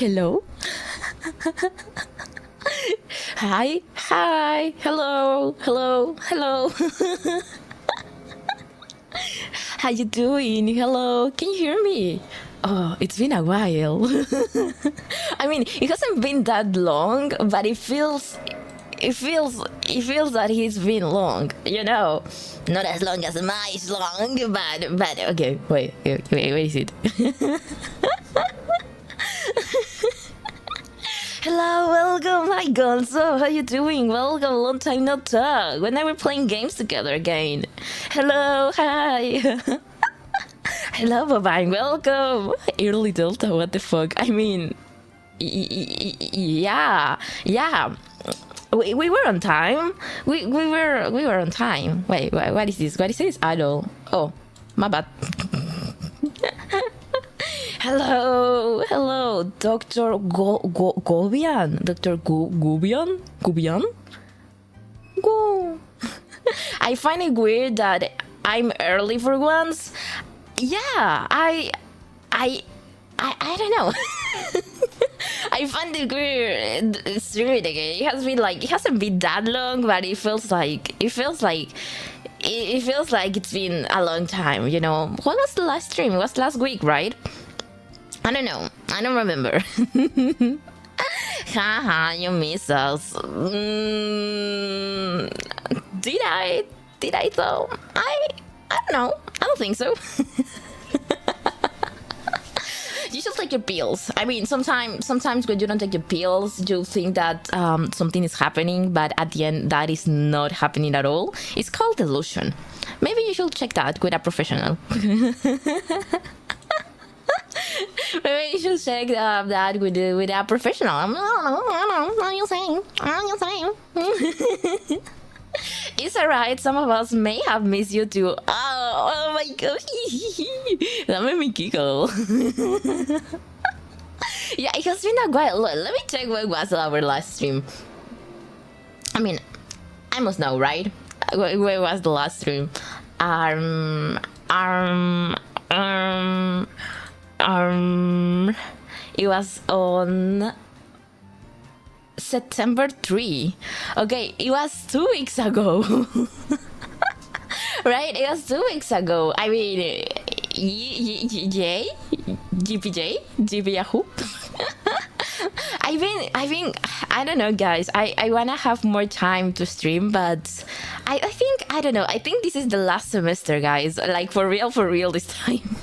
Hello? Hi, hello. How you doing? Hello, can you hear me? Oh, it's been a while. I mean, it hasn't been that long, but it feels that it's been long, you know. Not as long as my long, but okay, wait, where is it? Hello, welcome, my Gonzo, how you doing? Welcome, long time no talk. When are we playing games together again? Hello, hi. Hello, Bobine, welcome. Early Delta, what the fuck? I mean, yeah. We were on time. We were on time. Wait, what is this? What is this? Idol. Oh, my bad. Hello, Dr. Gobian. Dr. Gobian? Go. I find it weird that I'm early for once. Yeah, I don't know. I find it weird. It's weird again. It hasn't been that long, but it feels like it's been a long time, you know. What was the last stream? It was last week, right? I don't know. I don't remember. Haha, you miss us. Did I though? I don't know. I don't think so. You should take your pills. I mean, sometimes when you don't take your pills, you think that something is happening, but at the end, that is not happening at all. It's called delusion. Maybe you should check that with a professional. Maybe you should check that with a professional. I don't know. What are you saying? It's alright, some of us may have missed you too. Oh my god. That made me giggle. Yeah, it has been a while. Look, let me check what was our last stream. I mean, I must know, right? Where was the last stream? It was on September 3. Okay, it was 2 weeks ago. Right, it was 2 weeks ago. I mean, GP Yahoo. I don't know, guys. I wanna have more time to stream, but I don't know. I think this is the last semester, guys. Like for real this time.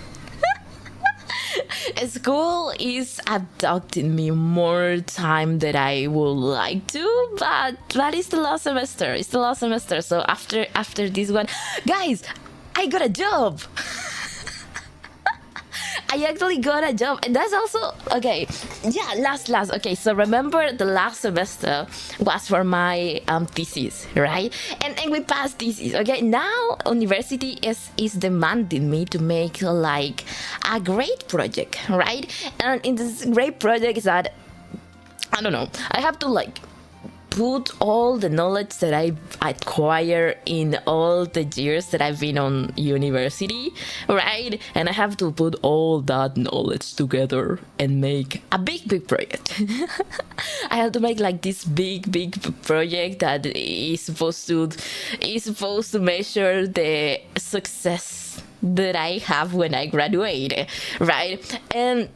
School is abducting me more time than I would like to, but it's the last semester. It's the last semester. So after this one, guys, I got a job. I actually got a job, and that's also okay. Yeah, last. Okay, so remember the last semester was for my thesis, right? And we passed thesis. Okay, now university is demanding me to make like a great project, right? And in this great project is that I don't know. I have to like put all the knowledge that I acquire in all the years that I've been on university, right? And I have to put all that knowledge together and make a big project. I have to make like this big project that is supposed to measure the success that I have when I graduate, right? And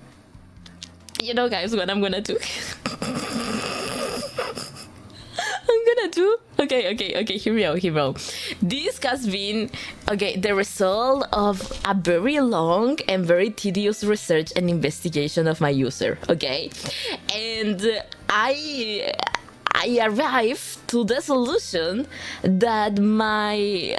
you know, guys, what I'm gonna do? Okay, hear me out. This has been the result of a very long and very tedious research and investigation of my user, okay? And I arrived to the solution that my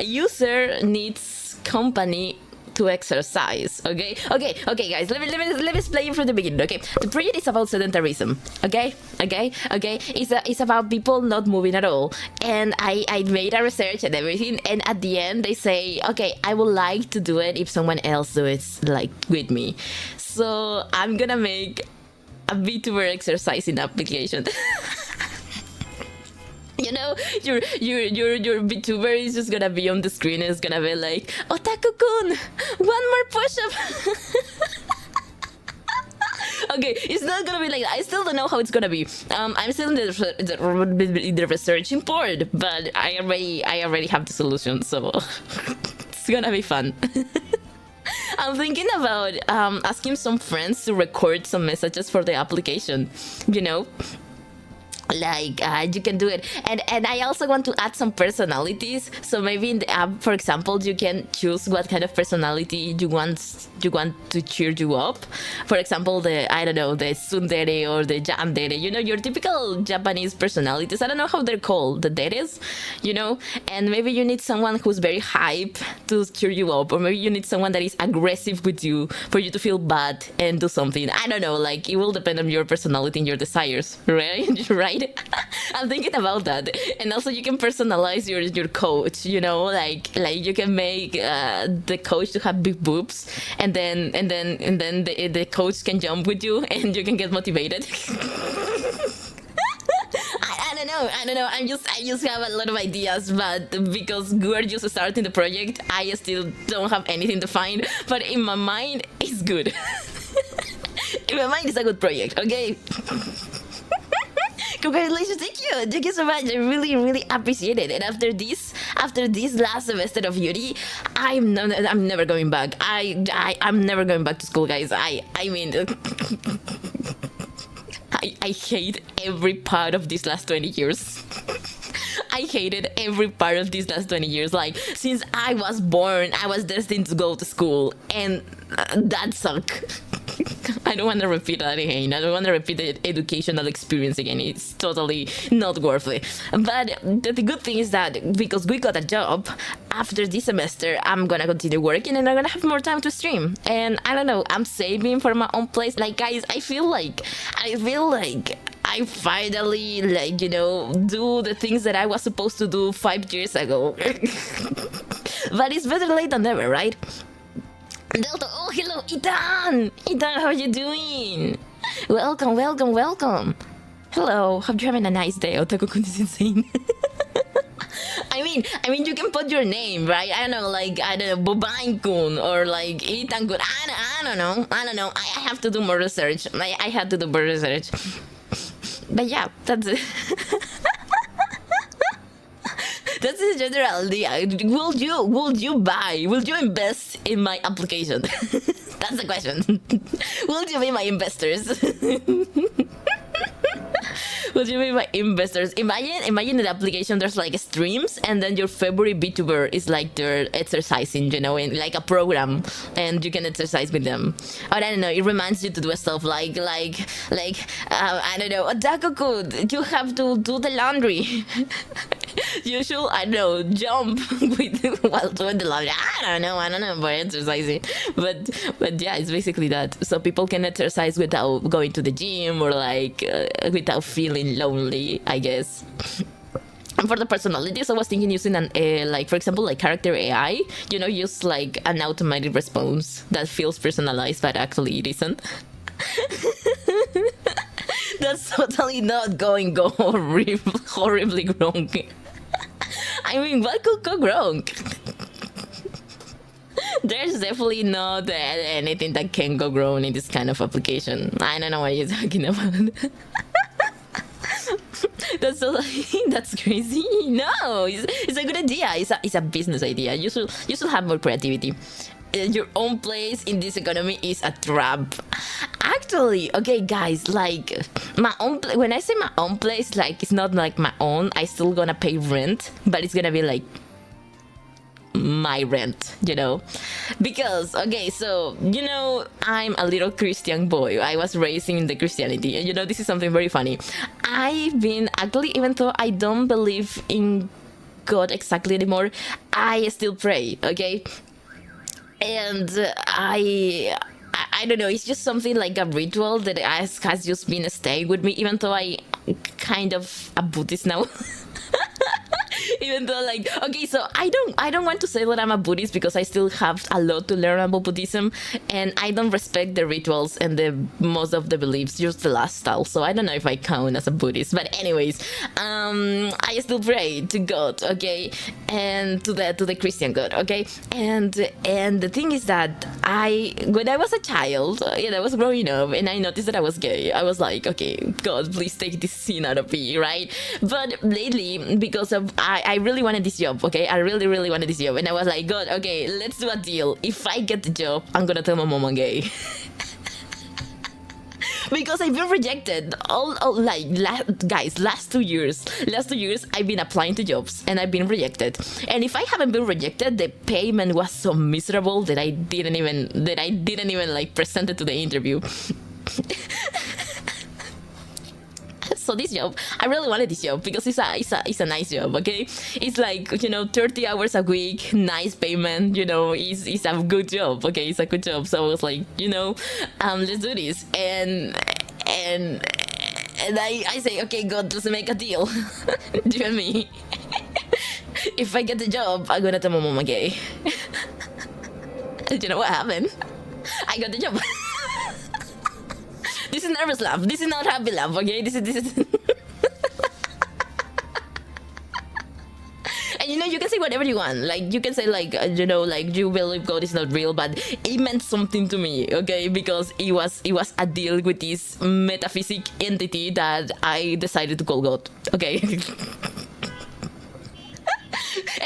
user needs company to exercise. Okay, guys, let me explain from the beginning. Okay, the project is about sedentarism. Okay, it's about people not moving at all, and I made a research and everything, and at the end they say, okay, I would like to do it if someone else do it like with me. So I'm gonna make a VTuber exercising application. You know, your VTuber is just gonna be on the screen and it's gonna be like, Otaku-kun, one more push-up. Okay, it's not gonna be like that. I still don't know how it's gonna be. I'm still in the researching part, but I already have the solution, so it's gonna be fun. I'm thinking about asking some friends to record some messages for the application, you know? Like you can do it, and I also want to add some personalities. So maybe in the app, for example, you can choose what kind of personality you want to cheer you up. For example, the tsundere or the yandere, you know, your typical Japanese personalities. I don't know how they're called, the deres, you know. And maybe you need someone who's very hype to cheer you up, or maybe you need someone that is aggressive with you for you to feel bad and do something. I don't know, like it will depend on your personality and your desires, right? Right? I'm thinking about that. And also you can personalize your coach, you know, like you can make the coach to have big boobs, and then the coach can jump with you and you can get motivated. I don't know. I just have a lot of ideas, but because we're just starting the project, I still don't have anything defined. But in my mind, it's good. In my mind, it's a good project. Okay. Congratulations, thank you so much. I really appreciate it. And after this last semester of uni, I'm never going back. I'm never going back to school, guys. I mean, I hate every part of these last 20 years. I hated every part of these last 20 years. Like, since I was born, I was destined to go to school, and that sucked. I don't want to repeat that again. I don't want to repeat the educational experience again. It's totally not worth it. But the good thing is that because we got a job, after this semester, I'm gonna continue working and I'm gonna have more time to stream. And I don't know, I'm saving for my own place. Like, guys, I feel like I finally, like, you know, do the things that I was supposed to do 5 years ago. But it's better late than never, right? Delta, oh hello, Ethan! Ethan, how are you doing? Welcome. Hello, hope you're having a nice day. Otaku-kun is insane. I mean, you can put your name, right? I don't know, Bobain-kun or like Ethan-kun. I don't know. I have to do more research. I had to do more research. But yeah, that's it. That's the general idea. Will you invest in my application? That's the question. Will you be my investors? Will you be my investors? Imagine the application, there's like streams, and then your favorite VTuber is like they're exercising, you know, in like a program, and you can exercise with them. Or I don't know, it reminds you to do stuff like I don't know, Otaku-kun, you have to do the laundry. You should, I don't know, jump while doing the laundry. I don't know, but exercising. But yeah, it's basically that. So people can exercise without going to the gym, or like without feeling lonely, I guess. And for the personalities, I was thinking using an like, for example, like character AI, you know, use like an automated response that feels personalized, but actually it isn't. That's totally not going horribly wrong. I mean, what could go wrong? There's definitely not anything that can go wrong in this kind of application. I don't know what you're talking about. That's crazy. No, it's a good idea. It's a business idea. You should have more creativity. Your own place in this economy is a trap. Actually, okay, guys, like my own. When I say my own place, like it's not like my own. I still gonna pay rent, but it's gonna be like my rent, you know, because okay, so you know, I'm a little Christian boy. I was raised in the Christianity, and you know, this is something very funny. I've been actually, even though I don't believe in God exactly anymore, I still pray, okay. And I don't know, it's just something like a ritual that has just been staying with me, even though I kind of a Buddhist now. Even though, like, okay, so I don't want to say that I'm a Buddhist because I still have a lot to learn about Buddhism, and I don't respect the rituals and the most of the beliefs, just the lifestyle. So I don't know if I count as a Buddhist. But anyways, I still pray to God, okay, and to the Christian God, okay. And the thing is that when I was a child, I was growing up, and I noticed that I was gay. I was like, okay, God, please take this sin out of me, right? But lately, because of I really wanted this job, okay, I really wanted this job, and I was like, God, okay, let's do a deal. If I get the job, I'm gonna tell my mom I'm gay. Because I've been rejected guys, last 2 years I've been applying to jobs and I've been rejected. And if I haven't been rejected, the payment was so miserable that I didn't even like present it to the interview. So this job, I really wanted this job because it's a nice job, okay? It's like, 30 hours a week, nice payment, it's a good job, okay? It's a good job. So I was like, let's do this. And I say, okay, God, let's make a deal. Do you and me? If I get the job, I'm gonna tell my mom I'm gay. You know what happened? I got the job. This is nervous laugh. This is not happy laugh, okay? This is. And you can say whatever you want. Like, you can say, like, you believe God is not real, but it meant something to me, okay? Because it was a deal with this metaphysic entity that I decided to call God, okay?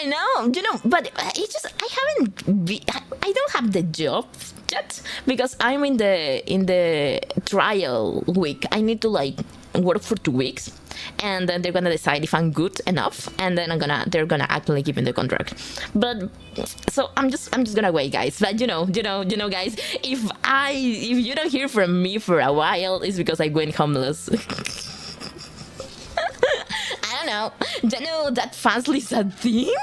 And now, but it's just I don't have the job yet because I'm in the trial week. I need to like work for 2 weeks, and then they're gonna decide if I'm good enough, and then they're gonna actually give me the contract. But so I'm just gonna wait, guys. But guys, if you don't hear from me for a while, it's because I went homeless. I don't know. Do you know that fansly is a thing?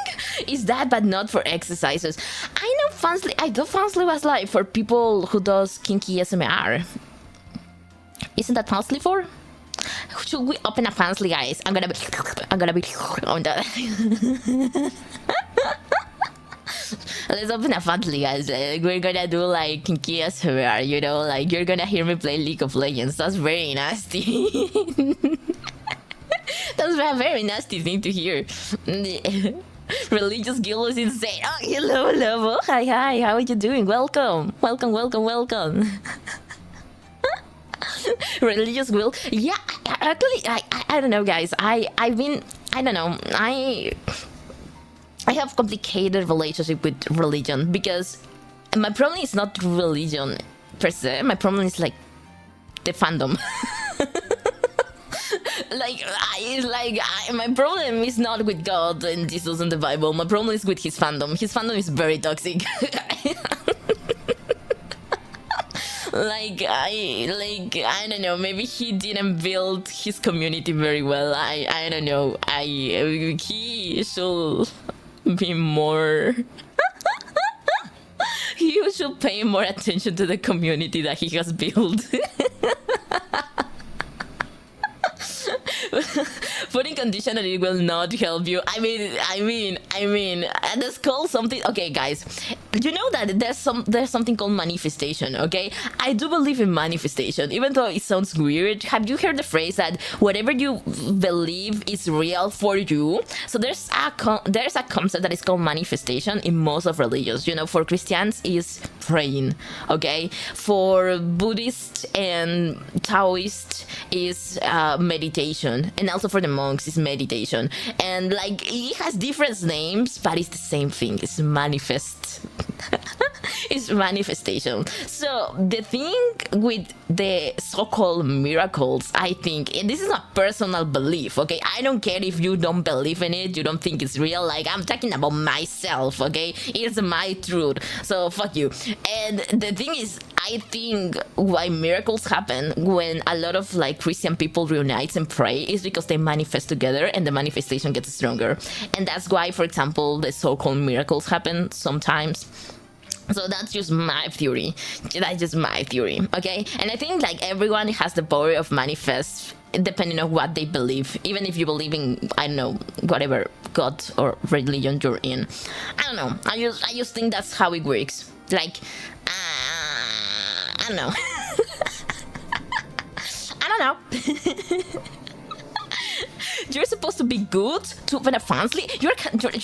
Is that, but not for exercises. I know fansly. I thought fansly was like for people who does kinky SMR. Isn't that fansly for? Should we open a fansly, guys? I'm gonna be on the. Let's open a fansly, guys. We're gonna do like kinky SMR. Like you're gonna hear me play League of Legends. That's very nasty. That's a very nasty thing to hear. Religious guilt is insane. Oh, hello, Lobo. Hi, how are you doing? Welcome. Religious guilt. Yeah, actually, I don't know, guys. I don't know. I have complicated relationship with religion because my problem is not religion per se. My problem is like the fandom. My problem is not with God and Jesus and the Bible. My problem is with his fandom. His fandom is very toxic. I don't know. Maybe he didn't build his community very well. I don't know. He should be more. He should pay more attention to the community that he has built. Putting conditionally will not help you. I mean, that's called something. Okay, guys, you know that there's something called manifestation. Okay, I do believe in manifestation, even though it sounds weird. Have you heard the phrase that whatever you believe is real for you? So there's a concept that is called manifestation in most of religions. For Christians is praying. Okay, for Buddhists and Taoists is meditation, and also for the monks is meditation. And like it has different names, but it's the same thing. It's manifest. It's manifestation. So the thing with the so-called miracles, I think, and this is a personal belief, okay? I don't care if you don't believe in it, you don't think it's real. Like, I'm talking about myself, okay? It's my truth. So fuck you. And the thing is, I think why miracles happen when a lot of like Christian people reunite and pray is because they manifest together and the manifestation gets stronger. And that's why, for example, the so-called miracles happen sometimes. So that's just my theory. That's just my theory, okay? And I think like everyone has the power of manifest depending on what they believe. Even if you believe in, I don't know, whatever god or religion you're in. I don't know. I just think that's how it works. Like, I don't know. I don't know. You're supposed to be good to open a fans league. You're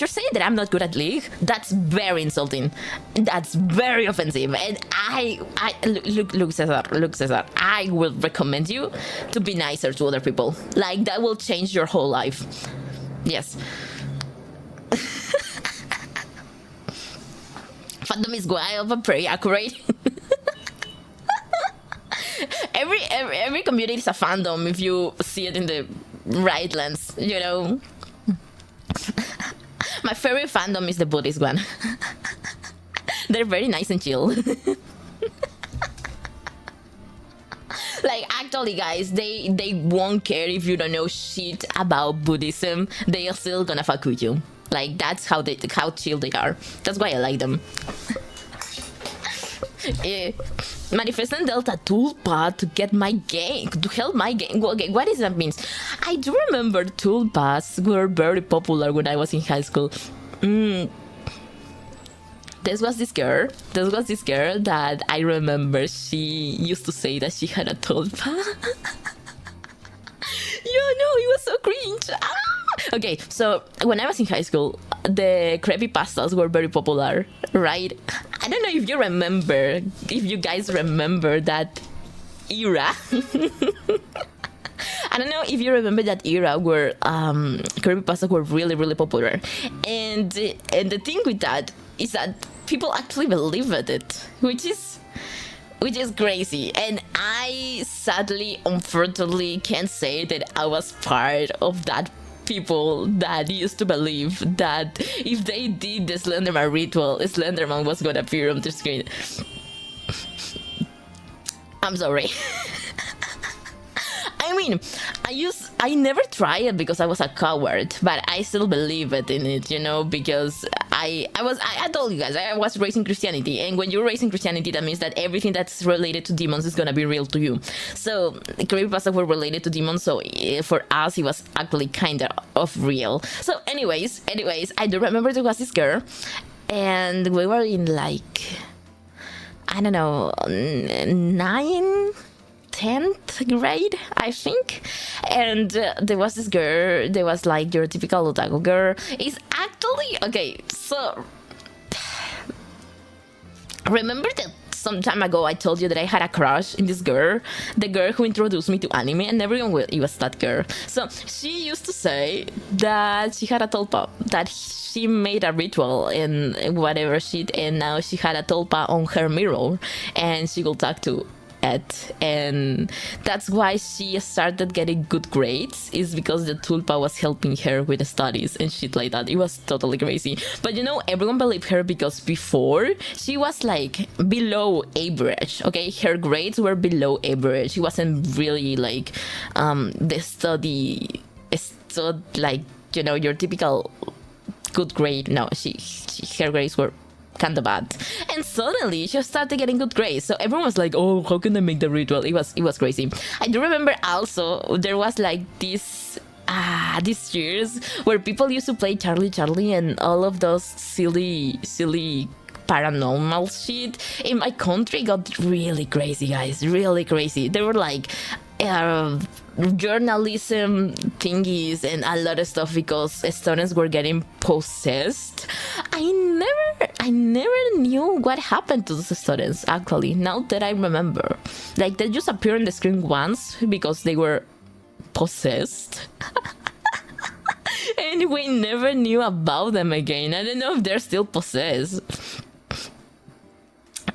saying that I'm not good at league. That's very insulting. That's very offensive. And I look, Cesar. I will recommend you to be nicer to other people. Like, that will change your whole life. Yes. Fandom is wild but very accurate. Every community is a fandom if you see it in the right lens, you know. My favorite fandom is the Buddhist one. They're very nice and chill. Like, actually, guys, they won't care if you don't know shit about Buddhism. They are still gonna fuck with you. Like, that's how chill they are. That's why I like them. Manifesting Delta Tulpa to get my game, to help my game. Okay, what does that mean? I do remember tulpas were very popular when I was in high school. This was this girl that I remember. She used to say that she had a tulpa. You know, it was so cringe. Okay, so when I was in high school, the creepypastas were very popular, right? I don't know if you guys remember that era. I don't know if you remember that era where creepypastas were really, really popular. And the thing with that is that people actually believe it, which is crazy. And I sadly, unfortunately, can't say that I was part of that people that used to believe that if they did the Slenderman ritual, Slenderman was gonna appear on the screen. I'm sorry. I mean, I never tried it because I was a coward, but I still believe in it, you know, because I told you guys, I was raised in Christianity, and when you're raised in Christianity, that means that everything that's related to demons is gonna be real to you. So creepypasta were related to demons, so for us it was actually kind of real. So anyways, I do remember there was this girl, and we were in like, I don't know, 10th grade, I think. And there was this girl, there was like your typical otaku girl. It's actually, okay, so remember that some time ago I told you that I had a crush in this girl, the girl who introduced me to anime, and everyone it was that girl. So she used to say that she had a tulpa, that she made a ritual and whatever shit, and now she had a tulpa on her mirror and she will talk to it, and that's why she started getting good grades, is because the tulpa was helping her with the studies and shit like that. It was totally crazy. But you know, everyone believed her because before she was like below average. Okay, her grades were below average. She wasn't really like the study like, you know, your typical good grade. No, her grades were kind of bad, and suddenly she started getting good grades. So everyone was like, "Oh, how can I make the ritual?" It was crazy. I do remember also there was like these years where people used to play Charlie and all of those silly paranormal shit in my country got really crazy, guys, really crazy. They were like journalism thingies and a lot of stuff because students were getting possessed. I never knew what happened to those students, actually, now that I remember. Like, they just appeared on the screen once because they were possessed. And we never knew about them again. I don't know if they're still possessed.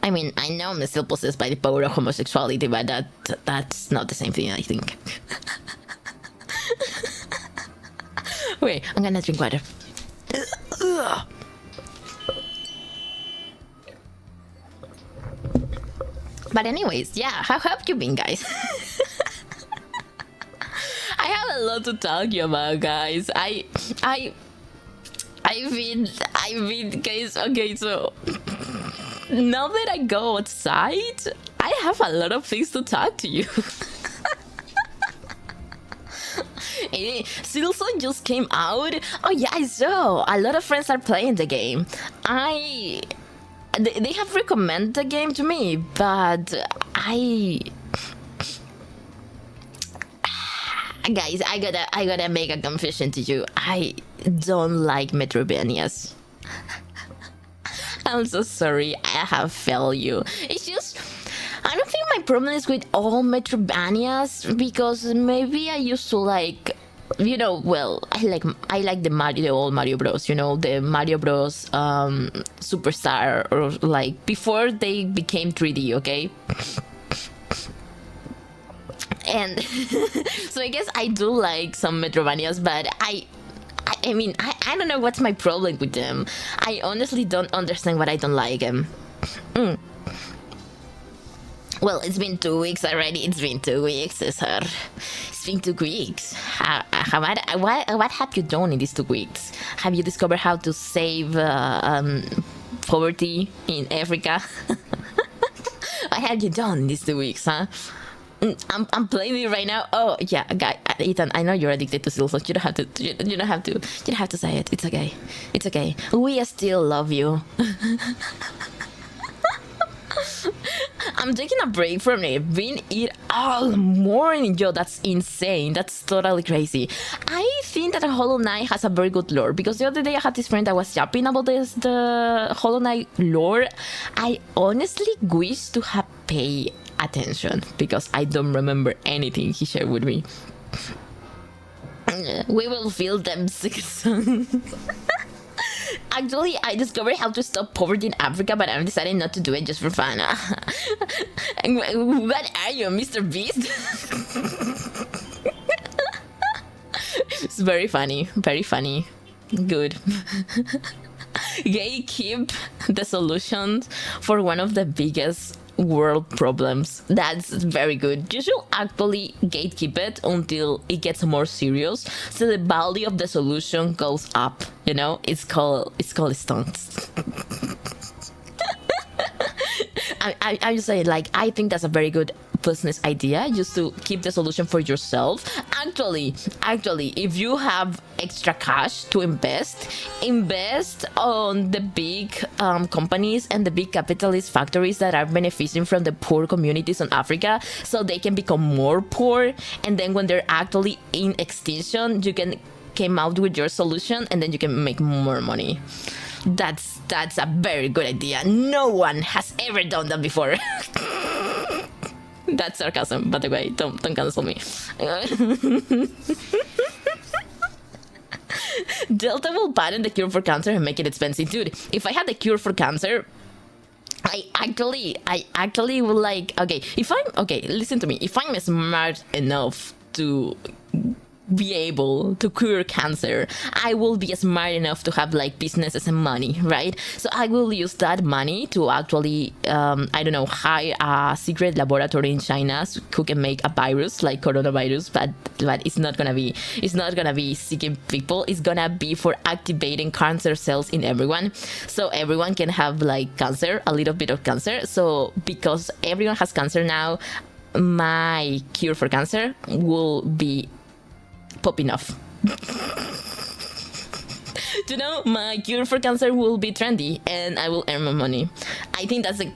I mean, I know I'm still possessed by the power of homosexuality, but that's not the same thing, I think. Wait, I'm gonna drink water. But anyways, yeah, how have you been, guys? I have a lot to talk to you about, guys. I've been, guys, okay, so now that I go outside, I have a lot of things to talk to you. Silson just came out. Oh yeah, I saw. A lot of friends are playing the game. They have recommended the game to me, but guys, I gotta make a confession to you. I don't like Metroidvanias. I'm so sorry. I have failed you. It's just, I don't think my problem is with all Metroidvanias, because maybe I used to like, you know, well, I like the old Mario Bros. You know, the Mario Bros. Superstar, or like before they became 3D. Okay. And so I guess I do like some Metroidvanias, but I mean, I don't know what's my problem with them. I honestly don't understand what I don't like them. Well, it's been 2 weeks already. It's been 2 weeks, Cesar. It's been 2 weeks. What have you done in these 2 weeks? Have you discovered how to save poverty in Africa? What have you done in these 2 weeks, huh? I'm playing it right now. Oh yeah, guy, Ethan, I know you're addicted to Silson. You don't have to say it. It's okay. It's okay. We still love you. I'm taking a break from it. Been it all morning. Yo, that's insane. That's totally crazy. I think that Hollow Knight has a very good lore, because the other day I had this friend that was yapping about the Hollow Knight lore. I honestly wish to have paid attention, because I don't remember anything he shared with me. We will feel them soon. Actually, I discovered how to stop poverty in Africa, but I'm deciding not to do it just for fun. What are you, Mr. Beast? It's very funny. Very funny. Good. Gatekeep the solutions for one of the biggest world problems. That's very good. You should actually gatekeep it until it gets more serious, so the value of the solution goes up. You know, it's called stunts. I'm just saying, like, I think that's a very good business idea, just to keep the solution for yourself. Actually, if you have extra cash to invest on the big companies and the big capitalist factories that are benefiting from the poor communities in Africa, so they can become more poor, and then when they're actually in extinction, you can come out with your solution, and then you can make more money. That's a very good idea. No one has ever done that before. That's sarcasm, by the way. Don't cancel me. Delta will patent the cure for cancer and make it expensive. Dude, if I had the cure for cancer, I actually would like, listen to me. If I'm smart enough to be able to cure cancer, I will be smart enough to have like businesses and money, right? So I will use that money to actually I don't know, hire a secret laboratory in China who can make a virus like coronavirus, but it's not gonna be seeking people. It's gonna be for activating cancer cells in everyone, so everyone can have like cancer, a little bit of cancer. So because everyone has cancer now, my cure for cancer will be popping off. You know, my cure for cancer will be trendy, and I will earn more money. I think that's a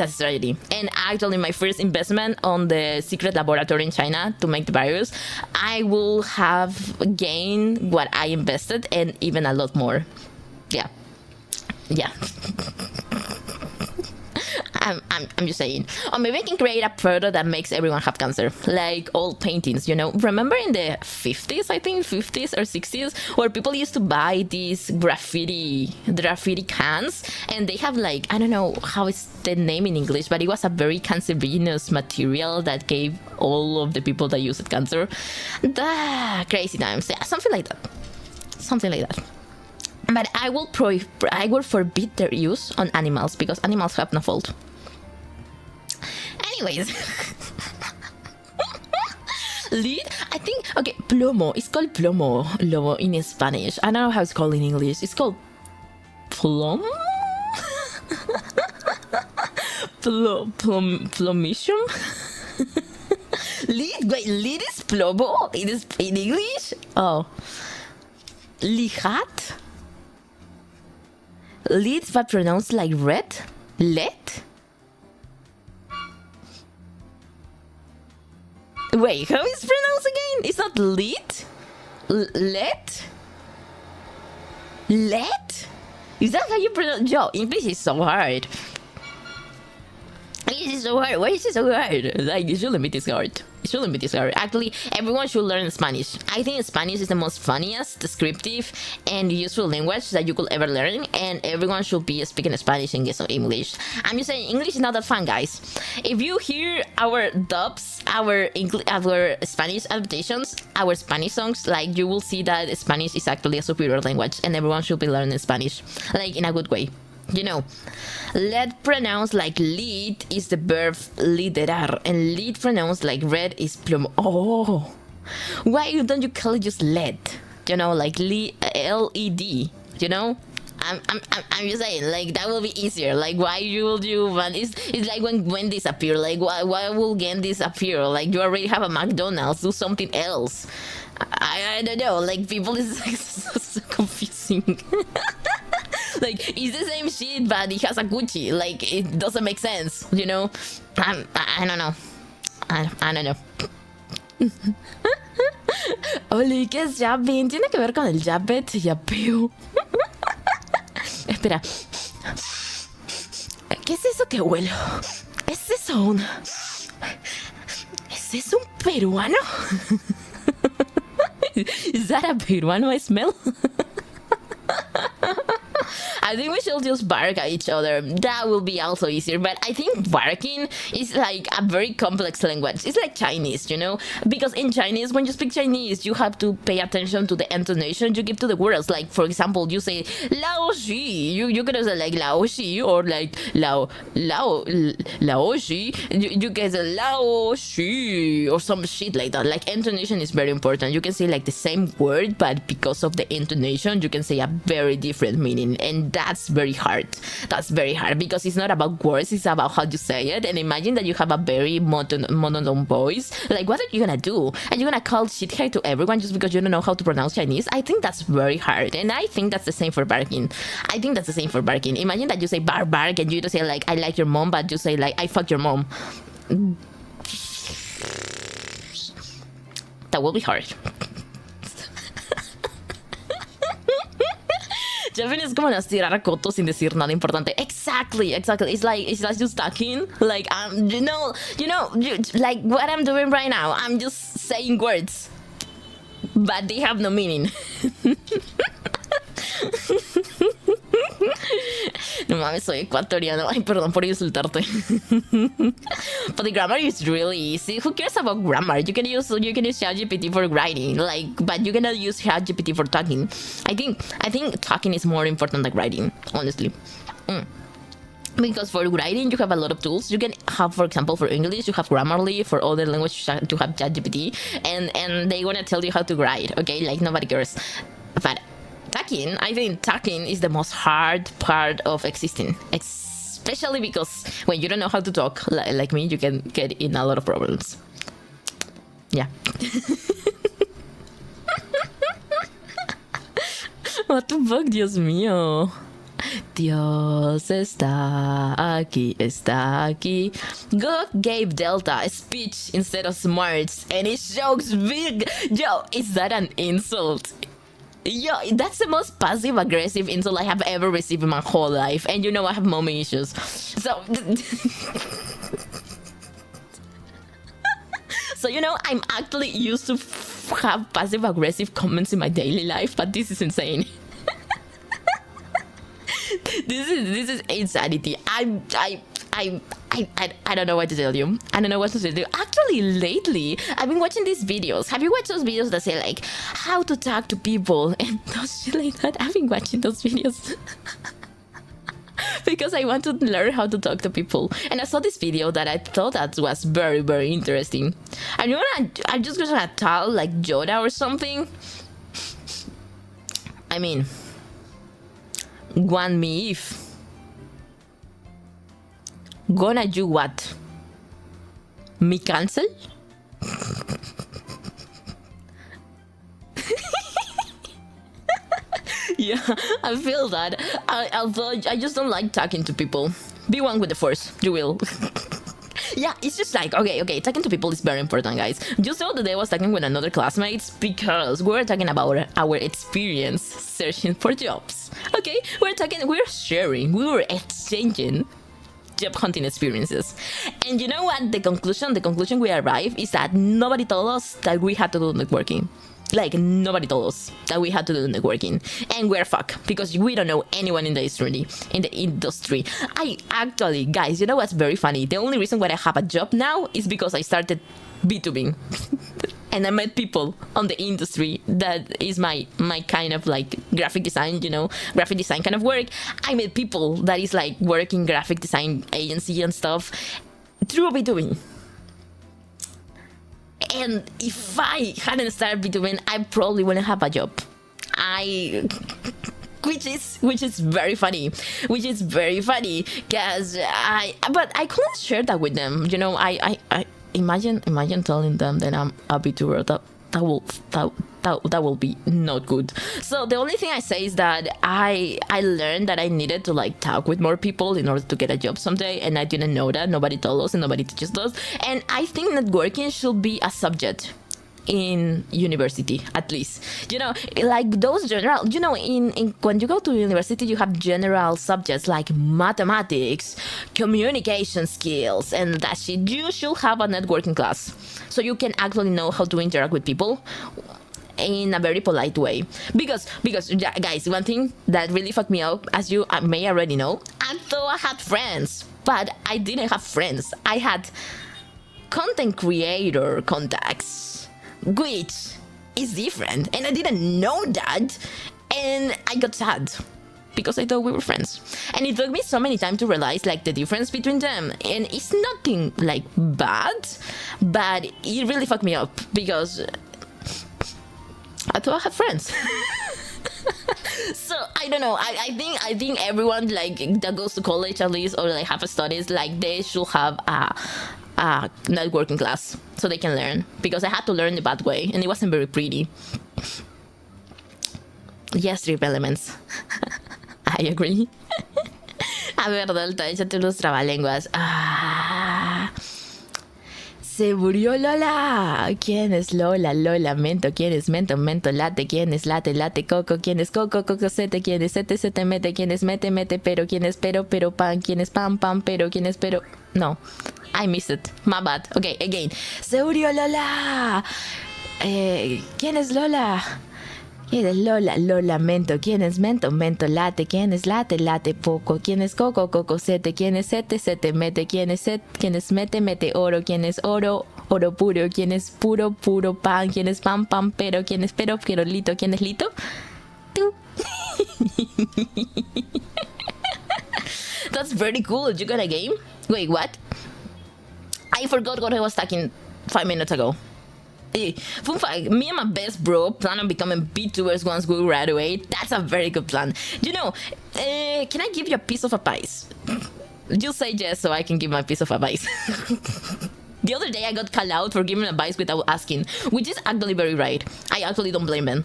strategy. And actually, my first investment on the secret laboratory in China to make the virus, I will have gained what I invested and even a lot more. Yeah. I'm just saying. Or maybe I can create a product that makes everyone have cancer, like old paintings, you know. Remember in the 50s, I think 50s or 60s, where people used to buy these graffiti cans, and they have like, I don't know how is the name in English, but it was a very cancerous material that gave all of the people that used it cancer. Crazy times. Yeah, something like that. But I will forbid their use on animals, because animals have no fault. Anyways. Lead, I think, okay, plomo. It's called plomo in Spanish. I don't know how it's called in English. It's called plom? Plomicium? Lead? Wait, lead is plomo? It is in English? Oh. Lihat? Lead but pronounced like red? Let? Wait, how is it pronounced again? It's not lead? Let? Let? Is that how you pronounce? Yo, English is so hard. English is so hard. Why is it so hard? Like, it shouldn't be this hard. It shouldn't be this hard. Actually, everyone should learn Spanish. I think Spanish is the most funniest, descriptive, and useful language that you could ever learn. And everyone should be speaking Spanish and get some English. I'm just saying, English is not that fun, guys. If you hear our dubs, our Spanish adaptations, our Spanish songs, like, you will see that Spanish is actually a superior language, and everyone should be learning Spanish, like, in a good way. You know, let pronounced like lead is the verb liderar, and lead pronounced like red is plomo. Oh, why don't you call it just let? You know, like L-E-D. You know, I'm just saying, like, that will be easier. Like, why would you? But it's like when disappear. Like, why will Gen disappear? Like, you already have a McDonald's. Do something else. I don't know. Like, people is like, so confusing. Like, it's the same shit, but it has a Gucci. Like, it doesn't make sense, you know? I don't know. I don't know. Oli, ¿qué es yapping? ¿Tiene que ver con el yappet? Yapeo. Espera. ¿Qué es eso que huelo? ¿Es eso un... ¿Es eso un peruano? Is that a peruano I smell? I think we should just bark at each other. That will be also easier. But I think barking is like a very complex language. It's like Chinese, you know? Because in Chinese, when you speak Chinese, you have to pay attention to the intonation you give to the words. Like, for example, you say Lao Xi. You're gonna say like Lao Xi or like Lao Xi. You can say Lao Xi or some shit like that. Like, intonation is very important. You can say like the same word, but because of the intonation, you can say a very different meaning. And that's very hard. That's very hard because it's not about words, it's about how you say it. And imagine that you have a very monotone voice. Like, what are you gonna do? Are you gonna call shithead to everyone just because you don't know how to pronounce Chinese? I think that's very hard. And I think that's the same for barking. I think that's the same for barking. Imagine that you say bark and you don't say like I like your mom, but you say like I fuck your mom. That will be hard. Japan is como tirar a coto sin decir nada importante. Exactly. It's like just talking. Like, like what I'm doing right now. I'm just saying words, but they have no meaning. No mames, soy ecuatoriano. Ay, perdón por insultarte. But the grammar is really easy. Who cares about grammar? You can use ChatGPT for writing, like, but you cannot use ChatGPT for talking. I think talking is more important than writing, honestly. Because for writing, you have a lot of tools. You can have, for example, for English, you have Grammarly. For other languages, you have ChatGPT, and they wanna tell you how to write. Okay, like nobody cares. But talking, I think talking is the most hard part of existing, especially because when you don't know how to talk, like me, you can get in a lot of problems. Yeah. What the fuck, Dios mío. Dios está aquí. God gave Delta a speech instead of smarts, and it shocks big. Yo, is that an insult? Yo, that's the most passive-aggressive insult I have ever received in my whole life. And you know I have mommy issues. So... So, you know, I'm actually used to have passive-aggressive comments in my daily life, but this is insane. This is insanity. I don't know what to tell you. Actually, lately, I've been watching these videos. Have you watched those videos that say, like, how to talk to people and those shit like that? I've been watching those videos. Because I want to learn how to talk to people. And I saw this video that I thought that was very, very interesting. I'm just gonna tell, like, Yoda or something. I mean, want me if... Gonna do what? Me cancel? Yeah, I feel that. Although I just don't like talking to people. Be one with the force, you will. Yeah, it's just like, okay, talking to people is very important, guys. Just the other day I was talking with another classmates because we were talking about our experience searching for jobs. Okay, we're sharing, we were exchanging job hunting experiences. And you know what? The conclusion we arrived is that nobody told us that we had to do networking. Like, nobody told us that we had to do networking, and we're fucked because we don't know anyone in the industry. I actually, guys, you know what's very funny? The only reason why I have a job now is because I started B2B. And I met people on the industry that is my kind of like graphic design, you know, graphic design kind of work. I met people that is like working graphic design agency and stuff through B2B. And if I hadn't started B2B, I probably wouldn't have a job. Which is very funny, because but I couldn't share that with them. You know, I imagine telling them that I'm a B2B. That will be not good. So the only thing I say is that I learned that I needed to like talk with more people in order to get a job someday, and I didn't know that. Nobody told us and nobody teaches us. And I think networking should be a subject in university, at least. You know, like those general, you know, in when you go to university, you have general subjects like mathematics, communication skills, and that shit. You should have a networking class so you can actually know how to interact with people in a very polite way. Because guys, one thing that really fucked me up, as you may already know, I thought I had friends, but I didn't have friends. I had content creator contacts, which is different, and I didn't know that, and I got sad because I thought we were friends. And it took me so many times to realize like the difference between them, and it's nothing like bad, but it really fucked me up because I thought I had friends. So I don't know. I think everyone like that goes to college at least, or like have studies, like they should have a networking class so they can learn, because I had to learn the bad way and it wasn't very pretty. Yes, 3 elements. I agree. A ver, Delta, échate los trabalenguas. Se murió Lola. ¿Quién es Lola? Lola, mento. ¿Quién es mento? Mento, late. ¿Quién es late? Late, coco. ¿Quién es coco? Coco, sete. ¿Quién es sete? Sete, mete. ¿Quién es mete? Mete, pero. ¿Quién es pero? Pero, pan. ¿Quién es pan? Pan, pero. ¿Quién es pero? No, I missed it. My bad. Okay, again. Se murió Lola. ¿Quién es Lola? ¿Quién es Lola? Lola, mento. ¿Quién es mento? Mento, late. ¿Quién es late? Late, poco. ¿Quién es coco? Coco, sete. ¿Quién es sete? Sete, mete. ¿Quién es set? ¿Quién es mete? Mete, oro. ¿Quién es oro? Oro puro. ¿Quién es puro? Puro pan. ¿Quién es pan? Pan, pero. ¿Quién es pero? Pero lito. ¿Quién es lito? Tú. That's very cool. You got a game? Wait, what? I forgot what I was talking 5 minutes ago. Fun fact, me and my best bro plan on becoming VTubers once we graduate. That's a very good plan. You know, can I give you a piece of advice? You say yes so I can give my piece of advice. The other day I got called out for giving advice without asking, which is actually very right. I actually don't blame them.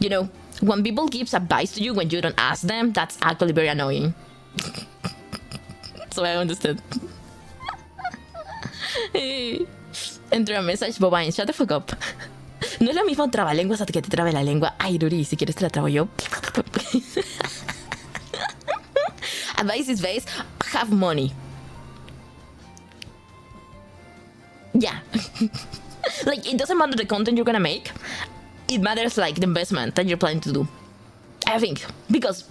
You know, when people give advice to you when you don't ask them, that's actually very annoying. So I understood. Enter a message, bobine, shut the fuck up. No es lo mismo trabalenguas hasta que te trabe la lengua. Ay, Duri, si quieres te la trabo yo. Advice is base, have money. Yeah. Like, it doesn't matter the content you're gonna make. It matters, like, the investment that you're planning to do. I think. Because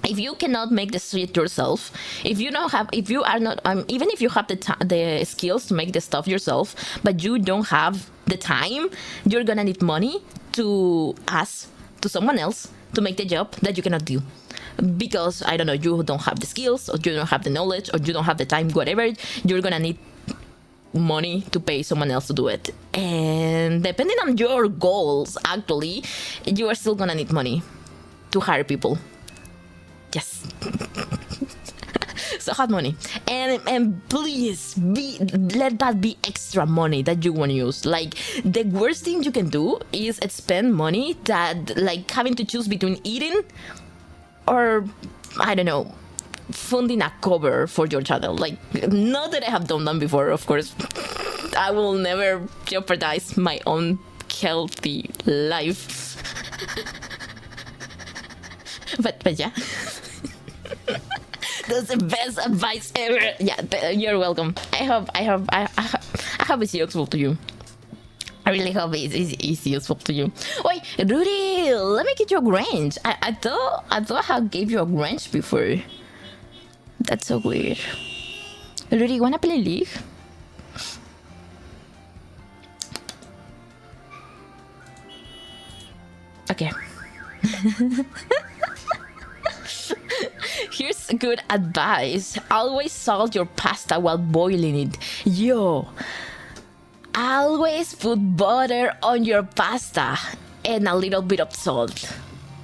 if you cannot make the shit yourself, if you are not, even if you have the skills to make the stuff yourself, but you don't have the time, you're gonna need money to ask to someone else to make the job that you cannot do. Because, I don't know, you don't have the skills, or you don't have the knowledge, or you don't have the time, whatever, you're gonna need money to pay someone else to do it. And depending on your goals, actually, you are still gonna need money to hire people. Yes. So hot money, and please let that be extra money that you want to use. Like, the worst thing you can do is spend money that, like, having to choose between eating or, I don't know, funding a cover for your channel. Like, not that I have done that before, of course. I will never jeopardize my own healthy life. but yeah. That's the best advice ever. Yeah, you're welcome. I hope it's useful to you. I really hope it's useful to you. Wait, Rudy, let me get you a Grange. I thought I gave you a Grange before. That's so weird. Rudy, wanna play League? Okay. Here's good advice. Always salt your pasta while boiling it. Yo, always put butter on your pasta and a little bit of salt.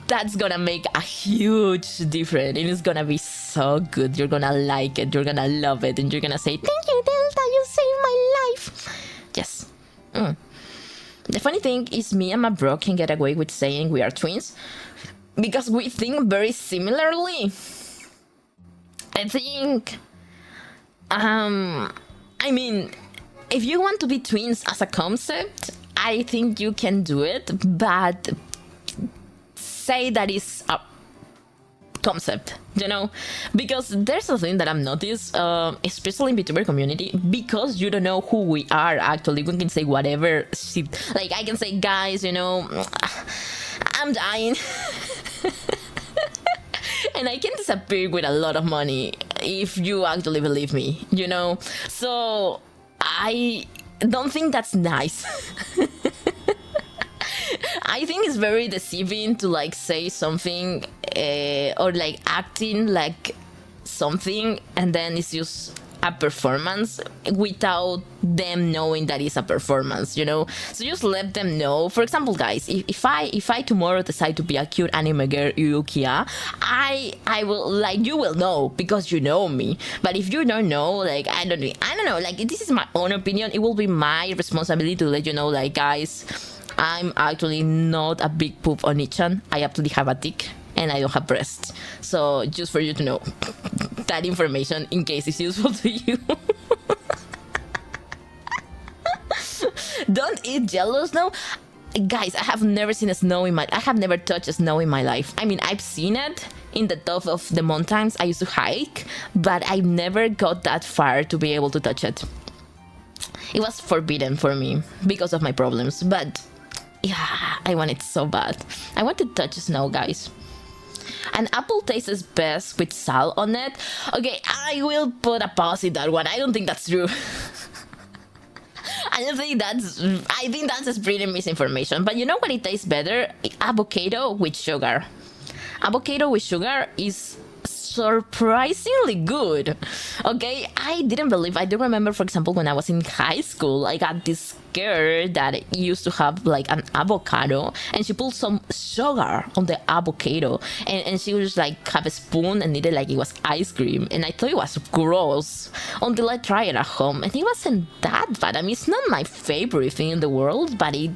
That's gonna make a huge difference, and it's gonna be so good. You're gonna like it, you're gonna love it, and you're gonna say, thank you, Delta, you saved my life. Yes. The funny thing is, me and my bro can get away with saying we are twins because we think very similarly. I think, I mean, if you want to be twins as a concept, I think you can do it, but say that is a concept, you know, because there's a thing that I've noticed, especially in VTuber community, because you don't know who we are. Actually, we can say whatever shit. Like, I can say, guys, you know, I'm dying. And I can disappear with a lot of money if you actually believe me, you know. So I don't think that's nice. I think it's very deceiving to, like, say something or like acting like something, and then it's just a performance without them knowing that it's a performance, you know. So just let them know. For example, guys, if I tomorrow decide to be a cute anime girl Yukia, I will, like, you will know because you know me. But if you don't know, like, I don't know, like, this is my own opinion. It will be my responsibility to let you know, like, guys, I'm actually not a big poop on Nichan. I actually have a dick and I don't have breasts. So just for you to know that information in case it's useful to you. Don't eat jello snow. Guys, I have never seen snow I have never touched snow in my life. I mean, I've seen it in the top of the mountains I used to hike, but I never got that far to be able to touch it. It was forbidden for me because of my problems, but yeah, I want it so bad. I want to touch snow, guys. An apple tastes best with salt on it. Okay, I will put a pause in that one. I don't think that's true. I think that's pretty misinformation. But you know what it tastes better? Avocado with sugar. Avocado with sugar is surprisingly good. Okay, I didn't believe. I do remember, for example, when I was in high school, I got this girl that used to have like an avocado, and she put some sugar on the avocado, and she would just like have a spoon and eat it like it was ice cream. And I thought it was gross until I tried it at home, and it wasn't that bad. I mean, it's not my favorite thing in the world, but it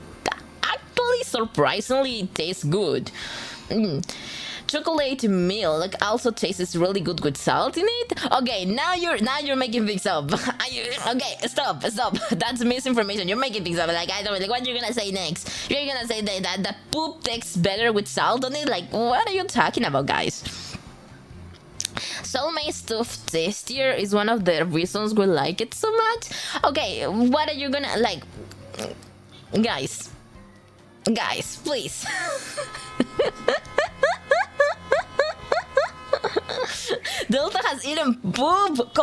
actually surprisingly tastes good. Chocolate milk also tastes really good with salt in it. Okay, now you're making things up. Okay, stop. That's misinformation. You're making things up. Like, I don't, like, what you're gonna say next? You're gonna say that the poop tastes better with salt on it? Like, what are you talking about, guys? Soulmate stuff tastier is one of the reasons we like it so much. Okay, what are you gonna, like, guys, please. Delta has eaten poop.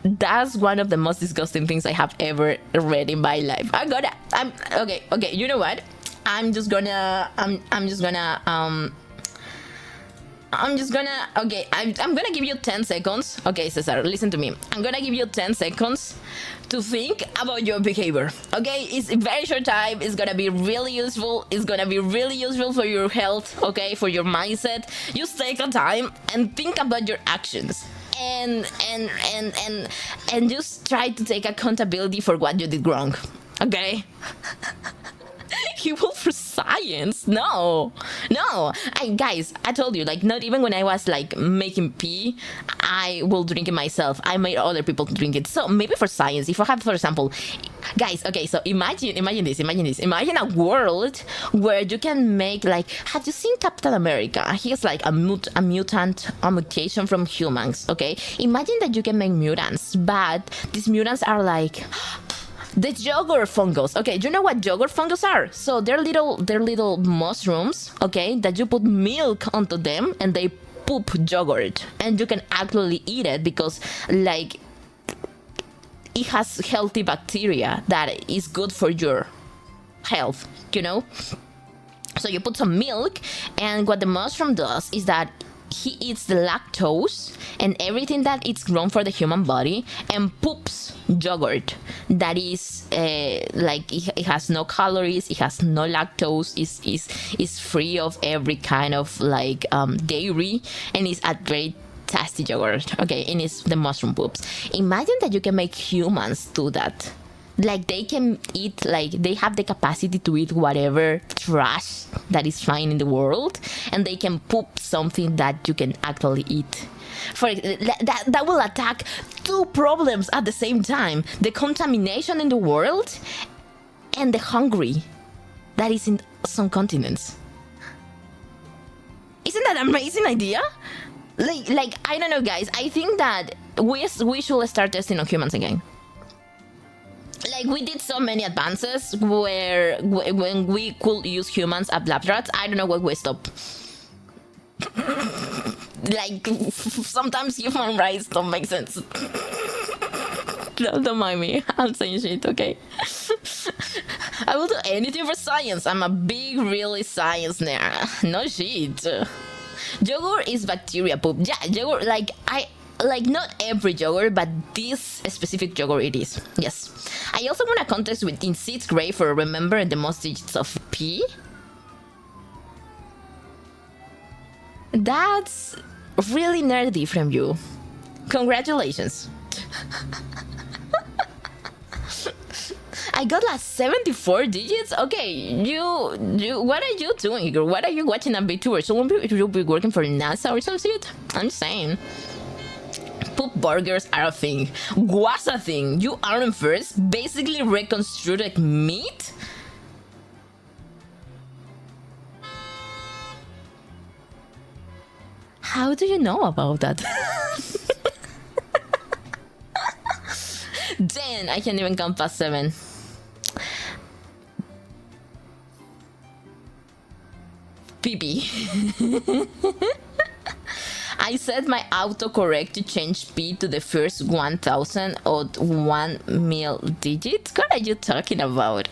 That's one of the most disgusting things I have ever read in my life. Okay, you know what? I'm just gonna give you 10 seconds. Okay, Cesar, listen to me. I'm gonna give you 10 seconds to think about your behavior. Okay, it's a very short time. It's gonna be really useful. It's gonna be really useful for your health. Okay, for your mindset. Just take a time and think about your actions. And just try to take accountability for what you did wrong. Okay. You will for science? No. Guys, I told you, like, not even when I was like making pee, I will drink it myself. I made other people drink it. So maybe for science, if I have, for example, guys, okay, so imagine this. Imagine a world where you can make, like, have you seen Captain America? He's like a mutation from humans. Okay, imagine that you can make mutants, but these mutants are like the yogurt fungus. Okay, do you know what yogurt fungus are? So they're little mushrooms, okay, that you put milk onto them and they poop yogurt, and you can actually eat it because, like, it has healthy bacteria that is good for your health, you know? So you put some milk, and what the mushroom does is that he eats the lactose and everything that it's grown for the human body and poops yogurt that is like it has no calories, it has no lactose, is free of every kind of like dairy, and is a great tasty yogurt. Okay, and it's the mushroom poops. Imagine that you can make humans do that. Like, they can eat, like, they have the capacity to eat whatever trash that is flying in the world, and they can poop something that you can actually eat. For that will attack two problems at the same time: the contamination in the world and the hungry that is in some continents. Isn't that an amazing idea? Like I don't know, guys. I think that we should start testing on humans again. Like, we did so many advances where when we could use humans as lab rats, I don't know what we stopped. Like, sometimes human rights don't make sense. Don't mind me, I'm saying shit, okay? I will do anything for science. I'm a big, really science nerd. No shit. Yogurt is bacteria poop. Yeah, yogurt, like not every yogurt, but this specific yogurt it is. Yes. I also won a contest in 6th grade for remember the most digits of P. That's really nerdy from you. Congratulations. I got like 74 digits. Okay, you what are you doing here? What are you watching a big tour? So you'll be working for NASA or some shit? I'm just saying. Poop burgers are a thing. Was a thing. You aren't first. Basically reconstructed meat. How do you know about that? Damn, I can't even count past 7. PP. I set my autocorrect to change P to the first 1000 or 1 mil digits. What are you talking about?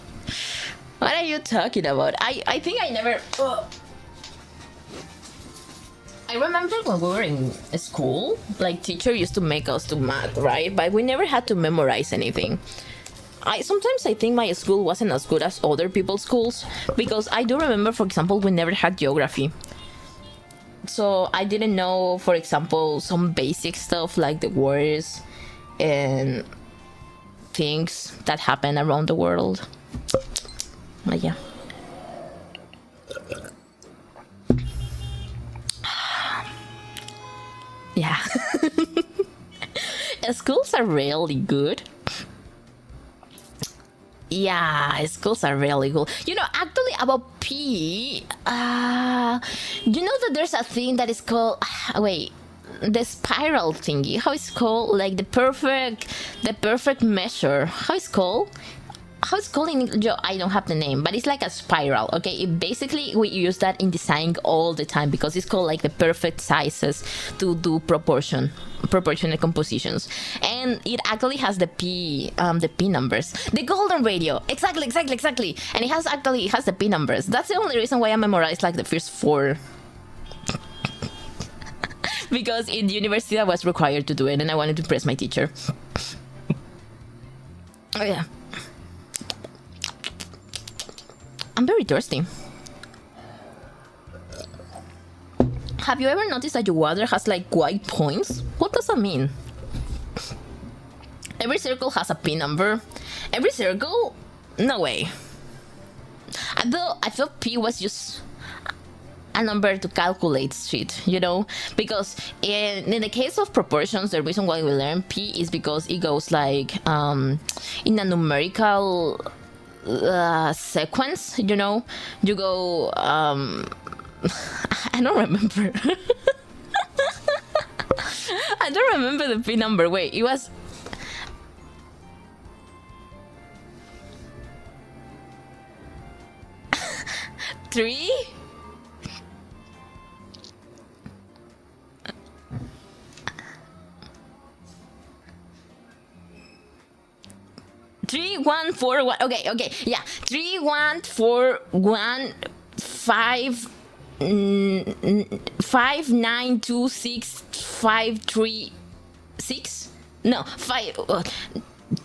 What are you talking about? I think I never... I remember when we were in school, like, teacher used to make us do math, right? But we never had to memorize anything. Sometimes I think my school wasn't as good as other people's schools, because I do remember, for example, we never had geography. So I didn't know, for example, some basic stuff like the wars and things that happen around the world. But yeah. Yeah. Schools are really good. Yeah, schools are really cool. You know, actually about P, you know that there's a thing that is called, wait, the spiral thingy. How it's called? Like the perfect measure. How it's called? How it's called in English? I don't have the name, but it's like a spiral. Okay, basically we use that in design all the time because it's called like the perfect sizes to do proportionate compositions, and it actually has the P numbers, the golden radio. Exactly, and it has the P numbers. That's the only reason why I memorized like the first 4. Because in university I was required to do it, and I wanted to impress my teacher. Oh yeah. I'm very thirsty. Have you ever noticed that your water has like white points? What does that mean? Every circle has a pin number. Every circle? No way. I thought P was just a number to calculate shit, you know? Because in the case of proportions, the reason why we learn P is because it goes like in a numerical sequence, you know? You go I don't remember. I don't remember the P number. Wait, it was 3. Three, 1, 4, 1. Okay, yeah. 3, 1, 4, 1, 5, 5, 9, 2, 6, 5, 3, 6. No, 5.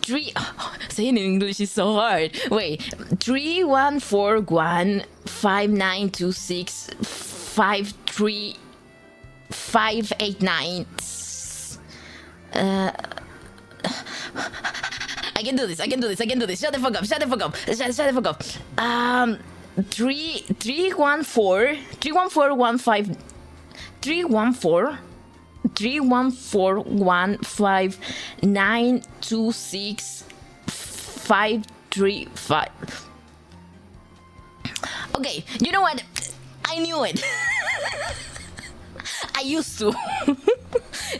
3. Oh, saying in English is so hard. Wait, 3, 1, 4, 1, 5, 9, 2, 6, 5, 3, 5, 8, 9. I can do this. Shut the fuck up. 3, 1, 4, 3, 1, 4, 1, 5, 3, 1, 4. 3, 1, 4, 1, 5, 9, 2, 6, 5, 3, 5. Okay, you know what? I knew it. I used to.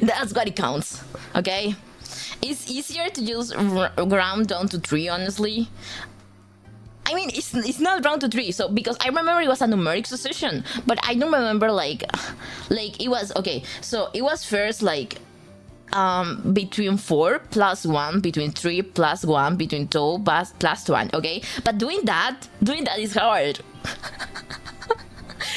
That's what it counts, okay? It's easier to just round down to 3, honestly. I mean, it's not round to 3, so because I remember it was a numeric succession, but I don't remember like it was okay. So it was first like between 4 plus 1, between 3 plus 1, between 2 plus 1. Okay, but doing that is hard.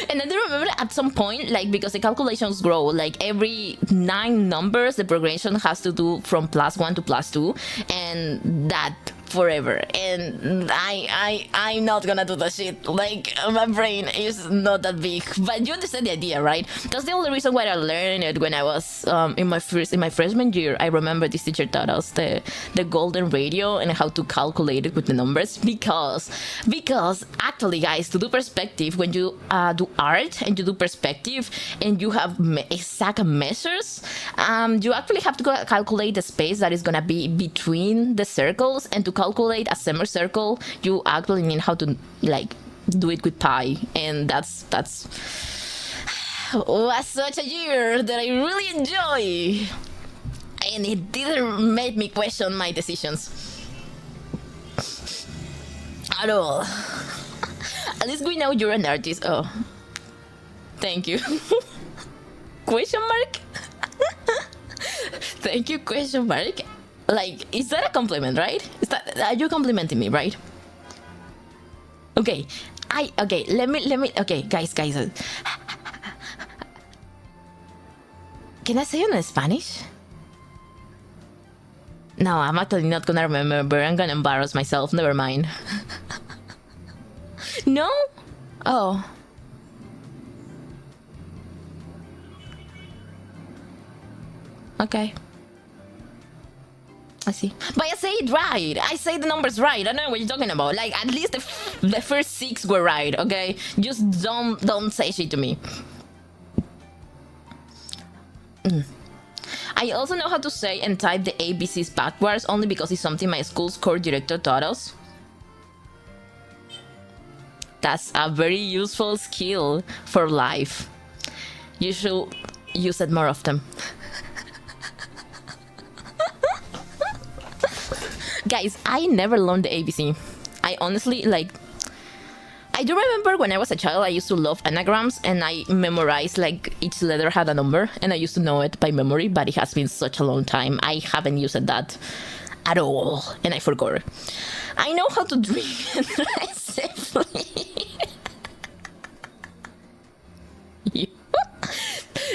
And I do remember at some point, like, because the calculations grow, like every 9 numbers, the progression has to do from +1 to +2, and that forever. And I'm not gonna do the shit. Like, my brain is not that big. But you understand the idea, right? That's the only reason why I learned it when I was in my freshman year. I remember this teacher taught us the golden radio and how to calculate it with the numbers, because actually, guys, to do perspective, when you do art and you do perspective and you have exact measures, you actually have to calculate the space that is gonna be between the circles, and to calculate a semicircle, you actually need how to like do it with pi, and that's was such a year that I really enjoy, and it didn't make me question my decisions at all. At least we know you're an artist. Oh, thank you. Question mark? Thank you, question mark. Like, is that a compliment, right? Are you complimenting me, right? Okay, let me, okay, guys. Can I say it in Spanish? No, I'm actually not gonna remember. I'm gonna embarrass myself. Never mind. No? Oh. Okay. I see. But I say it right. I say the numbers right. I don't know what you're talking about. Like, at least the first 6 were right, okay? Just don't say shit to me. I also know how to say and type the ABCs backwards, only because it's something my school's core director taught us. That's a very useful skill for life. You should use it more often. Guys, I never learned the ABC. I honestly, like, I do remember when I was a child, I used to love anagrams, and I memorized, like, each letter had a number, and I used to know it by memory, but it has been such a long time. I haven't used that at all, and I forgot. I know how to drink and drive safely.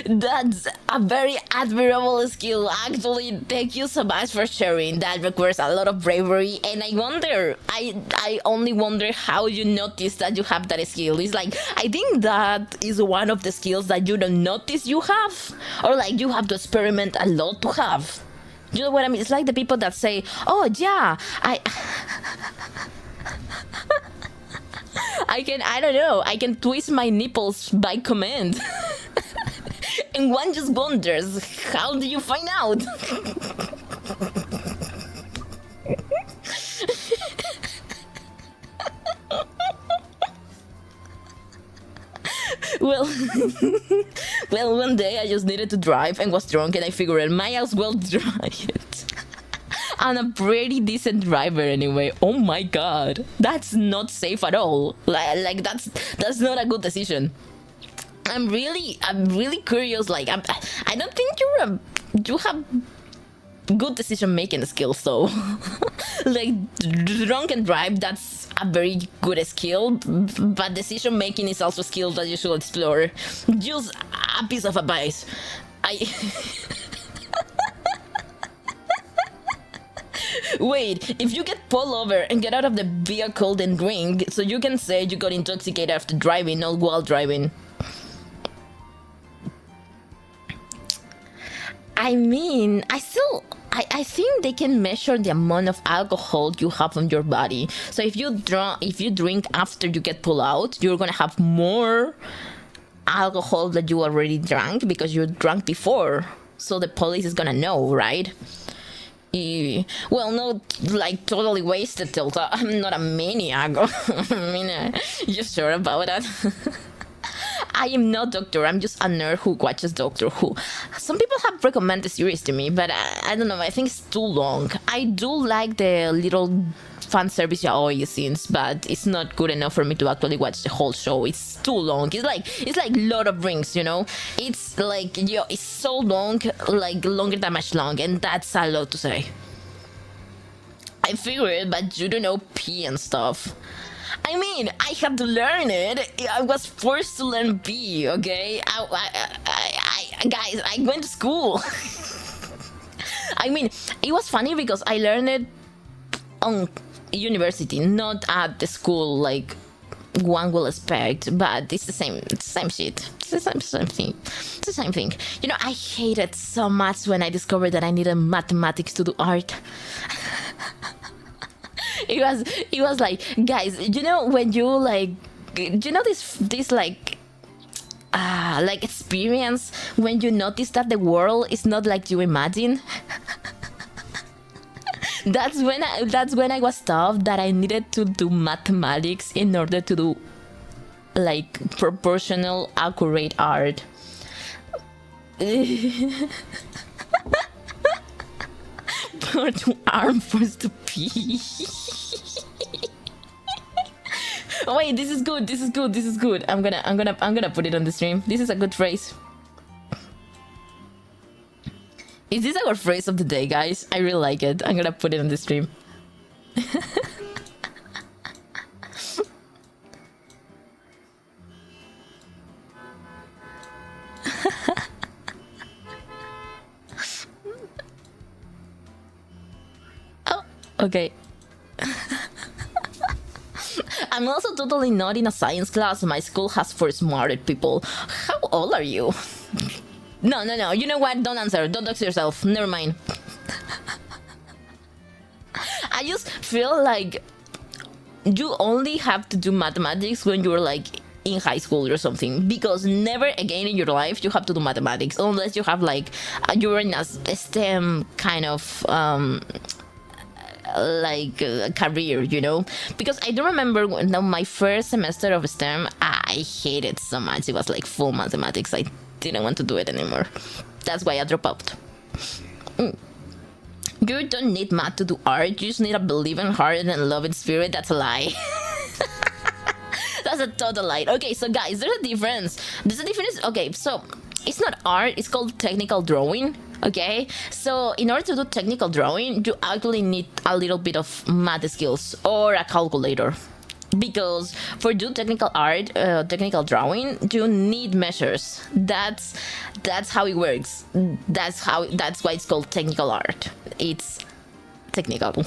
That's a very admirable skill. Actually, thank you so much for sharing. That requires a lot of bravery, and I only wonder how you notice that you have that skill. It's like, I think that is one of the skills that you don't notice you have, or like you have to experiment a lot to have. You know what I mean? It's like the people that say, "Oh yeah, I don't know, I can twist my nipples by command." And one just wonders, how do you find out? Well, well, one day I just needed to drive and was drunk, and I figured I might as well drive it. I'm a pretty decent driver anyway. Oh my god, that's not safe at all. Like that's not a good decision. I'm really curious. Like, I don't think you have good decision making skills though. Like, drunk and drive, that's a very good skill, but decision making is also a skill that you should explore. Just a piece of advice. Wait, if you get pulled over and get out of the vehicle, then drink, so you can say you got intoxicated after driving, not while driving. I mean, I think they can measure the amount of alcohol you have on your body. So if you drink after you get pulled out, you're gonna have more alcohol that you already drank because you drank before. So the police is gonna know, right? Well, not like totally wasted, Tilta. I'm not a maniac. I mean, you sure about that? I am not Doctor. I'm just a nerd who watches Doctor Who. Some people have recommended the series to me, but I don't know. I think it's too long. I do like the little fan service yaoi scenes, but it's not good enough for me to actually watch the whole show. It's too long. It's like Lord of Rings, you know. It's like, yo, it's so long, like longer than much long, and that's a lot to say. I figured, but you don't know P and stuff. I mean, I had to learn it. I was forced to learn P, okay? Guys, I went to school. I mean, it was funny because I learned it on university, not at the school like one will expect, but it's the same shit. It's the same thing. It's the same thing. You know, I hated so much when I discovered that I needed mathematics to do art. It was like, guys, you know, when you like, you know, this like experience when you notice that the world is not like you imagine. That's when I was taught that I needed to do mathematics in order to do like proportional accurate art. Or to arm force to pee. Oh, wait, this is good. I'm gonna put it on the stream. This is a good phrase. Is this our phrase of the day, guys? I really like it. I'm gonna put it on the stream. Oh, okay. I'm also totally not in a science class. My school has for smarter people. How old are you? No. You know what? Don't answer. Don't dox yourself. Never mind. I just feel like you only have to do mathematics when you're like in high school or something, because never again in your life you have to do mathematics unless you have like you're in a STEM kind of career, you know. Because I do remember when my first semester of STEM, I hated it so much. It was like full mathematics. I didn't want to do it anymore. That's why I dropped out. You don't need math to do art. You just need a believing heart and a loving spirit. That's a lie. That's a total lie. Okay, so guys, there's a difference. Okay, so it's not art. It's called technical drawing. Okay, so in order to do technical drawing, you actually need a little bit of math skills or a calculator. because for do technical art, technical drawing, you need measures. That's how it works. That's why it's called technical art. It's technical.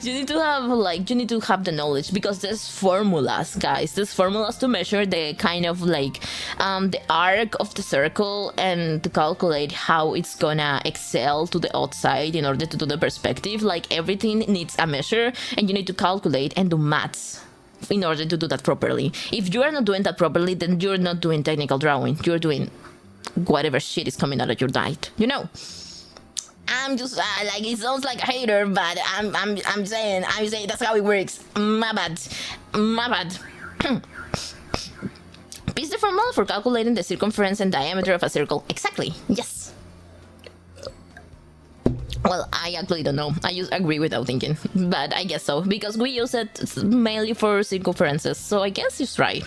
You need to have the knowledge, because there's formulas, guys. There's formulas to measure the kind of like the arc of the circle, and to calculate how it's gonna excel to the outside in order to do the perspective. Like everything needs a measure, and you need to calculate and do maths in order to do that properly. If you are not doing that properly, then you're not doing technical drawing. You're doing whatever shit is coming out of your diet, you know. I'm just like, it sounds like a hater, but I'm saying that's how it works. My bad. P is the formula for calculating the circumference and diameter of a circle. Exactly. Yes. Well, I actually don't know. I just agree without thinking, but I guess so, because we use it mainly for circumferences. So I guess it's right.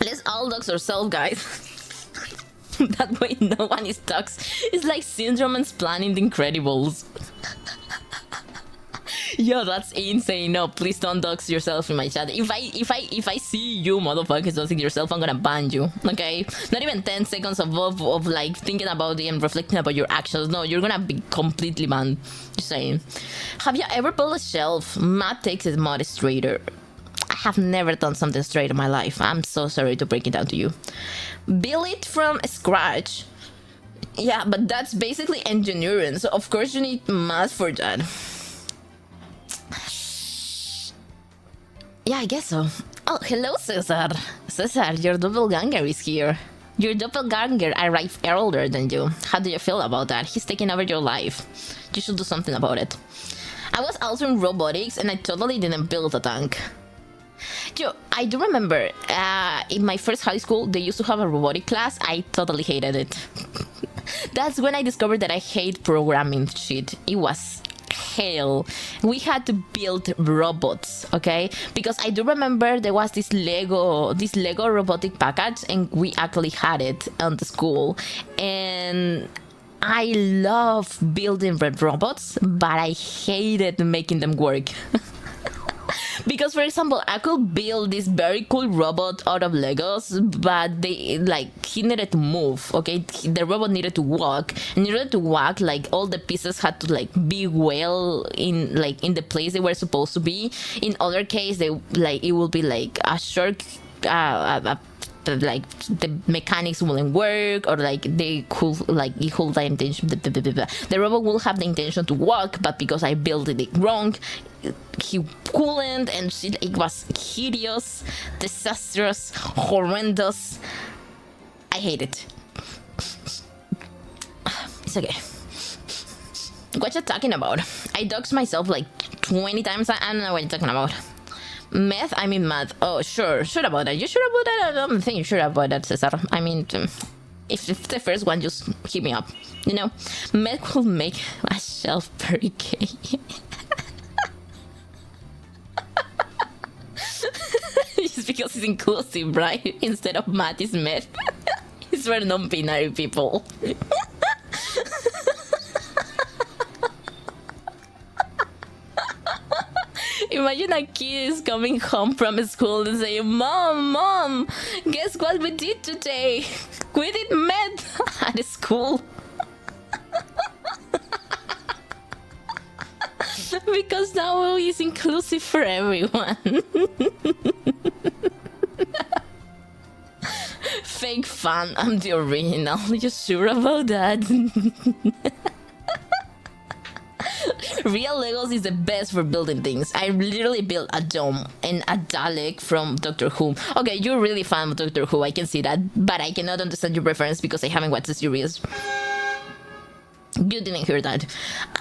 Let's all dox ourselves, guys. That way no one is doxed. It's like Syndrome and Planning the Incredibles. Yo, that's insane. No, please don't dox yourself in my chat. If I see you motherfuckers doxing yourself, I'm gonna ban you. Okay? Not even 10 seconds of like thinking about it and reflecting about your actions. No, you're gonna be completely banned. Just saying. Have you ever built a shelf? Matt takes it much straighter. I have never done something straight in my life. I'm so sorry to break it down to you. Build it from scratch. Yeah, but that's basically engineering, so of course you need math for that. Yeah, I guess so. Oh, hello, Cesar. Cesar, your doppelganger is here. Your doppelganger arrived earlier than you. How do you feel about that? He's taking over your life. You should do something about it. I was also in robotics and I totally didn't build a tank. Yo, I do remember in my first high school, they used to have a robotic class. I totally hated it. That's when I discovered that I hate programming shit. It was hell. We had to build robots, okay? Because I do remember there was this Lego robotic package, and we actually had it on the school. And I love building red robots, but I hated making them work. Because, for example, I could build this very cool robot out of Legos, but he needed to move, okay? The robot needed to walk. And in order to walk, like, all the pieces had to, be well in the place they were supposed to be. In other case, it will be, a short, the mechanics wouldn't work, or they could it hold the intention, the robot will have the intention to walk, but because I built it wrong, he couldn't, and it was hideous, disastrous, horrendous. I hate it. It's okay. What you talking about? I doxed myself 20 times. I don't know what you're talking about. Meth? I mean math. Oh, sure about that. You sure about that? I don't think you're sure about that, Cesar. I mean, if the first one, just hit me up. You know, meth will make a shelf very gay. Just because it's inclusive, right? Instead of math is meth. It's for non-binary people. Imagine a kid is coming home from school and saying, Mom, guess what we did today? We did math at school. Because now it's inclusive for everyone. Fake fan, I'm the original. You sure about that? Real Legos is the best for building things. I literally built a dome and a Dalek from Doctor Who. Okay, you're really fan of Doctor Who, I can see that, but I cannot understand your preference because I haven't watched the series. You didn't hear that.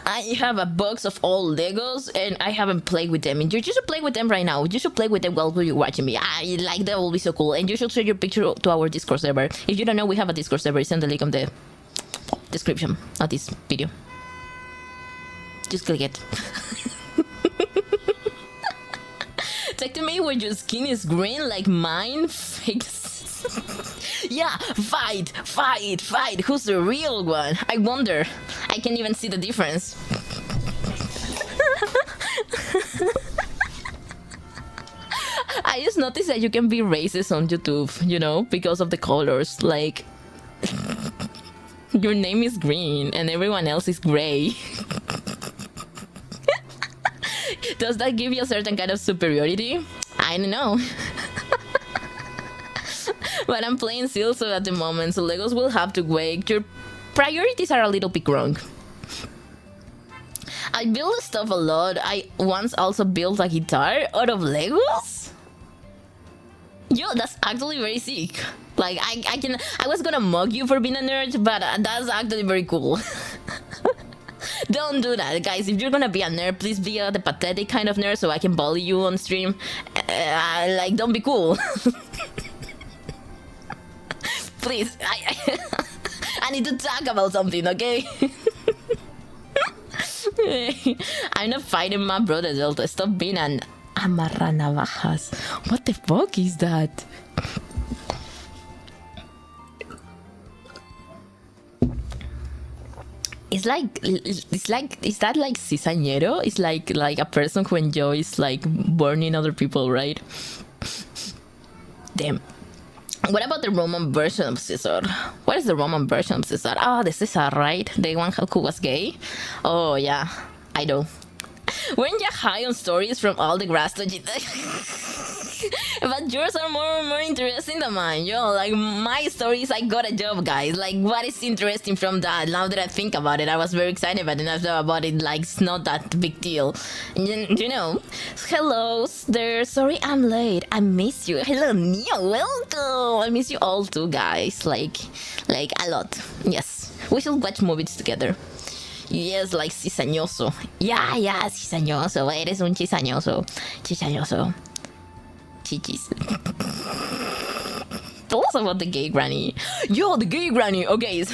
I have a box of all Legos and I haven't played with them. And you should play with them right now. You should play with them while you're watching me. That will be so cool. And you should share your picture to our Discord server. If you don't know, we have a Discord server. Send the link on the description of this video. Just click it. Talk to me when your skin is green like mine. Yeah, fight. Who's the real one? I wonder. I can't even see the difference. noticed that you can be racist on YouTube, you know, because of the colors. Like, your name is green and everyone else is gray. Does that give you a certain kind of superiority? I don't know. But I'm playing Silso at the moment, so Legos will have to wait. Your priorities are a little bit wrong. I build stuff a lot. I once also built a guitar out of Legos. Yo, that's actually very sick. Like, I was gonna mug you for being a nerd, but that's actually very cool. Don't do that, guys. If you're gonna be a nerd, please be the pathetic kind of nerd so I can bully you on stream. Like, don't be cool. Please, I need to talk about something, okay? I'm not fighting my brother, Delta. Stop being an amarranavajas. What the fuck is that? Is that like cizañero? It's like a person who enjoys like burning other people, right? Damn. What about the Roman version of Caesar? What is the Roman version of Caesar? Oh, the Caesar, right? The one who was gay? Oh, yeah. I know. Weren't you high on stories from all the grass to But yours are more interesting than mine, yo. Like, my stories, I got a job, guys. Like, what is interesting from that? Now that I think about it, I was very excited, but then I thought about it, like, it's not that big deal. You know? Hello there. Sorry I'm late. I miss you. Hello, Nia. Welcome. I miss you all too, guys. Like a lot. Yes. We should watch movies together. Yes, like cizañoso. Yeah, cizañoso. Eres un cizañoso. Cizañoso. Chichis. Tell us about the gay granny. Yo, the gay granny. Okay.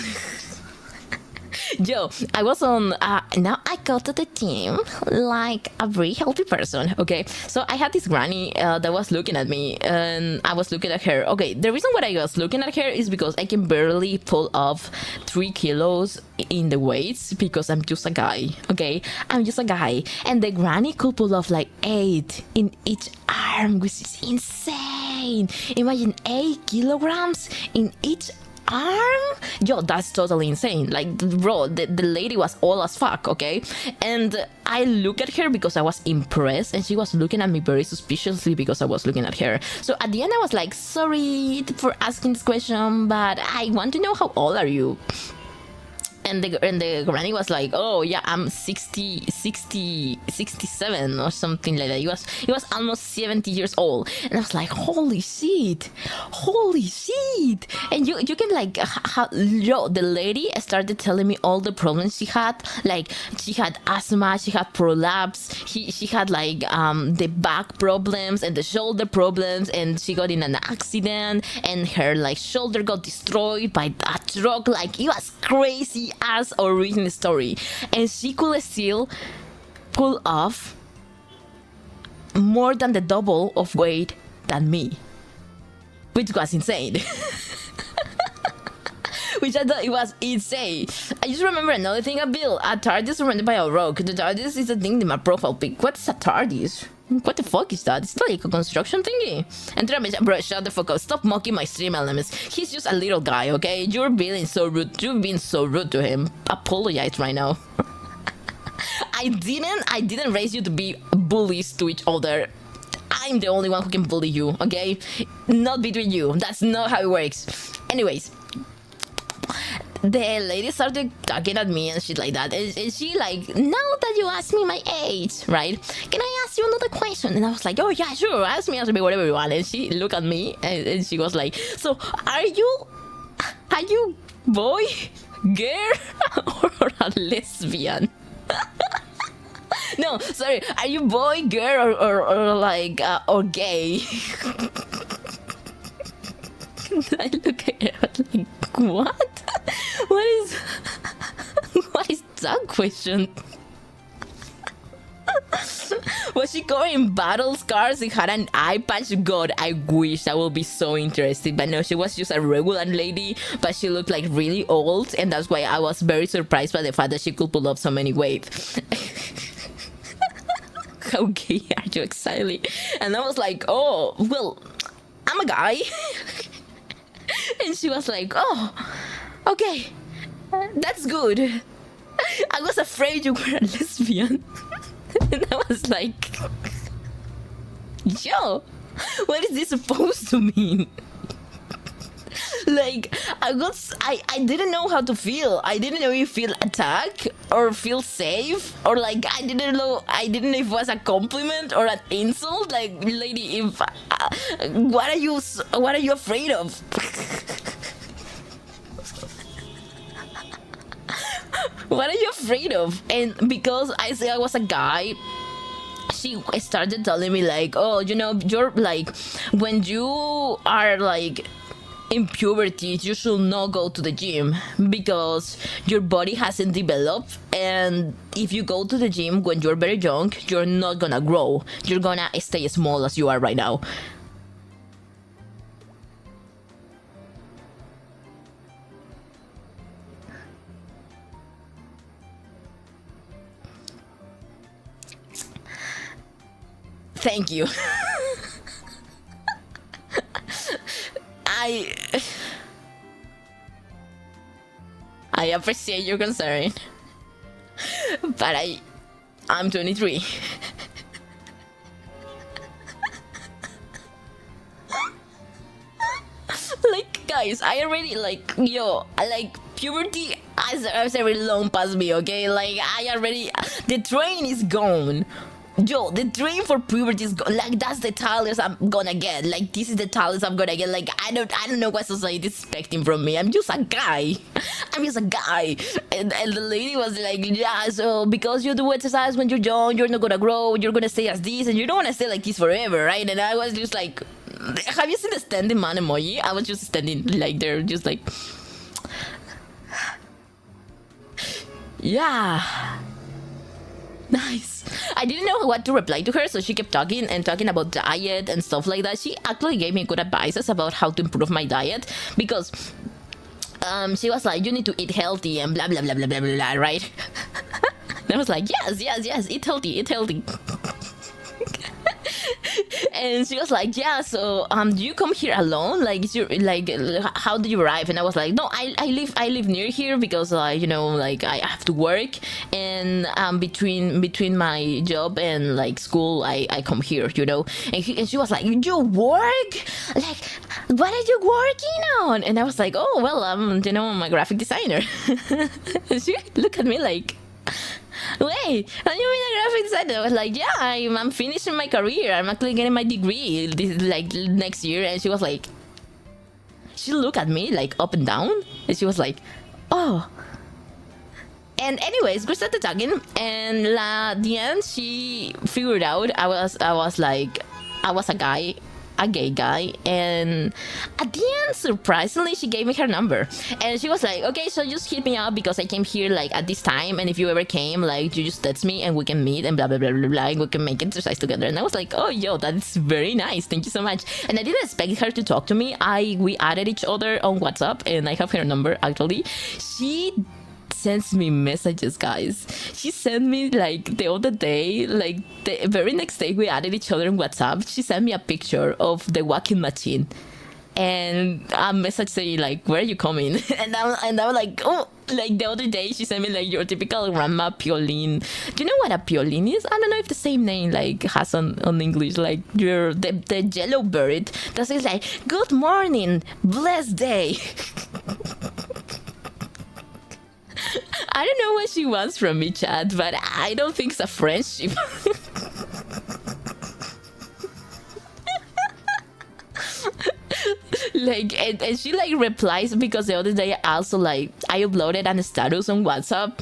Yo, I was on, now I go to the gym like a very healthy person, okay? So I had this granny that was looking at me and I was looking at her. Okay, the reason why I was looking at her is because I can barely pull off 3 kilos in the weights because I'm just a guy, okay? I'm just a guy. And the granny could pull off like 8 in each arm, which is insane. Imagine 8 kilograms in each arm. Yo, that's totally insane. Like, bro, the lady was all as fuck, okay? And I look at her because I was impressed and she was looking at me very suspiciously because I was looking at her. So at the end I was like, sorry for asking this question, but I want to know how old are you? And the granny was like, oh yeah, I'm 67 or something like that. It was almost 70 years old. And I was like, holy shit. And you can like, the lady started telling me all the problems she had. Like, she had asthma, she had prolapse, she had like the back problems and the shoulder problems, and she got in an accident and her like shoulder got destroyed by a truck. Like, it was crazy as origin story, and she could still pull off more than the double of weight than me, which was insane. Which I thought it was insane. I just remember another thing I built. A TARDIS surrounded by a rock. The TARDIS is a thing in my profile pic. What's a TARDIS? What the fuck is that? It's like a construction thingy. And bro, shut the fuck up. Stop mocking my stream elements. He's just a little guy, okay? You're being so rude. You've been so rude to him. Apologize right now. I didn't raise you to be bullies to each other. I'm the only one who can bully you, okay? Not between you. That's not how it works. Anyways, the lady started talking at me and shit like that, and she like, now that you asked me my age, right, can I ask you another question? And I was like, oh yeah, sure, ask me whatever you want. And she looked at me and she was like, so are you boy, girl, or a lesbian? No, sorry, are you boy, girl, or like or gay? I look at her like, what? What is that question? Was she going battle scars and had an eye patch? God, I wish. That would be so interesting. But no, she was just a regular lady, but she looked like really old, and that's why I was very surprised by the fact that she could pull up so many weight. how gay are you exactly? And I was like, oh, well, I'm a guy. And she was like, oh, okay, that's good. I was afraid you were a lesbian. And I was like, yo, what is this supposed to mean? Like, I didn't know how to feel. I didn't know if you feel attacked or feel safe, or like I didn't know if it was a compliment or an insult. Like, lady, if what are you afraid of? What are you afraid of? And because I say I was a guy, she started telling me like, oh, you know, you're like, when you are like in puberty, you should not go to the gym because your body hasn't developed, and if you go to the gym when you're very young, you're not gonna grow. You're gonna stay small as you are right now. Thank you. I appreciate your concern, but I'm 23. Like, guys, I already like, yo, like puberty has already long past me. Okay, like the train is gone. Yo, the dream for puberty is like, that's the tallest I'm gonna get. Like, this is the tallest I'm gonna get. Like, I don't know what society is expecting from me. I'm just a guy. And the lady was like, yeah, so because you do exercise when you're young, you're not gonna grow, you're gonna stay as this, and you don't wanna stay like this forever, right? And I was just like, have you seen the standing man emoji? I was just standing like there, just like, yeah, nice. I didn't know what to reply to her, so she kept talking about diet and stuff like that. She actually gave me good advices about how to improve my diet, because she was like, you need to eat healthy and blah blah blah blah blah blah, right? And I was like, yes, eat healthy. And she was like, yeah, so do you come here alone? Like, is your, like, how do you arrive? And I was like, no, I live near here because you know, like, I have to work, and between my job and like school, I come here, you know. And she was like, you work? Like, what are you working on? And I was like, oh, well, you know, I'm a graphic designer. And she looked at me like, wait, are you mean a graphic designer? I was like, yeah, I'm finishing my career. I'm actually getting my degree this like next year. And she was like, she looked at me like up and down, and she was like, oh. And anyways, we started talking, and at the end, she figured out I was a gay guy, and at the end, surprisingly, she gave me her number, and she was like, okay, so just hit me up because I came here like at this time, and if you ever came, like, you just text me and we can meet and blah blah blah blah blah, and we can make exercise together. And I was like, oh, yo, that's very nice, thank you so much. And I didn't expect her to talk to me. We added each other on WhatsApp, and I have her number actually. She sends me messages, guys. She sent me like the other day, like the very next day we added each other on WhatsApp, she sent me a picture of the walking machine and a message saying like, where are you coming? And I was like, oh, like the other day she sent me like your typical grandma piolín. Do you know what a piolín is? I don't know if the same name like has on English, like the yellow bird that says like, good morning, blessed day. I don't know what she wants from me, chat, but I don't think it's a friendship. Like, and she like replies, because the other day also like I uploaded a status on WhatsApp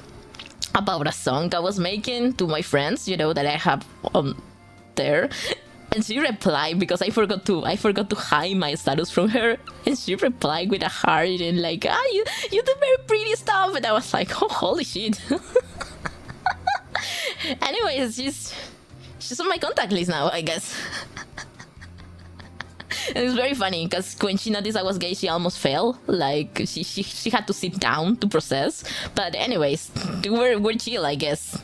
about a song I was making to my friends, you know, that I have there. And she replied, because I forgot to hide my status from her, and she replied with a heart and like, you do very pretty stuff. And I was like, oh, holy shit. Anyways, she's on my contact list now, I guess. And it's very funny because when she noticed I was gay, she almost fell. Like, she had to sit down to process. But anyways, we're chill, I guess.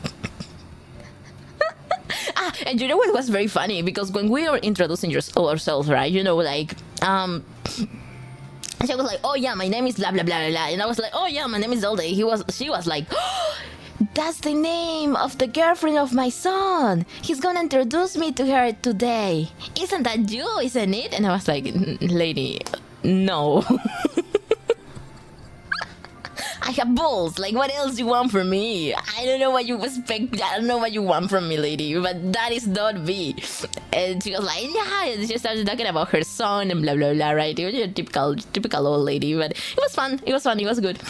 And you know what was very funny? Because when we were introducing ourselves, right? You know, like, she was like, oh yeah, my name is blah blah blah blah blah, and I was like, oh yeah, my name is Zelda. She was like, oh, that's the name of the girlfriend of my son. He's gonna introduce me to her today. Isn't that you? Isn't it? And I was like, lady, no. I have balls. Like, what else you want from me? I don't know what you expect. I don't know what you want from me, lady. But that is not me. And she was like, yeah. And she started talking about her son and blah blah blah. Right? It was a typical old lady. But it was fun. It was fun. It was good.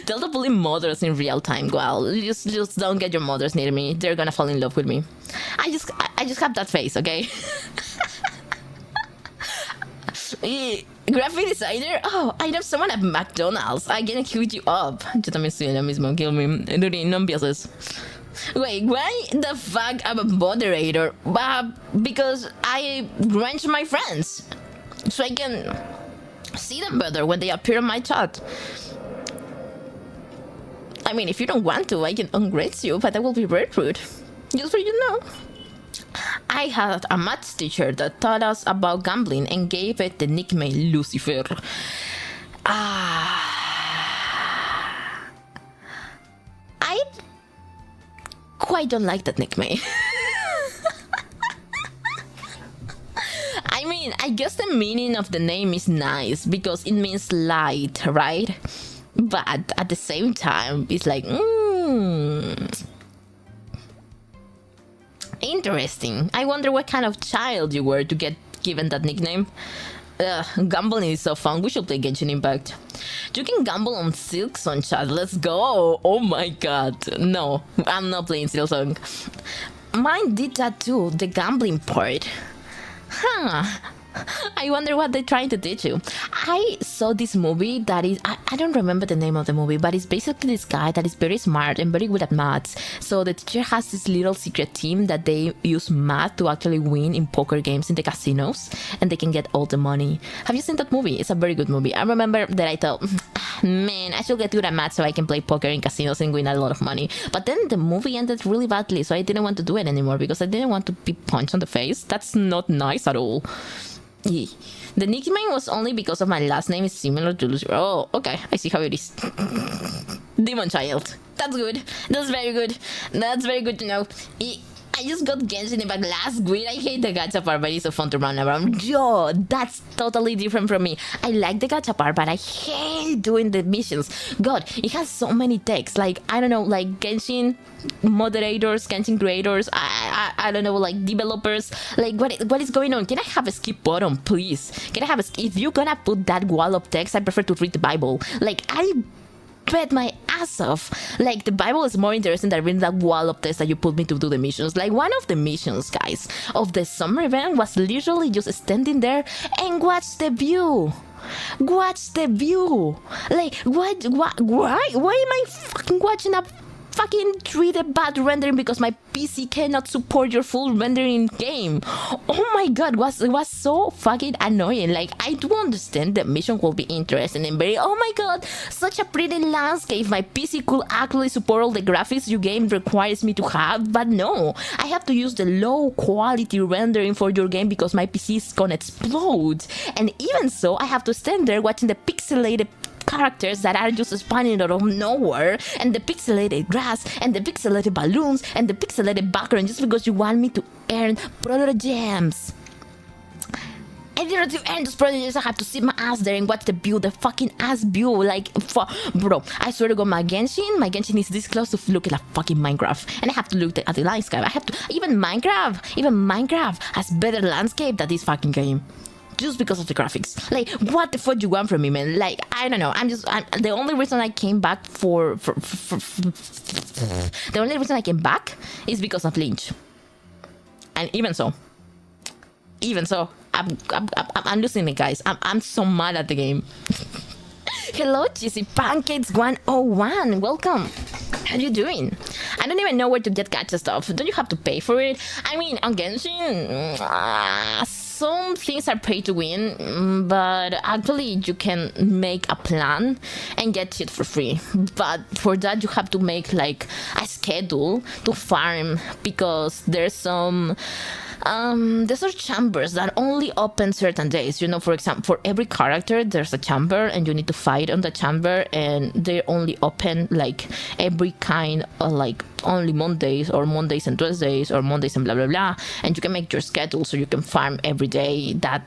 Delta bullying mothers in real time. Well, just don't get your mothers near me. They're gonna fall in love with me. I just have that face, okay? Graphic designer? Oh, I know someone at McDonald's. I can hit you up. Yo también estoy en la misma. Kill me. Dude, no empieces. Wait, why the fuck I'm a moderator? Because I range my friends. So I can see them better when they appear on my chat. I mean, if you don't want to, I can ungrade you, but that will be very rude. Just for you to know. I had a maths teacher that taught us about gambling and gave it the nickname Lucifer. I quite don't like that nickname. I mean, I guess the meaning of the name is nice because it means light, right? But at the same time, it's like, interesting. I wonder what kind of child you were to get given that nickname. Gambling is so fun. We should play Genshin Impact. You can gamble on Silksong chat. Let's go. Oh my god. No, I'm not playing Silksong. Mine did that too, the gambling part. Huh. I wonder what they're trying to teach you. I saw this movie that is... I don't remember the name of the movie, but it's basically this guy that is very smart and very good at maths. So the teacher has this little secret team that they use math to actually win in poker games in the casinos, and they can get all the money. Have you seen that movie? It's a very good movie. I remember that I thought, man, I should get good at math so I can play poker in casinos and win a lot of money. But then the movie ended really badly, so I didn't want to do it anymore because I didn't want to be punched on the face. That's not nice at all. Yeah. The nickname was only because of my last name is similar to Lucifer. Oh, okay. I see how it is. Demon Child. That's good. That's very good. That's very good to know. I just got Genshin Impact last week. I hate the gacha part, but it's so fun to run around. Yo, that's totally different from me. I like the gacha part, but I hate doing the missions. God, it has so many texts. Like, I don't know, like Genshin moderators, Genshin creators, I don't know, like developers. Like, what is going on? Can I have a skip button, please? Can I have a skip? If you're gonna put that wall of text, I prefer to read the Bible. Like, I bet my ass off. Like, the Bible is more interesting than reading that wall of text that you put me to do the missions. Like, one of the missions, guys, of the summer event was literally just standing there and watch the view. Watch the view. Like, why am I fucking watching a fucking 3D bad rendering because my PC cannot support your full rendering game? Oh my god, it was so fucking annoying. Like, I do understand the mission will be interesting and very, oh my god, such a pretty landscape. My PC could actually support all the graphics your game requires me to have, but no, I have to use the low quality rendering for your game because my PC is gonna explode. And even so, I have to stand there watching the pixelated characters that are just spawning out of nowhere, and the pixelated grass, and the pixelated balloons, and the pixelated background just because you want me to earn proto gems. And in order to earn those proto gems, I have to sit my ass there and watch the view, the fucking ass view. Like, bro, I swear to God, my Genshin is this close to look at a fucking Minecraft, and I have to look at the landscape. I have to, even Minecraft has better landscape than this fucking game. Just because of the graphics. Like, what the fuck you want from me, man? Like, I don't know. I'm the only reason I came back the only reason I came back is because of Lynch. And even so, I'm losing it, guys. I'm so mad at the game. Hello, Cheesy Pancakes 101. Welcome. How you doing? I don't even know where to get gacha stuff. Don't you have to pay for it? I mean, on Genshin, some things are pay to win, but actually you can make a plan and get it for free. But for that you have to make like a schedule to farm, because there's some there's chambers that only open certain days. You know, for example, for every character there's a chamber and you need to fight on the chamber, and they only open like every kind of like only Mondays or Mondays and Tuesdays or Mondays and blah blah blah. And you can make your schedule so you can farm every day that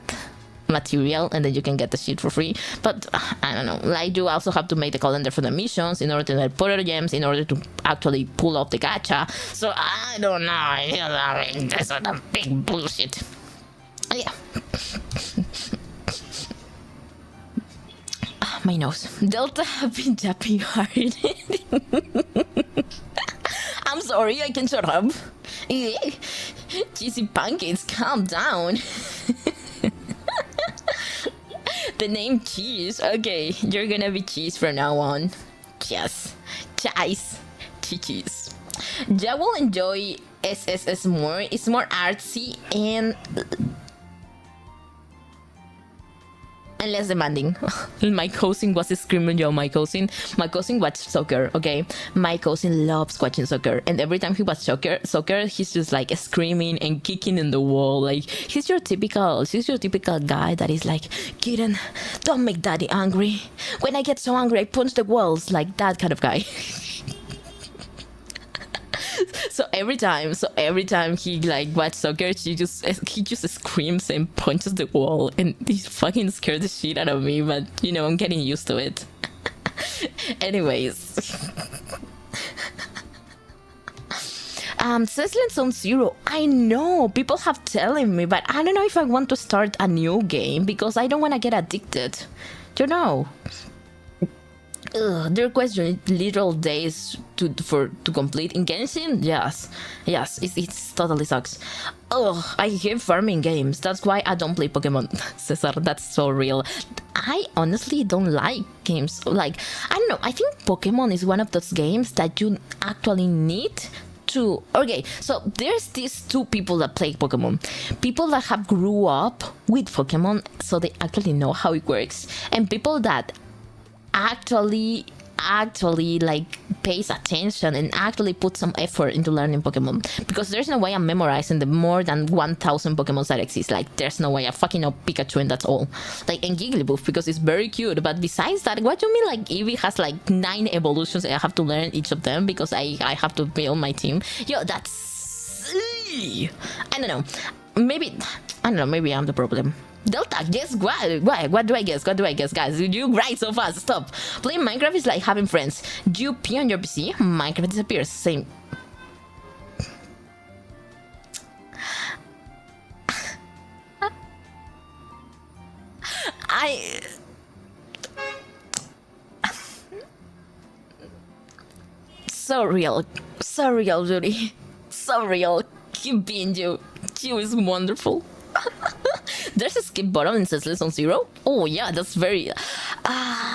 material, and then you can get the shit for free. But I don't know, like you also have to make the calendar for the missions in order to get portal gems in order to actually pull off the gacha. So I don't know, I mean, that's a big bullshit. Yeah. My nose. Delta have been yapping hard. I'm sorry, I can shut up. Cheesy pancakes, calm down. The name Cheese. Okay, you're gonna be Cheese from now on. Yes. Cheese. Cheese. Ja will enjoy SSS more. It's more artsy and less demanding. My cousin was screaming, yo, my cousin watched soccer, okay? My cousin loves watching soccer, and every time he watches soccer, he's just like screaming and kicking in the wall. Like, he's your typical guy that is like, Kitten, don't make daddy angry. When I get so angry, I punch the walls, like that kind of guy. So every time he like watch soccer, he just screams and punches the wall, and he fucking scared the shit out of me. But you know, I'm getting used to it. Anyways, Ceslands on Zero. I know people have telling me, but I don't know if I want to start a new game because I don't want to get addicted. You know. Their question, literal days to complete in Genshin. Yes, it's totally sucks. I hate farming games. That's why I don't play Pokemon. Cesar, that's so real. I honestly don't like games like, I don't know, I think Pokemon is one of those games that you actually need to. Okay, so there's these two people that play Pokemon, people that have grew up with Pokemon, so they actually know how it works, and people that actually like pays attention and actually put some effort into learning Pokemon, because there's no way I'm memorizing the more than 1,000 Pokemon that exist. Like, there's no way. I fucking know Pikachu and that's all. Like, and Gigglybuff because it's very cute, but besides that, what do you mean like Eevee has like 9 evolutions and I have to learn each of them because I have to build my team? Yo, that's, I don't know, maybe I'm the problem. Delta, guess what? What do I guess? Guys, you write so fast. Stop. Playing Minecraft is like having friends. You pee on your PC, Minecraft disappears. Same. So real, Judy. So real. Keep being you. You is wonderful. There's a skip button in Ceslands on Zero. Oh yeah, that's very.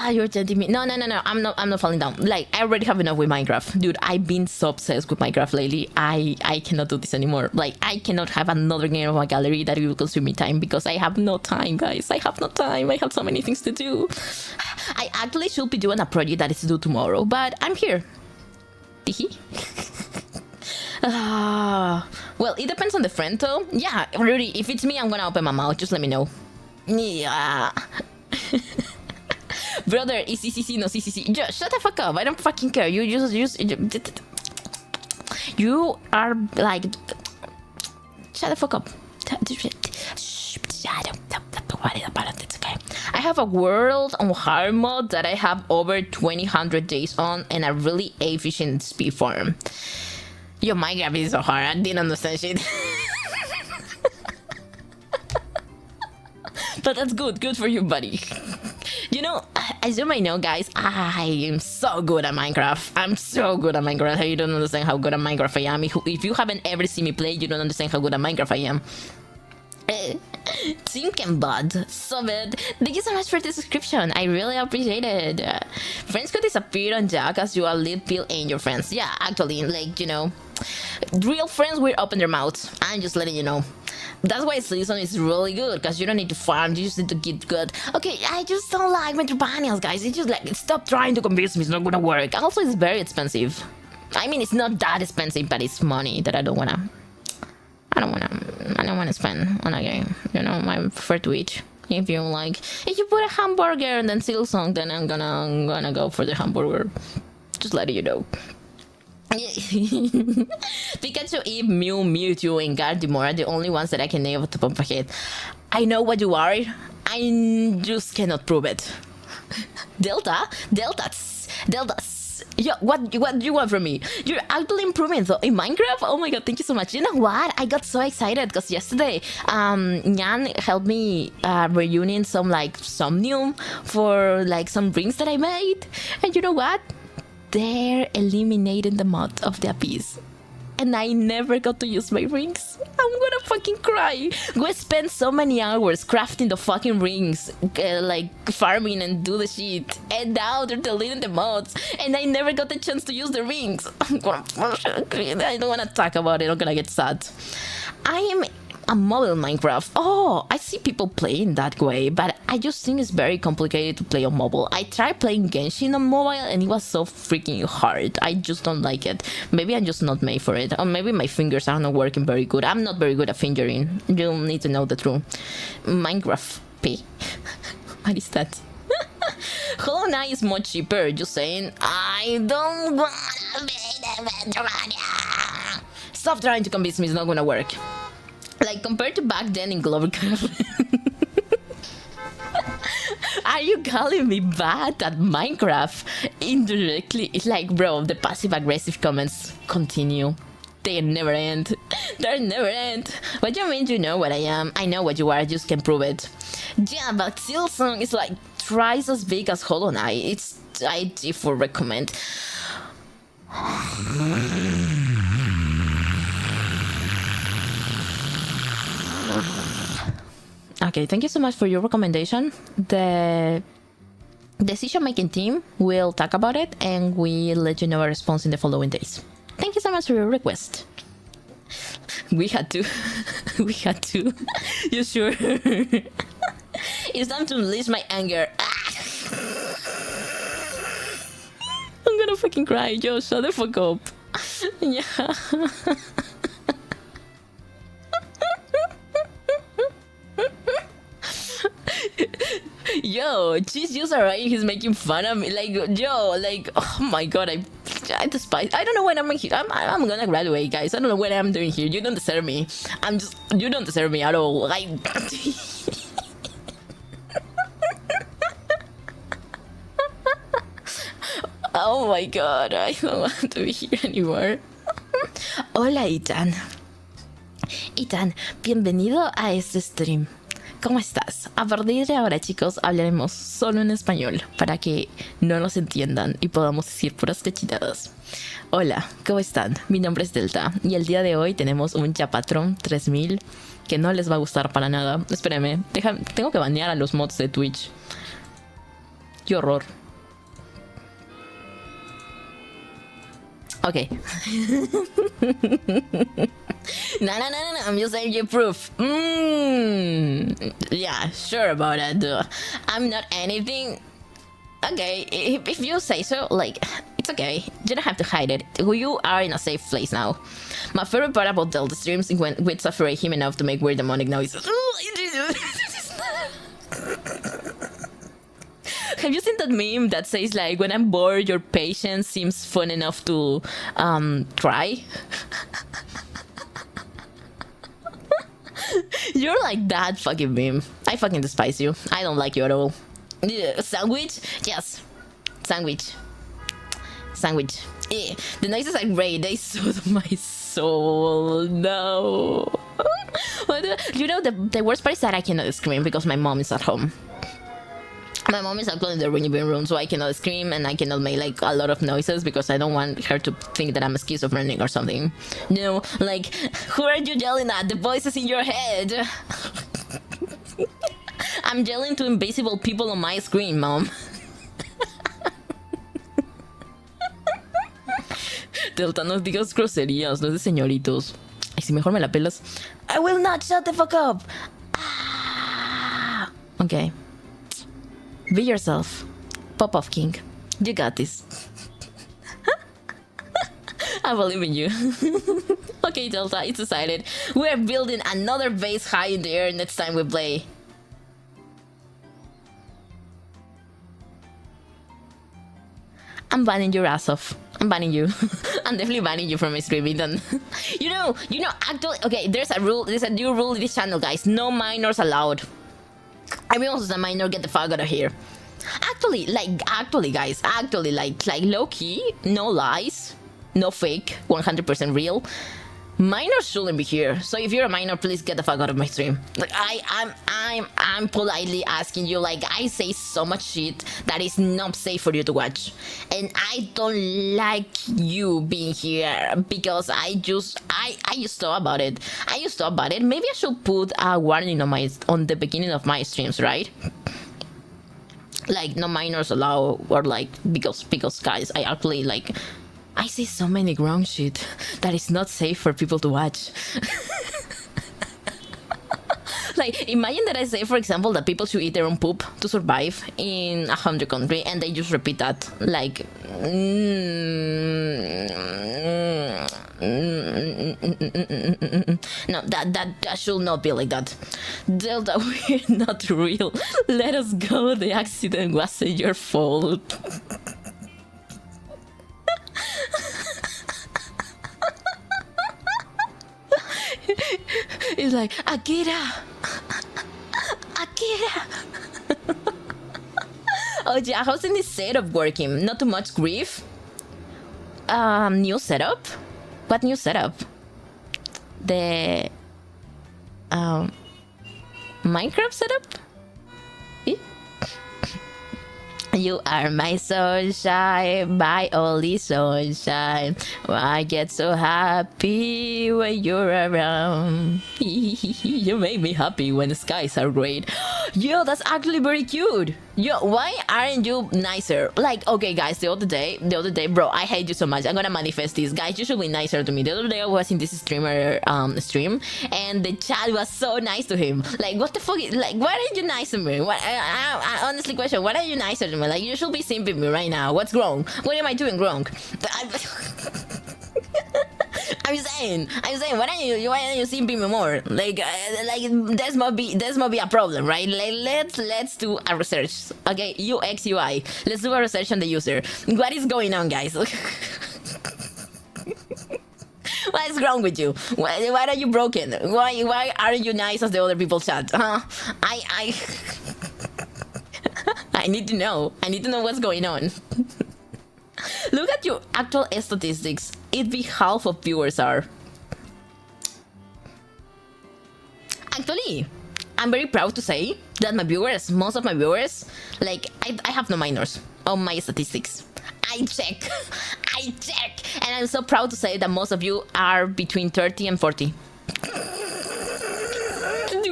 You're tempting me. No. I'm not falling down. Like, I already have enough with Minecraft, dude. I've been so obsessed with Minecraft lately. I cannot do this anymore. Like, I cannot have another game of my gallery that will consume me time because I have no time, guys. I have no time. I have so many things to do. I actually should be doing a project that is due tomorrow, but I'm here. Tehee. Well, it depends on the friend though. Yeah, Rudy, if it's me, I'm gonna open my mouth. Just let me know. Yeah. Brother, it's CCC, no CCC. Just shut the fuck up. I don't fucking care. You are like... Shut the fuck up. It's okay. I have a world on hard mode that I have over 2,000 days on and a really efficient speed farm. Yo, Minecraft is so hard. I didn't understand shit. But that's good for you, buddy. You know, as you may know, guys, I am so good at Minecraft. I'm so good at Minecraft. You don't understand how good at Minecraft I am. If you haven't ever seen me play, you don't understand how good at Minecraft I am. Think and Bud, so bad. Thank you so much for the subscription. I really appreciate it. Friends could disappear on Jack as you are little pill and your friends. Yeah, actually, like, you know, Real friends will open their mouths. I'm just letting you know. That's why season is really good, because you don't need to farm, you just need to get good. Okay, I just don't like Metropolitans, guys. It's just like, stop trying to convince me, it's not gonna work. Also, it's very expensive. I mean, it's not that expensive, but it's money that I don't wanna spend on a game. You know, I prefer to eat. If you put a hamburger and then Silsong, then I'm gonna go for the hamburger. Just letting you know. Pikachu, Eve, Mew, Mewtwo, and Gardevoir are the only ones that I can name off the top of my head. I know what you are. I just cannot prove it. Deltas. Yeah, what do you want from me? You're actually improving though in Minecraft. Oh my god, thank you so much. You know what? I got so excited because yesterday, Nyan helped me reunion some like Somnium for like some rings that I made, and you know what? They're eliminating the mod of the abyss, and I never got to use my rings. I'm gonna fucking cry. We spent so many hours crafting the fucking rings, like farming and do the shit, and now they're deleting the mods, and I never got the chance to use the rings. I don't want to talk about it. I'm gonna get sad. I am a mobile Minecraft. Oh, I see people playing that way, but I just think it's very complicated to play on mobile. I tried playing Genshin on mobile and it was so freaking hard. I just don't like it. Maybe I'm just not made for it, or maybe my fingers are not working very good. I'm not very good at fingering. You need to know the truth. Minecraft P. What is that? Hollow Knight is much cheaper. Just saying. I don't wanna be the Metropolitan. Stop trying to convince me, it's not gonna work. Like, compared to back then in Glovercraft. Are you calling me bad at Minecraft? Indirectly, it's like, bro, the passive-aggressive comments continue. They never end. They never end. What do you mean you know what I am? I know what you are, I just can prove it. Yeah, but Silsong is like twice as big as Hollow Knight. It's IG for recommend. Okay, thank you so much for your recommendation. The decision-making team will talk about it and we'll let you know a response in the following days. Thank you so much for your request. We had to. We had to. You sure? It's time to unleash my anger. I'm gonna fucking cry. Yo, shut the fuck up. Yeah. Yo, cheese user, right? He's making fun of me. Like, yo, like, oh my god, I despise. I don't know when I'm here. I'm gonna graduate, guys. I don't know what I'm doing here. You don't deserve me. You don't deserve me at all. Like, oh my god, I don't want to be here anymore. Hola, Ethan. Ethan, bienvenido a este stream. ¿Cómo estás? A partir de ahora, chicos, hablaremos solo en español para que no nos entiendan y podamos decir puras cachetadas. Hola, ¿cómo están? Mi nombre es Delta y el día de hoy tenemos un Yapatron 3000 que no les va a gustar para nada. Espérame, tengo que banear a los mods de Twitch. ¡Qué horror! Ok. No, I'm just saying you proof. Yeah, sure about that. I'm not anything. Okay, if you say so, like, it's okay. You don't have to hide it. You are in a safe place now. My favorite part about Delta streams is when we separate him enough to make weird demonic noises. Have you seen that meme that says like, when I'm bored, your patience seems fun enough to try? You're like that fucking meme. I fucking despise you. I don't like you at all. Sandwich? Yes. Sandwich. The noises are great. They soothe my soul. No. You know, the worst part is that I cannot scream because my mom is at home. My mom is actually in the living room, so I cannot scream and I cannot make like a lot of noises because I don't want her to think that I'm schizophrenic or something. No, like, who are you yelling at? The voices in your head. I'm yelling to invisible people on my screen, Mom. Delta, no digas groserías, no es de señoritos. Y si mejor me la pelas. I will not, shut the fuck up. Ah. Okay. Be yourself. Pop off, king. You got this. I believe in you. Okay, Delta, it's decided. We're building another base high in the air next time we play. I'm banning your ass off. I'm banning you. I'm definitely banning you from my streaming. Then, you know. Actually, okay. There's a rule. There's a new rule in this channel, guys. No minors allowed. Everyone who's a minor, get the fuck out of here. Actually, guys. Actually, like low key, no lies, no fake, 100% real. Minors shouldn't be here. So if you're a minor, please get the fuck out of my stream. Like I'm politely asking you. Like, I say so much shit that is not safe for you to watch, and I don't like you being here because I just thought about it. Maybe I should put a warning on the beginning of my streams, right? Like, no minors allowed, or like because guys, I actually like. I say so many wrong shit that is not safe for people to watch. Like, imagine that I say, for example, that people should eat their own poop to survive in a 100 country, and they just repeat that. Like, no, that should not be like that. Delta, we're not real. Let us go. The accident wasn't your fault. It's like, Akira! Oh yeah, how's this setup working? Not too much grief? New setup? What new setup? The... Minecraft setup? You are my sunshine, my only sunshine. I get so happy when you're around. You make me happy when the skies are great. Yo, that's actually very cute. Yo, why aren't you nicer? Like, okay, guys, the other day, bro, I hate you so much. I'm gonna manifest this. Guys, you should be nicer to me. The other day I was in this streamer stream, and the chat was so nice to him. Like, what the fuck? Like, why aren't you nice to me? What? I honestly question, why are you nicer to me? Like, you should be simping me right now. What's wrong? What am I doing wrong? I'm saying, why aren't you simping me more? Like this must be a problem, right? Like, let's do a research. Okay, UX UI. Let's do a research on the user. What is going on, guys? What is wrong with you? Why are you broken? Why aren't you nice as the other people chat? I need to know. I need to know what's going on. Look at your actual statistics. It'd be half of viewers are. Actually, I'm very proud to say that my viewers, most of my viewers, like, I have no minors on my statistics. I check, and I'm so proud to say that most of you are between 30 and 40.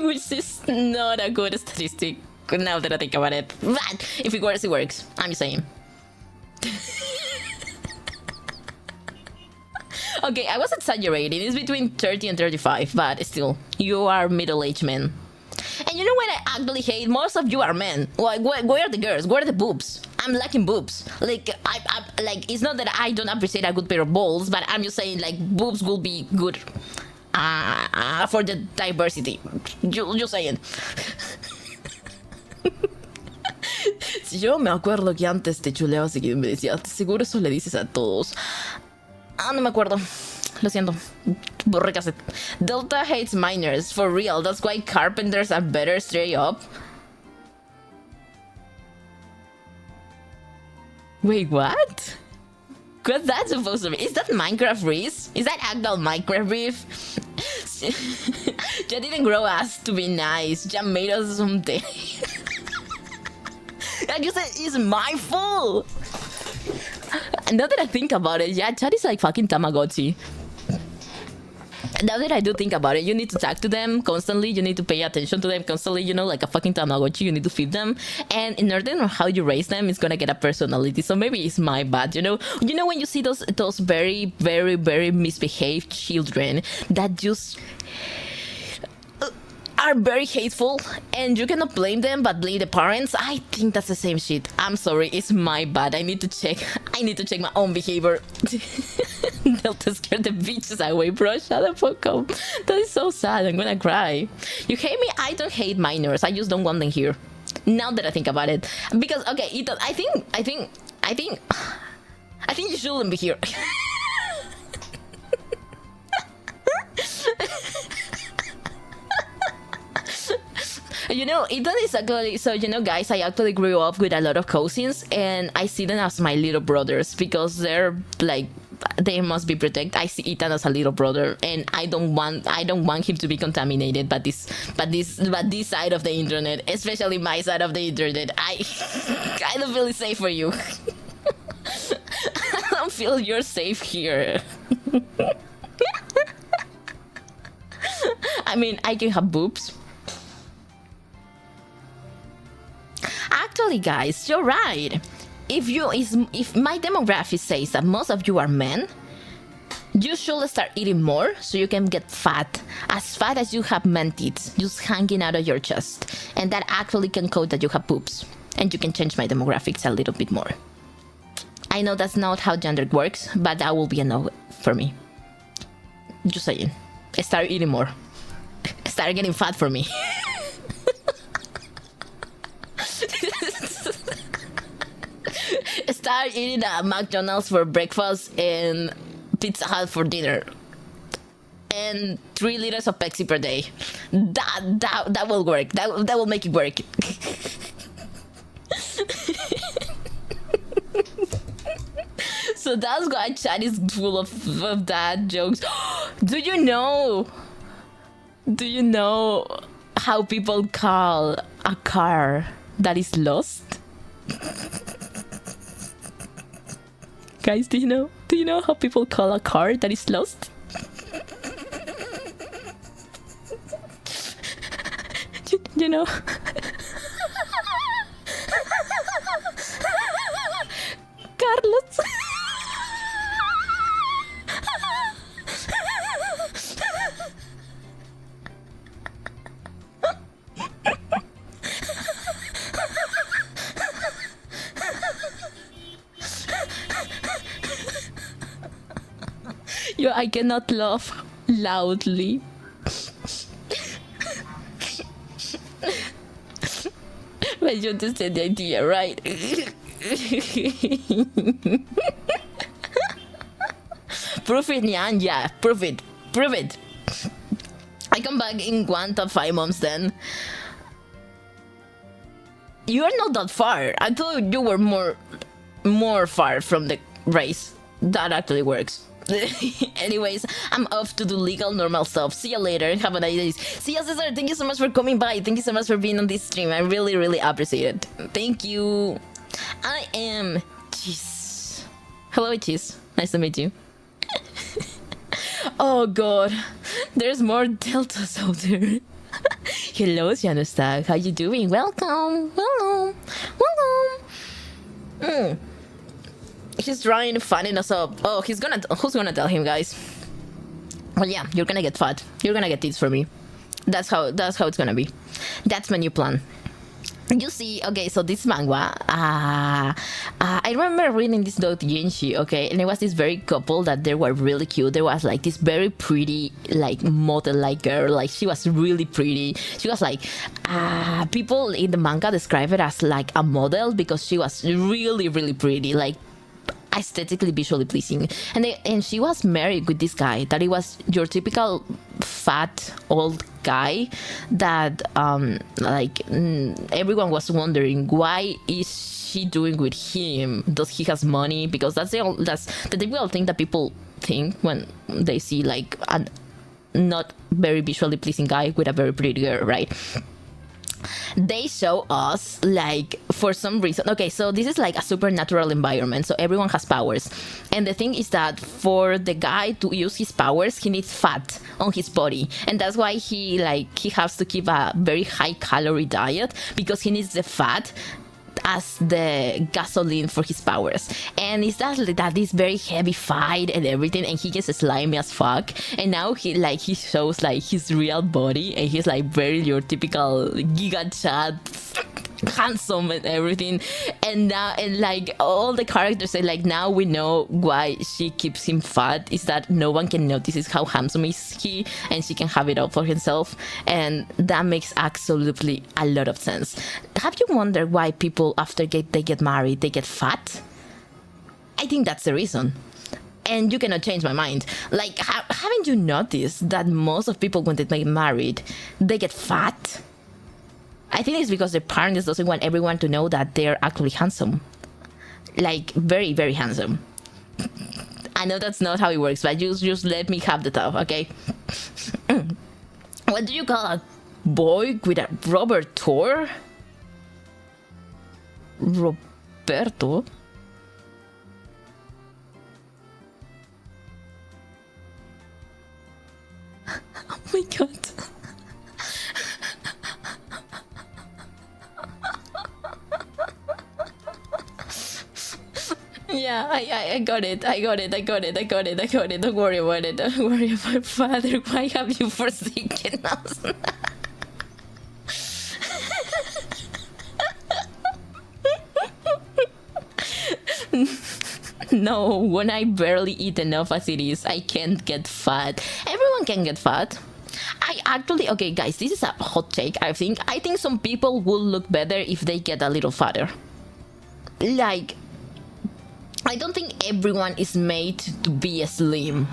Which is not a good statistic now that I think about it. But if it works, it works. I'm just saying. Okay, I was exaggerating. It's between 30 and 35, but still, you are middle-aged men. And you know what I actually hate? Most of you are men. Like, where are the girls? Where are the boobs? I'm lacking boobs. Like, like, it's not that I don't appreciate a good pair of balls, but I'm just saying, like, boobs will be good for the diversity. Just saying. Yo me acuerdo que antes te chuleabas y me decías, seguro eso le dices a todos. Ah, no me acuerdo. Lo siento. Borré cassette. Delta hates minors. For real. That's why carpenters are better straight up. Wait, what? What's that supposed to be? Is that Minecraft Reef? Is that actual Minecraft Reef? Ja didn't grow us to be nice. Ja made us something. Like you said, it's my fault. Now that I think about it, yeah, chat is like fucking Tamagotchi. Now that I do think about it, you need to talk to them constantly. You need to pay attention to them constantly. You know, like a fucking Tamagotchi. You need to feed them, and in order to know how you raise them, it's gonna get a personality. So maybe it's my bad. You know when you see those very very very misbehaved children that just are very hateful, and you cannot blame them but blame the parents. I think that's the same shit. I'm sorry, it's my bad. I need to check my own behavior. They'll just scare the bitches away, bro. Shut the fuck up. That is so sad. I'm gonna cry. You hate me? I don't hate minors. I just don't want them here. Now that I think about it, because okay, Ethan, I think you shouldn't be here. You know, Ethan is actually, so you know, guys, I actually grew up with a lot of cousins, and I see them as my little brothers because they're like, they must be protected. I see Ethan as a little brother, and I don't want him to be contaminated by this side of the internet, especially my side of the internet. I don't feel safe for you. I don't feel you're safe here. I mean, I can have boobs. Actually, guys, you're right. If my demographic says that most of you are men, you should start eating more so you can get fat as you have man teeth just hanging out of your chest, and that actually can code that you have boobs, and you can change my demographics a little bit more. I know that's not how gender works, but that will be a no for me. Just saying. Start eating more. Start getting fat for me. Start eating at McDonald's for breakfast and Pizza Hut for dinner, and 3 liters of Pepsi per day. That will work. That will make it work. So that's why chat is full of dad jokes. Do you know how people call a car that is lost? Guys, do you know how people call a car that is lost? you know? Carlos. I cannot laugh loudly. But you understand the idea, right? Prove it, Nyan. Yeah, prove it. I come back in 1.5 months then. You are not that far. I thought you were more far from the race. That actually works. Anyways, I'm off to do legal normal stuff. See you later. Have a nice day. See you, Cesar. Thank you so much for coming by. Thank you so much for being on this stream. I really, really appreciate it. Thank you. I am Cheese. Hello, Cheese. Nice to meet you. Oh god, there's more deltas out there. Hello, Janustag. How you doing? Welcome. He's trying to fatten us up. Oh, who's gonna tell him, guys? Well, yeah, you're gonna get fat. You're gonna get tits for me. That's how it's gonna be. That's my new plan. You see, okay, so this manga, I remember reading this doujinshi, okay, and it was this very couple that they were really cute. There was like this very pretty, like model-like girl, like she was really pretty. She was like, people in the manga describe it as like a model because she was really, really pretty, like aesthetically visually pleasing, and she was married with this guy that he was your typical fat old guy that everyone was wondering why is she doing with him. Does he has money? Because that's the typical thing that people think when they see like a not very visually pleasing guy with a very pretty girl, right? they show us like for some reason. Okay, so this is like a supernatural environment, so everyone has powers, and the thing is that for the guy to use his powers, he needs fat on his body, and that's why he has to keep a very high calorie diet, because he needs the fat as the gasoline for his powers. And it's that this very heavy fight and everything, and he gets slimy as fuck, and now he shows like his real body, and he's like very your typical giga chat, handsome and everything. And now, and like all the characters say, like, now we know why she keeps him fat, is that no one can notice how handsome is he, and she can have it all for himself. And that makes absolutely a lot of sense. Have you wondered why people after they get married, they get fat? I think that's the reason. And you cannot change my mind. Like, haven't you noticed that most of people when they get married, they get fat? I think it's because the parents doesn't want everyone to know that they're actually handsome. Like, very, very handsome. I know that's not how it works, but just let me have the thought, okay? What do you call a boy with a rubber tour? Roberto? Oh my god. Yeah, I got it. Don't worry about it. Don't worry about father. Why have you forsaken us? No, when I barely eat enough as it is, I can't get fat. Everyone can get fat. I actually, okay guys, this is a hot take. I think some people will look better if they get a little fatter. Like, I don't think everyone is made to be slim.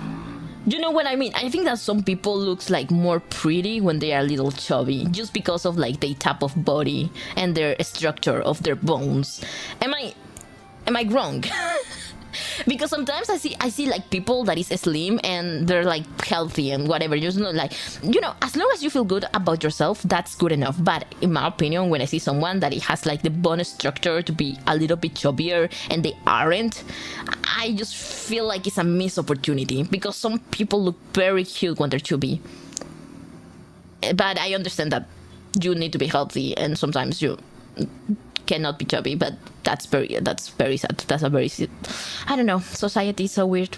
You know what I mean? I think that some people looks like more pretty when they are a little chubby, just because of like the type of body and their structure of their bones. Am I wrong? Because sometimes I see like people that is slim and they're like healthy and whatever, just not like, you know, as long as you feel good about yourself, that's good enough. But in my opinion, when I see someone that it has like the bone structure to be a little bit chubbier and they aren't, I just feel like it's a missed opportunity, because some people look very cute when they're chubby. But I understand that you need to be healthy and sometimes you cannot be chubby, but that's very sad. That's a very, I don't know, society is so weird.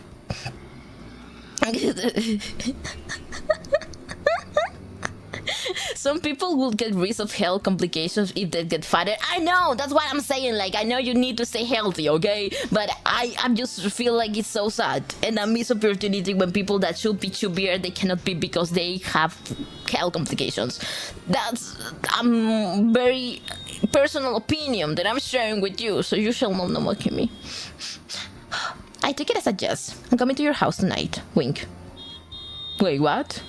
Some people will get rid of health complications if they get fatter. I know, that's what I'm saying. Like, I know you need to stay healthy, okay? But I just feel like it's so sad and a missed opportunity when people that should be chubbier, they cannot be because they have health complications. That's a very personal opinion that I'm sharing with you, so you shall not mock me. I take it as a yes. I'm coming to your house tonight. Wink. Wait, what?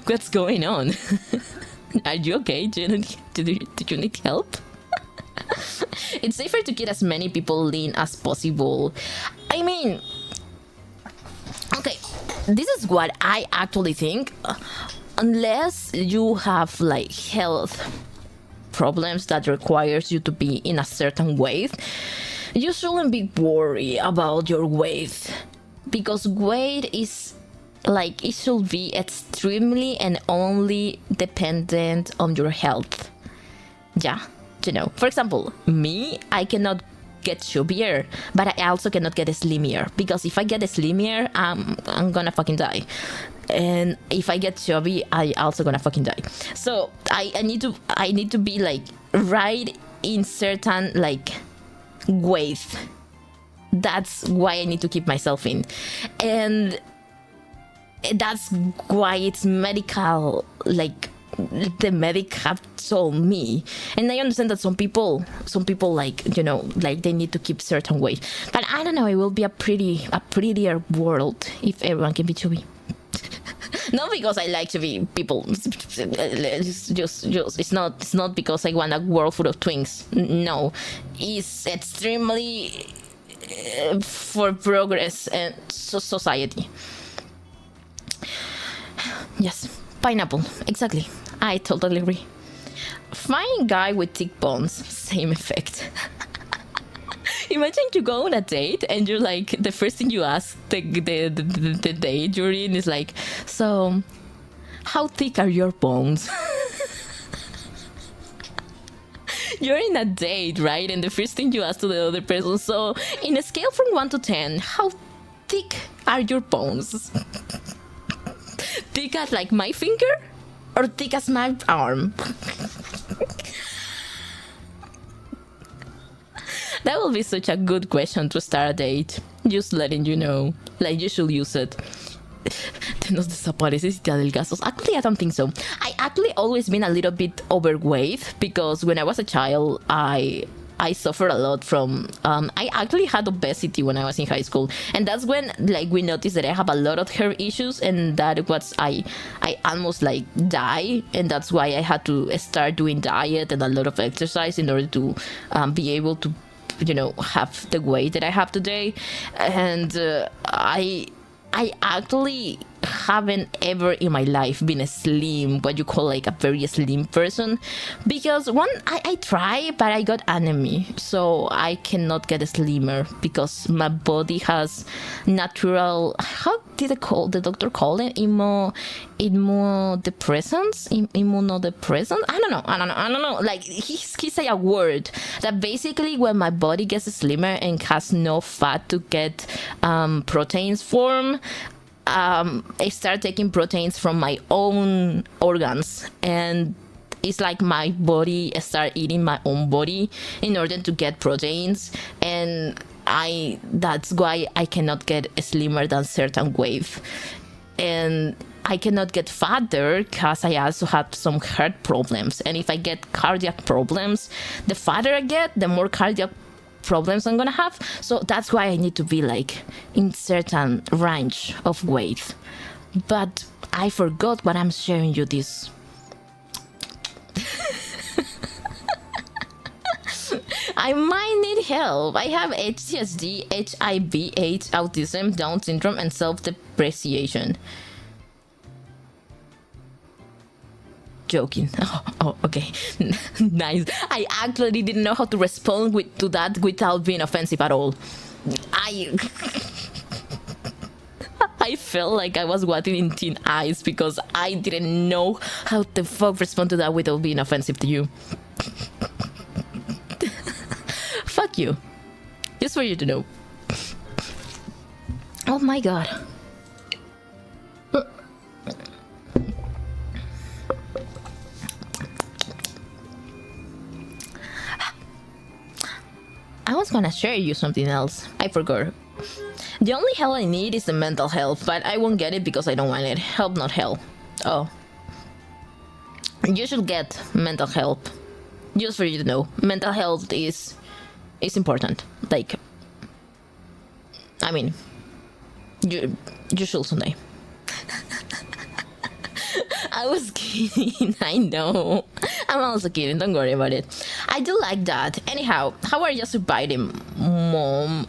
What's going on? Are you okay? Do you need help? It's safer to get as many people lean as possible. I mean, okay, this is what I actually think. Unless you have like health problems that requires you to be in a certain weight, you shouldn't be worried about your weight, because weight is like, it should be extremely and only dependent on your health. Yeah, you know, for example, me, I cannot get chubbier, but I also cannot get slimmer, because if I get slimmer, I'm gonna fucking die. And if I get chubby, I also gonna fucking die. So I need to be like right in certain like weight. That's why I need to keep myself in, and that's why it's medical. Like, the medic have told me, and I understand that some people like, you know, like they need to keep certain weight. But I don't know, it will be a prettier world if everyone can be chubby. Not because I like to be people. It's not because I want a world full of twins. No, it's extremely for progress and society. Yes, pineapple, exactly. I totally agree. Fine guy with thick bones, same effect. Imagine you go on a date and you're like, the first thing you ask the date you're in is like, so how thick are your bones? You're in a date, right? And the first thing you ask to the other person, so in a scale from 1 to 10, how thick are your bones? Thick as like my finger or thick as my arm? That will be such a good question to start a date. Just letting you know. Like, you should use it. Te nos desapareces y te adelgazas. Actually, I don't think so. I actually always been a little bit overweight because when I was a child, I suffered a lot from I actually had obesity when I was in high school, and that's when like we noticed that I have a lot of health issues, and that was I almost like die, and that's why I had to start doing diet and a lot of exercise in order to be able to, you know, have the weight that I have today. And I actually haven't ever in my life been a slim, what you call like a very slim person, because one, I try, but I got anemia, so I cannot get slimmer because my body has natural, how did the doctor call it? Immunodepressants? I don't know. Like he say a word that basically when my body gets slimmer and has no fat to get proteins form, I start taking proteins from my own organs, and it's like my body start eating my own body in order to get proteins, and that's why I cannot get slimmer than certain weight, and I cannot get fatter because I also have some heart problems, and if I get cardiac problems, the fatter I get, the more cardiac problems I'm gonna have. So that's why I need to be like in certain range of weight. But I forgot what I'm sharing you this. I might need help. I have HCSD, HIV/AIDS, autism, Down syndrome, and self-depreciation. Joking. Oh, okay. Nice. I actually didn't know how to respond to that without being offensive at all. I felt like I was watching in thin eyes because I didn't know how the fuck respond to that without being offensive to you. Fuck you. Just for you to know. Oh my god. I was gonna share you something else. I forgot. The only help I need is the mental health, but I won't get it because I don't want it. Help, not help. Oh. You should get mental help. Just for you to know. Mental health is important. Like, I mean, you should someday. I was kidding, I know. I'm also kidding, don't worry about it. I do like that. Anyhow, how are you surviving, Mom?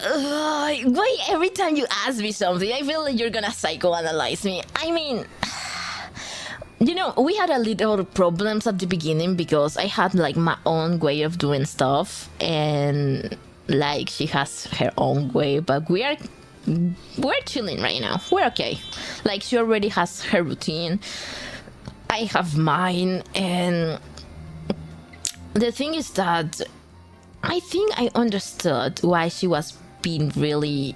Why every time you ask me something, I feel like you're gonna psychoanalyze me? I mean, you know, we had a little problems at the beginning because I had like my own way of doing stuff, and like she has her own way, but we're chilling right now. We're okay. Like, she already has her routine, I have mine, and the thing is that I think I understood why she was being really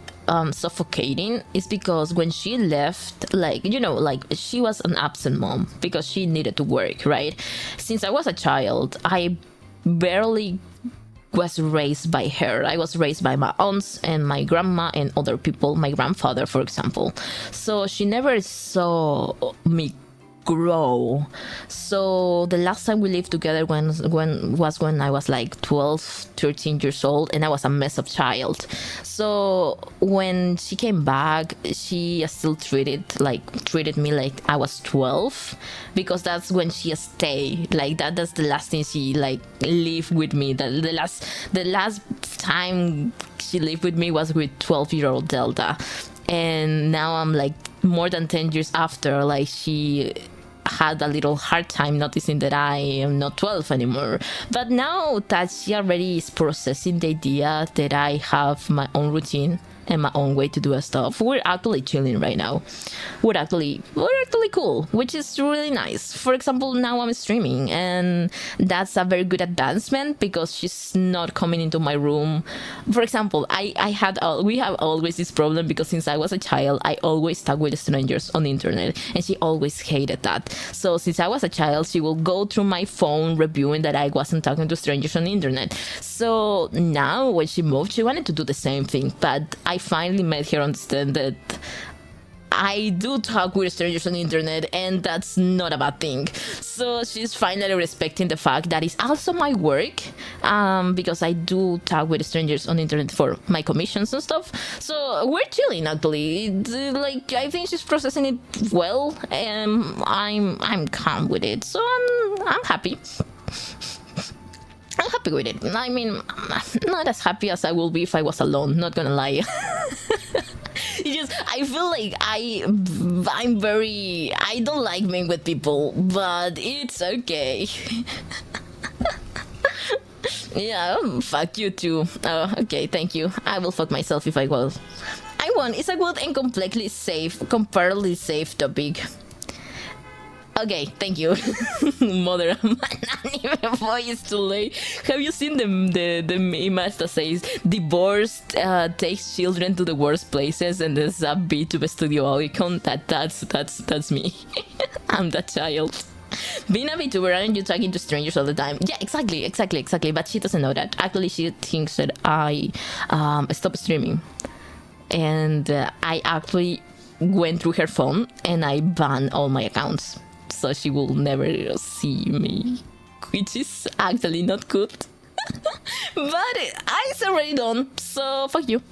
suffocating. Is because when she left, like, you know, like, she was an absent mom because she needed to work, right? Since I was a child, I barely was raised by her. I was raised by my aunts and my grandma and other people, my grandfather, for example. So she never saw me grow. So the last time we lived together when I was like 12, 13 years old, and I was a mess of child. So when she came back, she still treated me like I was 12, because that's when she stayed. Like that's the last thing she like lived with me. The last time she lived with me was with 12-year-old Delta. And now I'm like more than 10 years after, like she had a little hard time noticing that I am not 12 anymore. But now that she already is processing the idea that I have my own routine and my own way to do stuff, we're actually chilling right now. We're actually cool, which is really nice. For example, now I'm streaming, and that's a very good advancement because she's not coming into my room. For example, we have always this problem because since I was a child, I always talk with strangers on the internet, and she always hated that. So since I was a child, she will go through my phone reviewing that I wasn't talking to strangers on the internet. So now when she moved, she wanted to do the same thing, but I finally made her understand that I do talk with strangers on the internet, and that's not a bad thing. So she's finally respecting the fact that it's also my work, because I do talk with strangers on the internet for my commissions and stuff. So we're chilling actually. Like, I think she's processing it well, and I'm calm with it. So I'm happy. I'm happy with it. I mean, not as happy as I will be if I was alone, not gonna lie. I feel like I don't like being with people, but it's okay. Yeah, fuck you too. Oh, okay, thank you. I will fuck myself if I will. I won. It's a good and completely comparatively safe topic. Okay, thank you. Mother, anime boy is too late. Have you seen the image that says divorced takes children to the worst places, and there's a B to studio icon? That's me. I'm that child. Being a VTuber, aren't you talking to strangers all the time? Yeah, exactly. But she doesn't know that. Actually, she thinks that I stopped streaming, and I actually went through her phone and I banned all my accounts. So she will never see me, which is actually not good. But it's already done, so fuck you.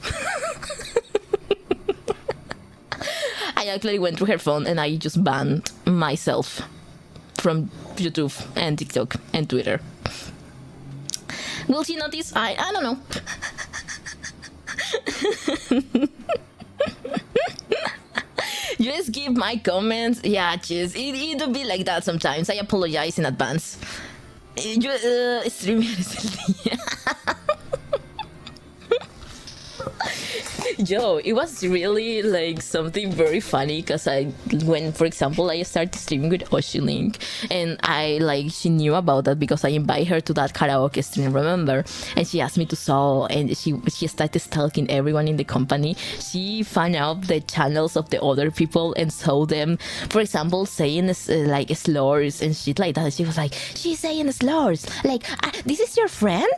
I actually went through her phone and I just banned myself from YouTube and TikTok and Twitter. Will she notice? I don't know. Just give my comments. Yeah, cheers. It'll be like that sometimes. I apologize in advance. Stream recently. Yo, it was really like something very funny because when, for example, I started streaming with OshiLink, and she knew about that because I invited her to that karaoke stream, remember? And she asked me to sew, and she started stalking everyone in the company. She found out the channels of the other people and saw them, for example, saying like slurs and shit like that. She was like, she's saying slurs. Like, this is your friend?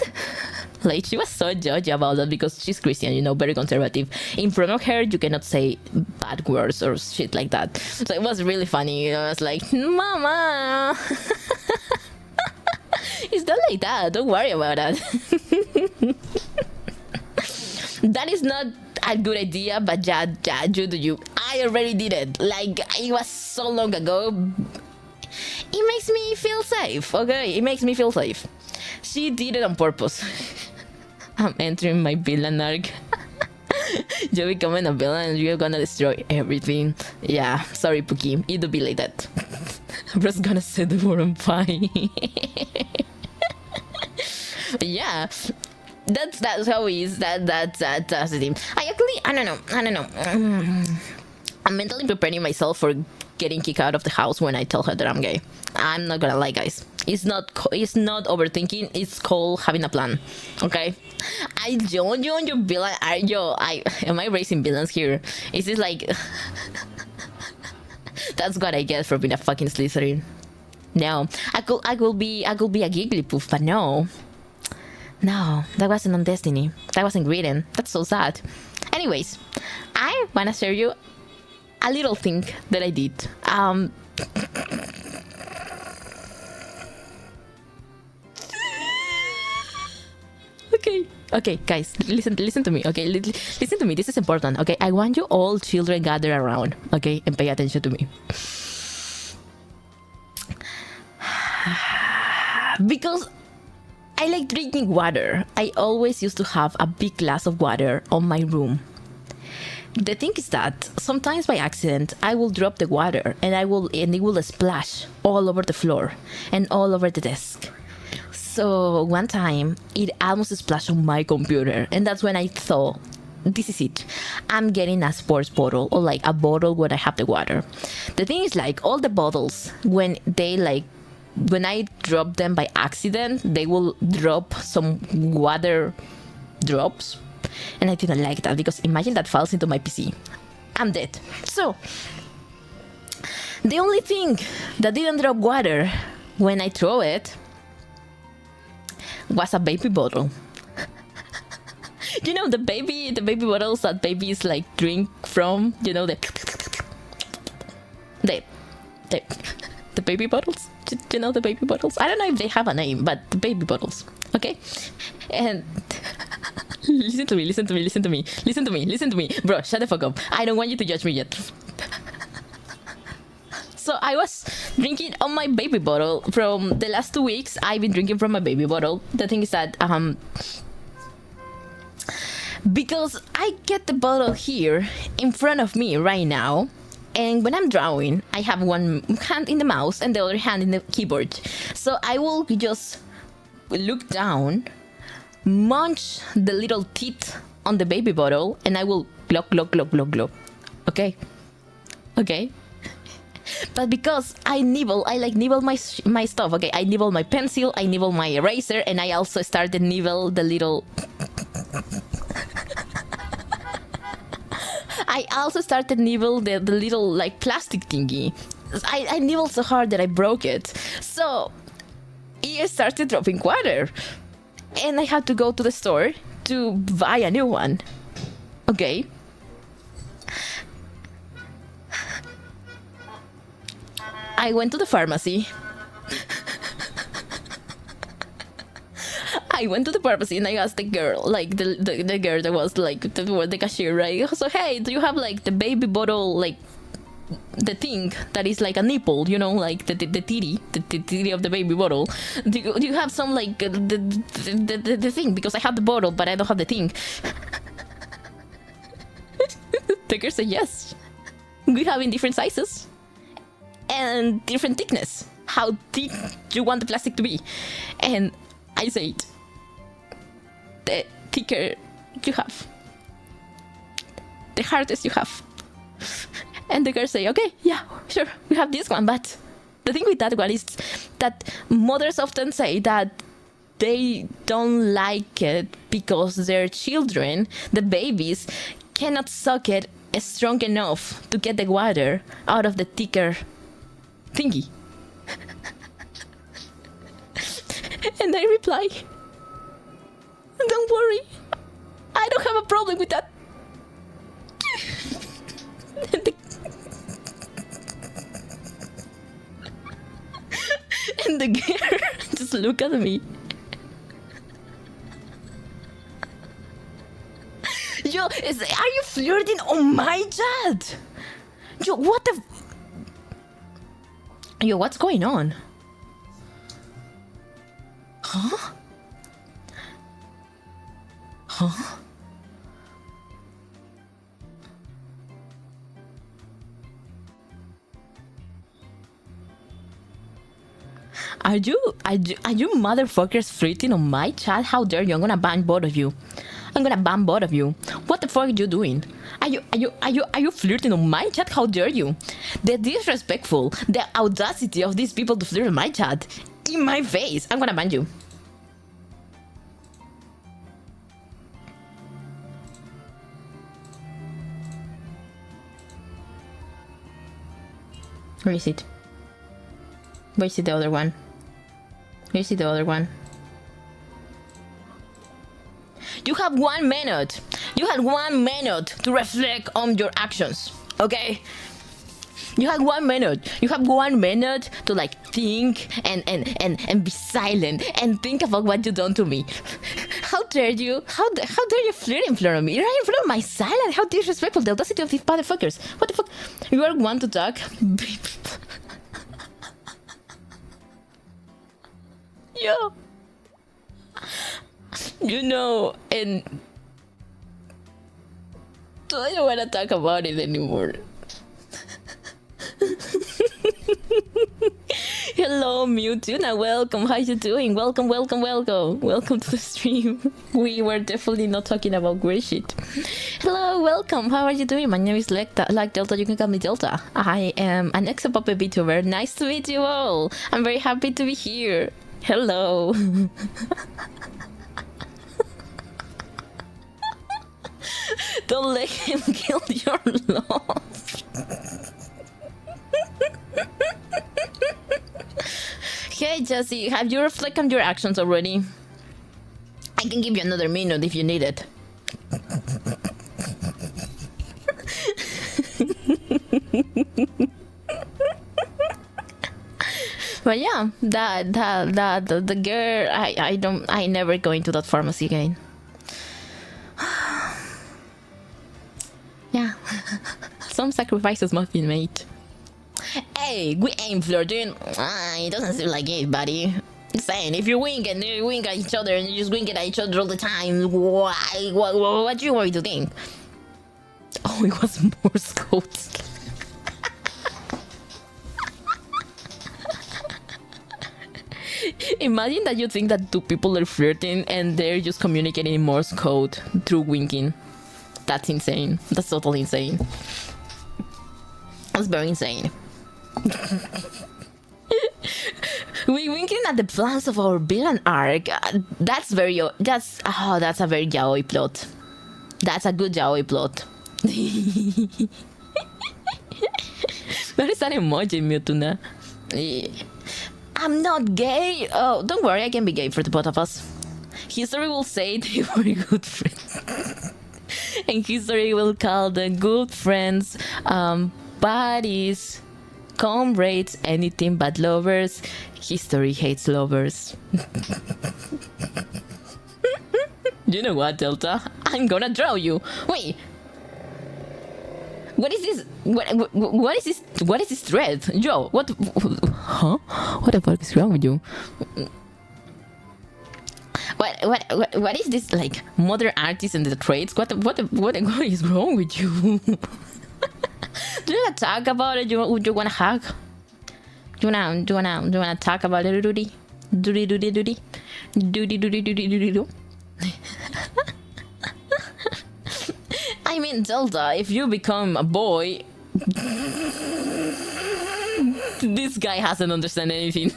Like, she was so judgy about that because she's Christian, you know, very conservative. In front of her, you cannot say bad words or shit like that. So it was really funny. I was like, Mama, it's not like that. Don't worry about that. That is not a good idea, but yeah, you do you. I already did it. Like, it was so long ago. It makes me feel safe, okay? It makes me feel safe. She did it on purpose. I'm entering my villain arc. You're becoming a villain and you're gonna destroy everything. Yeah, sorry, Pookie. It'll be like that. I'm just gonna set the war on fire. Yeah, that's how it is. That's the thing. I don't know. I'm mentally preparing myself for getting kicked out of the house when I tell her that I'm gay. I'm not gonna lie, guys. It's not overthinking. It's called having a plan. Okay. I join you on your villain. Am I raising villains here? Is this like? That's what I get for being a fucking Slytherin. No, I could be a Gigglypuff, but no, that wasn't on Destiny. That wasn't written. That's so sad. Anyways, I wanna share you a little thing that I did. Okay, guys, listen to me. Okay, listen to me. This is important. Okay, I want you all children gather around. Okay, and pay attention to me. Because I like drinking water. I always used to have a big glass of water on my room. The thing is that sometimes by accident I will drop the water and it will splash all over the floor and all over the desk. So one time it almost splashed on my computer, and that's when I thought, this is it. I'm getting a sports bottle, or like a bottle where I have the water. The thing is, like, all the bottles, when I drop them by accident, they will drop some water drops. And I didn't like that, because imagine that falls into my PC. I'm dead. So the only thing that didn't drop water when I throw it was a baby bottle. You know, the baby bottles that babies like drink from, you know, the baby bottles. You know, the baby bottles. I don't know if they have a name, but the baby bottles. Okay? And listen to me. Bro, shut the fuck up. I don't want you to judge me yet. So I was drinking on my baby bottle from the last 2 weeks. I've been drinking from my baby bottle. The thing is that because I get the bottle here in front of me right now, and when I'm drawing, I have one hand in the mouse and the other hand in the keyboard. So I will just look down, munch the little teeth on the baby bottle, and I will glug, glug, glug, glug, glug. Okay? Okay? But because I nibble my stuff, okay? I nibble my pencil, I nibble my eraser, and I also start to nibble the little... I also started to nibble the little, like, plastic thingy. I nibbled so hard that I broke it. So it started dropping water. And I had to go to the store to buy a new one. Okay? I went to the pharmacy. I went to the pharmacy and I asked the girl, like the girl that was like the cashier, right? So, hey, do you have like the baby bottle, like the thing that is like a nipple, you know, like the titty of the baby bottle? Do you have some like the thing? Because I have the bottle, but I don't have the thing. The girl said yes. We have in different sizes and different thickness. How thick you want the plastic to be? And I said, the thicker you have, the hardest you have. And the girl say, okay, yeah, sure, we have this one. But the thing with that one is that mothers often say that they don't like it because their children, the babies, cannot suck it strong enough to get the water out of the thicker thingy. And I reply, don't worry, I don't have a problem with that. And the girl just look at me. Yo, are you flirting on my chat? Yo, what the... Yo, what's going on? Huh? Huh? Are you motherfuckers flirting on my chat? How dare you? I'm gonna ban both of you. I'm gonna ban both of you. What the fuck are you doing? Are you flirting on my chat? How dare you? The disrespectful, the audacity of these people to flirt on my chat. In my face. I'm gonna ban you. Where is it? Where is the other one? Where is the other one? You have 1 minute. You had 1 minute to reflect on your actions. Okay? You have 1 minute. You have 1 minute to like think and be silent and think about what you done to me. How dare you? How dare you flirt in front of me? Right in front of my silence? How disrespectful! The audacity of these motherfuckers. What the fuck? You are one to talk. Yo. You know, and I don't want to talk about it anymore. Hello, Mewtwo. Welcome. How you doing? Welcome to the stream. We were definitely not talking about great shit. Hello, welcome. How are you doing? My name is like Delta. You can call me Delta. I am an excepto VTuber. Nice to meet you all. I'm very happy to be here. Hello. Don't let him kill your love. Hey Jesse, have you reflected on your actions already? I can give you another minute if you need it. But yeah, the girl, I never go into that pharmacy again. Yeah, some sacrifices must be made. Hey, we ain't flirting. It doesn't seem like it, buddy. Just saying, if you wink and you wink at each other and you just wink at each other all the time, why? What do you want me to think? Oh, it was Morse code. Imagine that you think that two people are flirting and they're just communicating in Morse code through winking. That's insane. That's totally insane. That's very insane. We winking at the plans of our villain arc. That's a very yaoi plot. That's a good yaoi plot. Where is that emoji, Mewtwo? I'm not gay. Oh, don't worry, I can be gay for the both of us. History will say they were good friends. And history will call the good friends buddies, comrades, anything but lovers. History hates lovers. You know what, Delta? I'm gonna draw you. Wait. What is this? What is this? What is this thread? Joe, what? Huh? What the fuck is wrong with you? What is this, like, modern artists and the trades? What is wrong with you? Do you wanna talk about it? You wanna hug? Do you wanna talk about it, Doody? I mean, Zelda, if you become a boy, this guy hasn't understand anything.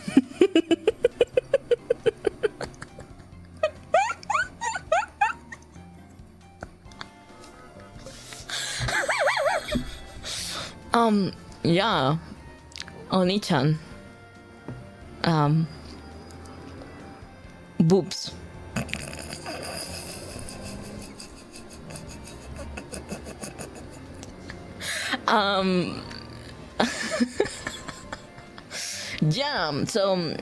Yeah, Oni-chan. Boobs. Yeah, so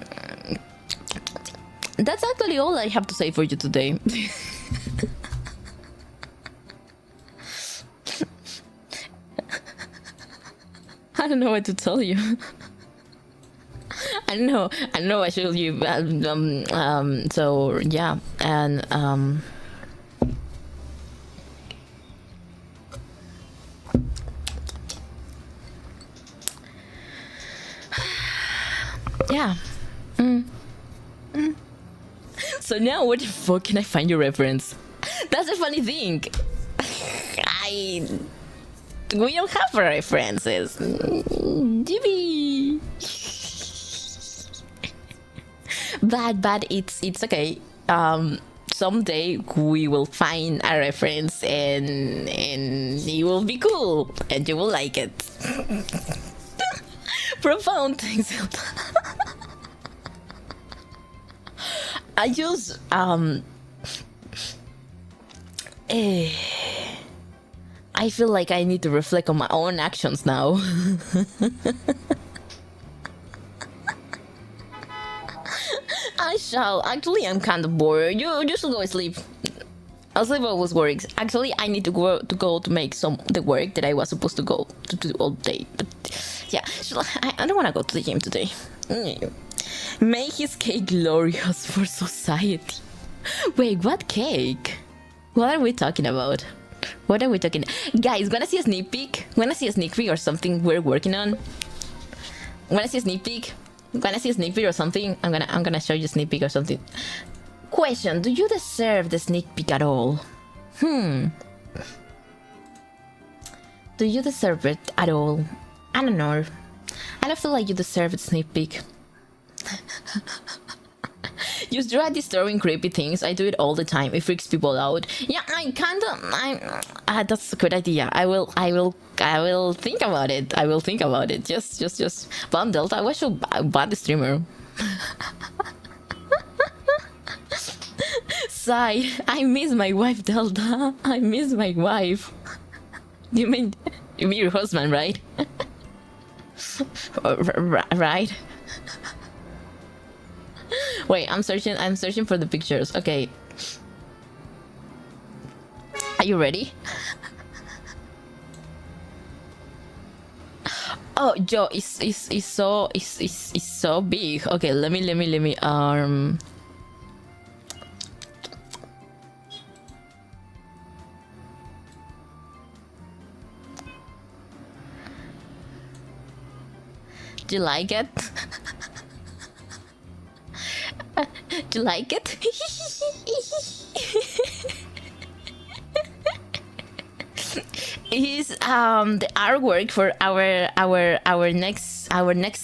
that's actually all I have to say for you today. I don't know what to tell you. I know I should you so yeah, and yeah. So now where the fuck can I find your reference? That's a funny thing. We don't have references. Jimmy. But it's okay. Someday we will find a reference and it will be cool and you will like it. Profound things. I just I feel like I need to reflect on my own actions now. I shall. Actually, I'm kind of bored. You should go sleep. I'll sleep always works. Actually, I need to go to make the work that I was supposed to go to do all day. But yeah, I don't want to go to the gym today. Make his cake glorious for society. Wait, what cake? What are we talking about? What are we talking? Guys, wanna see a sneak peek? Wanna see a sneak peek or something we're working on? Wanna see a sneak peek? Wanna see a sneak peek or something? I'm gonna show you a sneak peek or something. Question: do you deserve the sneak peek at all? Do you deserve it at all? I don't know. I don't feel like you deserve a sneak peek. You draw disturbing, creepy things. I do it all the time. It freaks people out. Yeah, I kinda. That's a good idea. I will think about it. I will think about it. Just. Ban Delta. Why should ban the streamer? Sigh. I miss my wife, Delta. I miss my wife. You mean your husband, right? Right. Wait, I'm searching for the pictures. Okay. Are you ready? Oh, Joe, it's so big. Okay, let me do you like it? Do you like it? Is the artwork for our next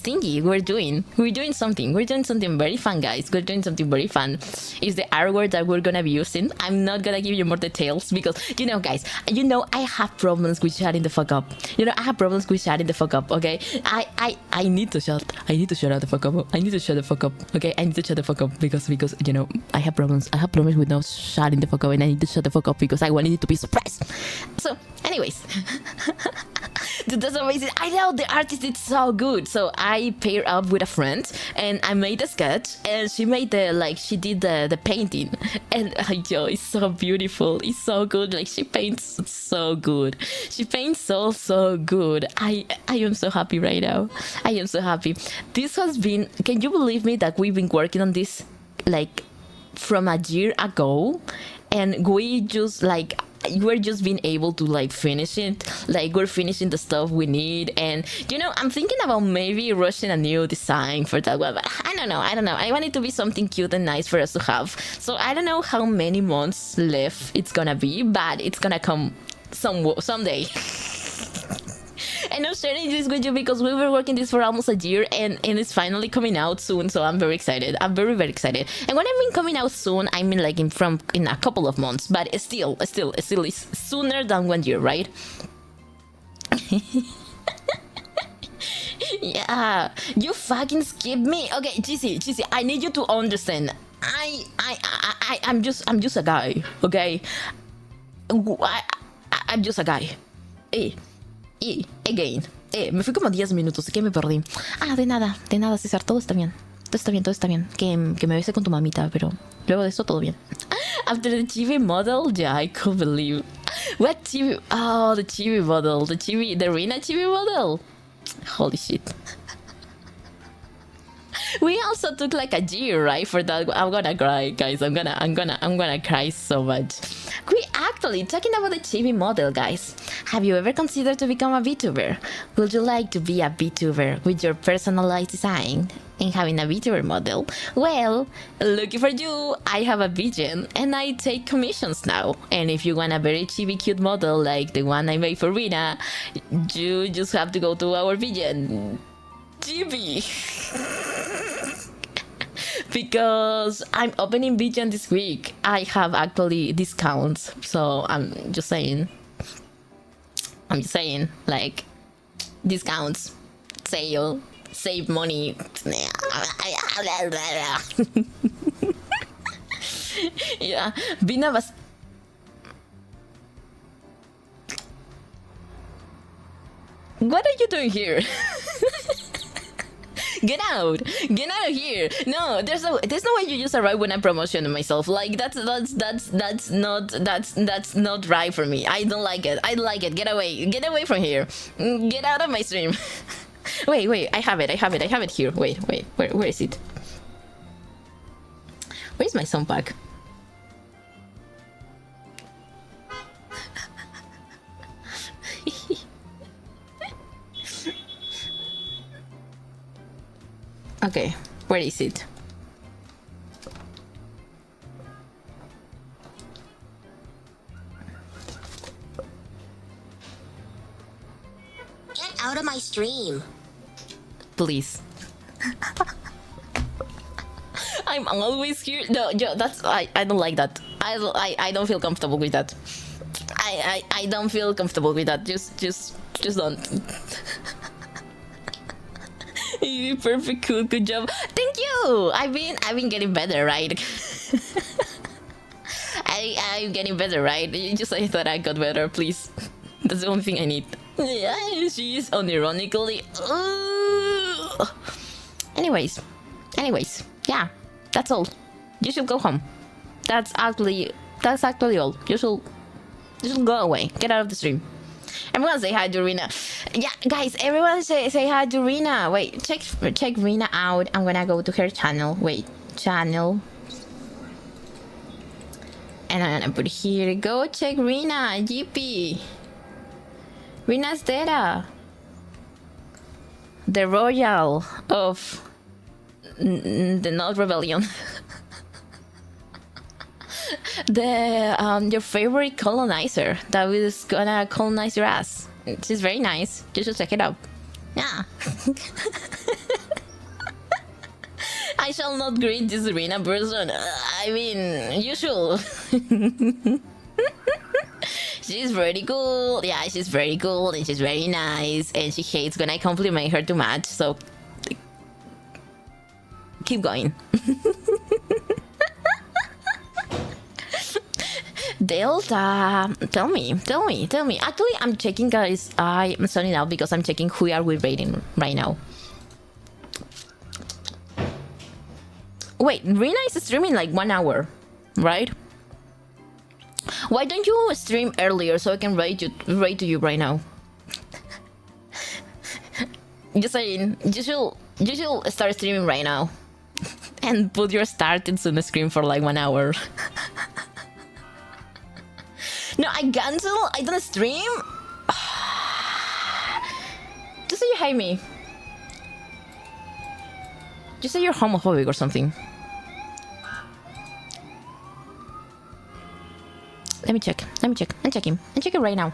thingy we're doing something very fun, guys. We're doing something very fun. Is the artwork that we're gonna be using. I'm not gonna give you more details because guys, I have problems with shutting the fuck up. I have problems with shutting the fuck up. Okay, I need to shut the fuck up. I need to shut the fuck up. Okay, I need to shut the fuck up because I have problems with not shutting the fuck up, and I need to shut the fuck up because I wanted it to be surprised. So anyways, that's amazing. I know the artist is so good. So I paired up with a friend and I made a sketch, and she made she did the painting, and yo, it's so beautiful. It's so good. Like, she paints so good. She paints so good. I am so happy right now. I am so happy. This has been, can you believe me that we've been working on this from a year ago, and we're just being able to finish it. We're finishing the stuff we need, and I'm thinking about maybe rushing a new design for that one, but I don't know. I want it to be something cute and nice for us to have. So I don't know how many months left it's gonna be, but it's gonna come someday. And I'm sharing this with you because we were working this for almost a year, and it's finally coming out soon. So I'm very excited. I'm very, very excited. And when I mean coming out soon, I mean in a couple of months, but it's still is sooner than 1 year, right? Yeah, you fucking skip me. Okay, GC, I need you to understand. I'm just a guy. Okay, I'm just a guy. Again. Me fui como 10 minutos, que me perdí. De nada, César, todo está bien. Todo está bien. Que me bese con tu mamita, pero luego de eso todo bien. After the chibi model, yeah, I could believe. What chibi? Oh, the chibi model. The Rina chibi model. Holy shit. We also took a year, right, for that. I'm gonna cry, guys. I'm gonna cry so much. We actually talking about the chibi model, guys. Have you ever considered to become a VTuber? Would you like to be a VTuber with your personalized design and having a VTuber model? Well, lucky for you, I have a VGen and I take commissions now. And if you want a very chibi cute model like the one I made for Rina, you just have to go to our VGen. GB. Because I'm opening VGen this week. I have actually discounts, so I'm just saying, discounts, sale, save money. Yeah, Bina was. What are you doing here? Get out of here. No, there's no way you just arrive when I promotion myself. That's not right for me. I don't like it. Get away from here. Get out of my stream. wait, I have it here. Wait, where is it? Where's my sound pack? Okay, where is it? Get out of my stream. Please. I'm always here. No, that's I don't like that. I don't feel comfortable with that. I don't feel comfortable with that. Just don't. You did perfect, cool, good job. Thank you. I've been getting better, right? I'm getting better, right? You just say that I got better, please. That's the only thing I need. Yeah, she's unironically. Anyways, yeah, that's all. You should go home. That's actually all. You should go away. Get out of the stream. Everyone say hi to Rina. Yeah, guys, everyone say hi to Rina. Wait, check Rina out. I'm gonna go to her channel. Wait, channel. And I'm gonna put here. Go check Rina. GP. Rina's there. The royal of the Not Rebellion. Your favorite colonizer that was gonna colonize your ass. She's very nice. You should check it out. Yeah. I shall not greet this arena person. I mean, you should. She's very cool. Yeah, she's very cool and she's very nice. And she hates when I compliment her too much. So keep going. Delta, tell me. Actually, I'm checking, guys. I'm signing out because I'm checking who are we rating right now. Wait, Rina is streaming like 1 hour, right? Why don't you stream earlier so I can rate to you right now? Just saying, you should start streaming right now and put your start in the screen for like 1 hour. No, I cancel. I don't stream. Just say you hate me. Just say you're homophobic or something. Let me check. I'm checking right now.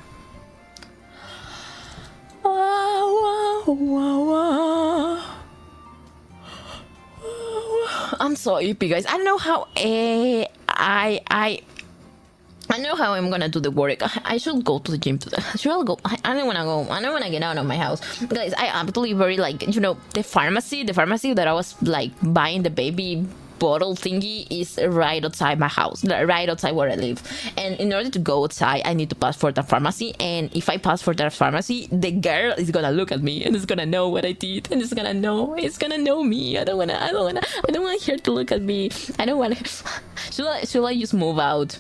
I'm so happy, guys. I don't know how I know how I'm gonna do the work. I should go to the gym today. I don't wanna go. I don't wanna get out of my house. Guys, I am absolutely very like, you know, the pharmacy that I was like buying the baby bottle thingy is right outside my house, right outside where I live. And in order to go outside, I need to pass for the pharmacy. And if I pass for that pharmacy, the girl is gonna look at me and it's gonna know what I did, and it's gonna know me. I don't want her to look at me. I don't want. Should I just move out?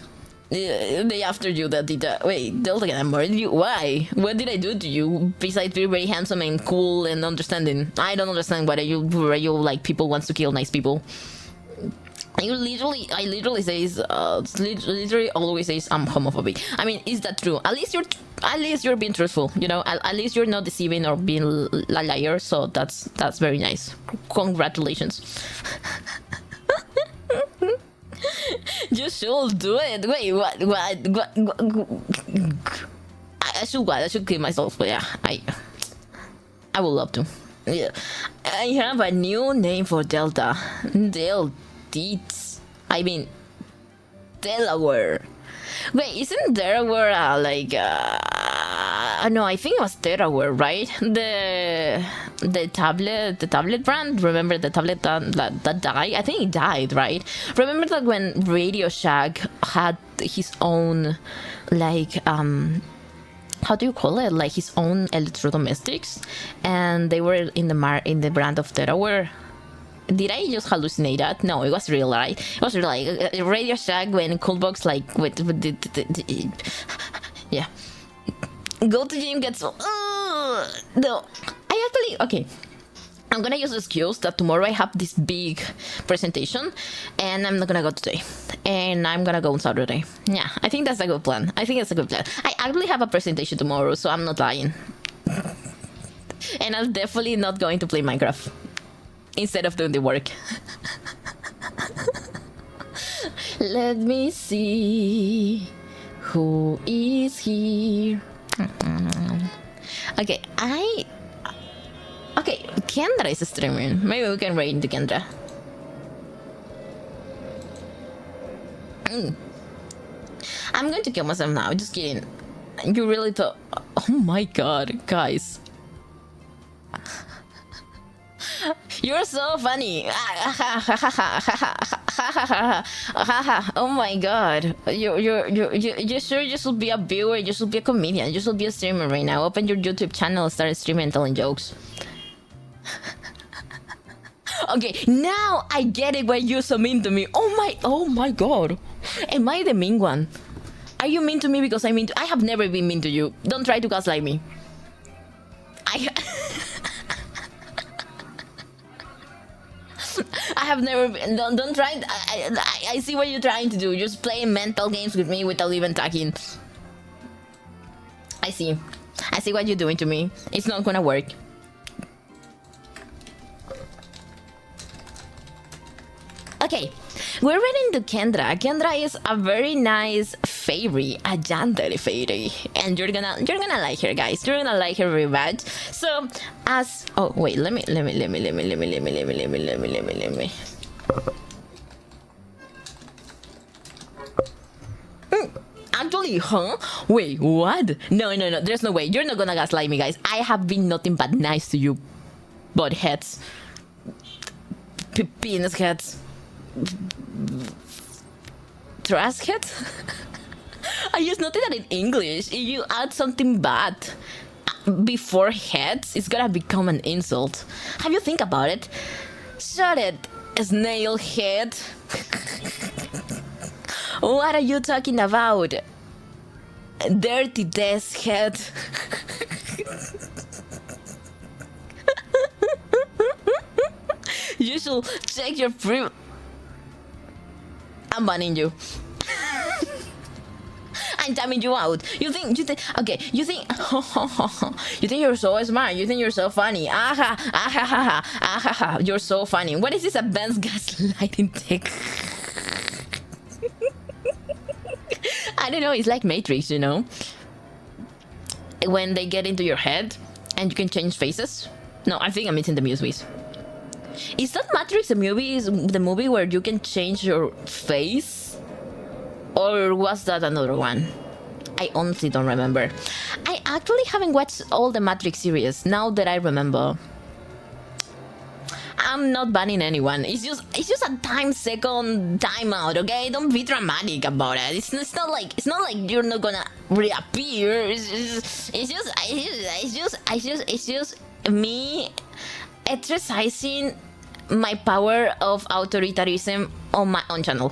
Day after you that did that. Wait, Delta, can I murder you? Why? What did I do to you besides being very handsome and cool and understanding? I don't understand why you like people wants to kill nice people. I literally always says I'm homophobic. I mean, is that true? At least you're being truthful, you know. At least you're not deceiving or being a liar. So that's very nice. Congratulations. You should do it. Wait, what? I should kill myself. But yeah, I would love to. Yeah, I have a new name for Delta. Delteets. I mean, Delaware. Wait, isn't Delaware no, I think it was Delaware, right? The tablet brand. Remember the tablet that died? I think it died, right? Remember that when Radio Shack had his own like how do you call it? Like his own electrodomestics, and they were in the brand of Delaware. Did I just hallucinate that? No, it was real, right? It was real, like Radio Shack when Coolbox like with the yeah. Go to gym gets no. I actually okay. I'm gonna use the excuse that tomorrow I have this big presentation and I'm not gonna go today. And I'm gonna go on Saturday. Yeah, I think that's a good plan. I actually have a presentation tomorrow, so I'm not lying. And I'm definitely not going to play Minecraft. instead of doing the work. Let me see who is here. Okay, okay, Kendra is streaming. Maybe we can raid into Kendra. I'm going to kill myself now. Just kidding. You really thought? Oh my god, guys. You're so funny. Oh my god. You sure you should be a viewer, you should be a comedian, you should be a streamer right now. Open your YouTube channel, start streaming and telling jokes. Okay, now I get it why you're so mean to me. Oh my god. Am I the mean one? Are you mean to me because I'm mean to— I have never been mean to you. Don't try to gaslight me. I have never been— don't try— I see what you're trying to do. Just playing mental games with me without even talking. I see what you're doing to me. It's not gonna work. Okay, we're reading to Kendra. Kendra is a very nice fairy, a yandere fairy, and you're gonna like her, guys. You're gonna like her very much. So, as— oh wait, let me. Actually, huh? Wait, what? No. There's no way. You're not gonna gaslight me, guys. I have been nothing but nice to you, butt heads, penis heads. Trash head? I just noticed that in English, if you add something bad before heads, it's gonna become an insult. Have you think about it? Shut it, snail head. What are you talking about? Dirty desk head. You should check your pre— I'm banning you. I'm timing you out. You think okay, you think you're so smart, you think you're so funny. You're so funny. What is this advanced gaslighting tech? I don't know, it's like Matrix, you know? When they get into your head and you can change faces. No, I think I'm missing the movies. Is that Matrix the movie where you can change your face? Or was that another one? I honestly don't remember. I actually haven't watched all the Matrix series, now that I remember. I'm not banning anyone. It's just a time out, okay? Don't be dramatic about it. It's not like you're not gonna reappear. It's just me exercising my power of authoritarianism on my own channel,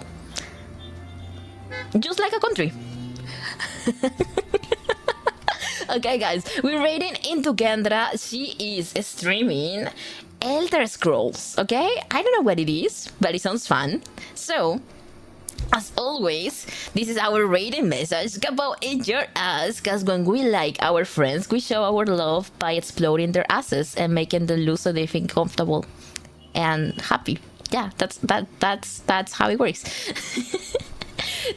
just like a country. Okay, guys, we're raiding into Kendra. She is streaming Elder Scrolls. Okay, I don't know what it is, but it sounds fun. So, as always, this is our rating message. Go enjoy us, because when we like our friends, we show our love by exploding their asses and making them lose so they feel comfortable and happy. Yeah, that's how it works.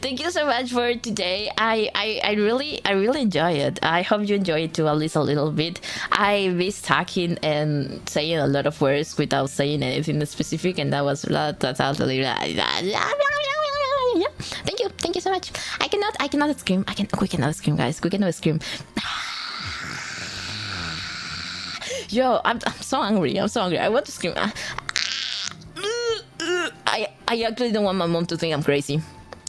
Thank you so much for today. I really enjoy it. I hope you enjoy it too, at least a little bit. I was talking and saying a lot of words without saying anything specific, and that was totally. Thank you so much. I cannot scream. We cannot scream, guys. We cannot scream. Yo, I'm so angry. I want to scream. I actually don't want my mom to think I'm crazy.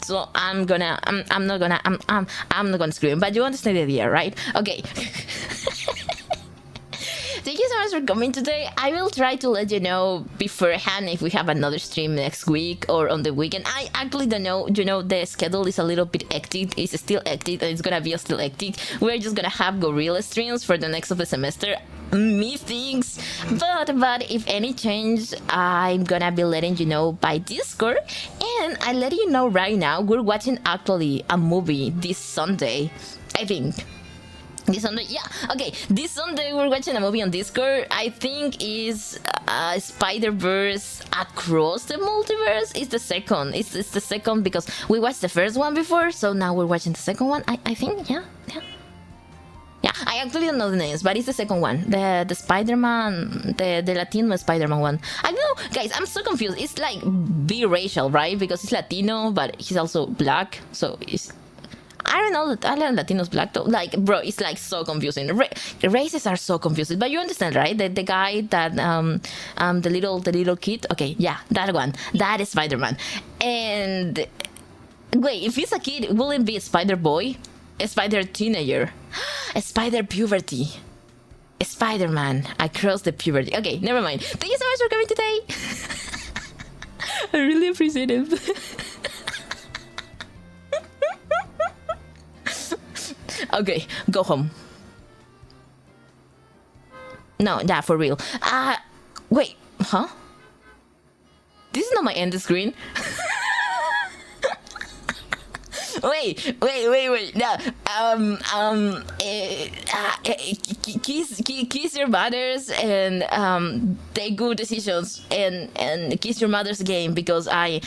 So I'm not gonna scream, but you understand the idea, right? Okay. Thank you so much for coming today. I will try to let you know beforehand if we have another stream next week or on the weekend. I actually don't know. You know, the schedule is a little bit hectic. It's still hectic, and it's gonna be still hectic. We're just gonna have gorilla streams for the next of the semester. Methinks, but if any change, I'm gonna be letting you know by Discord. And I let you know right now, we're watching actually a movie this Sunday, I think. This Sunday, yeah, okay. This Sunday we're watching a movie on Discord. I think is Spider-Verse Across the Multiverse. It's the second. It's the second because we watched the first one before, so now we're watching the second one. I think, yeah. Yeah, I actually don't know the names, but it's the second one. The Spider-Man, the Latino Spider-Man one. I don't know, guys, I'm so confused. It's like biracial, right? Because it's Latino, but he's also black, so it's... I don't know, I learned Latinos black though. Like, bro, it's like so confusing. Races are so confusing, but you understand, right? The guy that the little kid. Okay, yeah, that one. That is Spider-Man. And wait, if he's a kid, will it be a Spider Boy, a Spider Teenager, a Spider Puberty, a Spider-Man across the puberty? Okay, never mind. Thank you so much for coming today. I really appreciate it. Okay, go home. No, yeah, for real. Wait, huh? This is not my end screen. wait. No, kiss your mothers and take good decisions and kiss your mothers again because I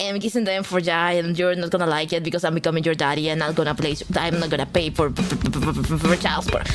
am kissing them for Jai and you're not gonna like it because I'm becoming your daddy and I'm not gonna pay for child support.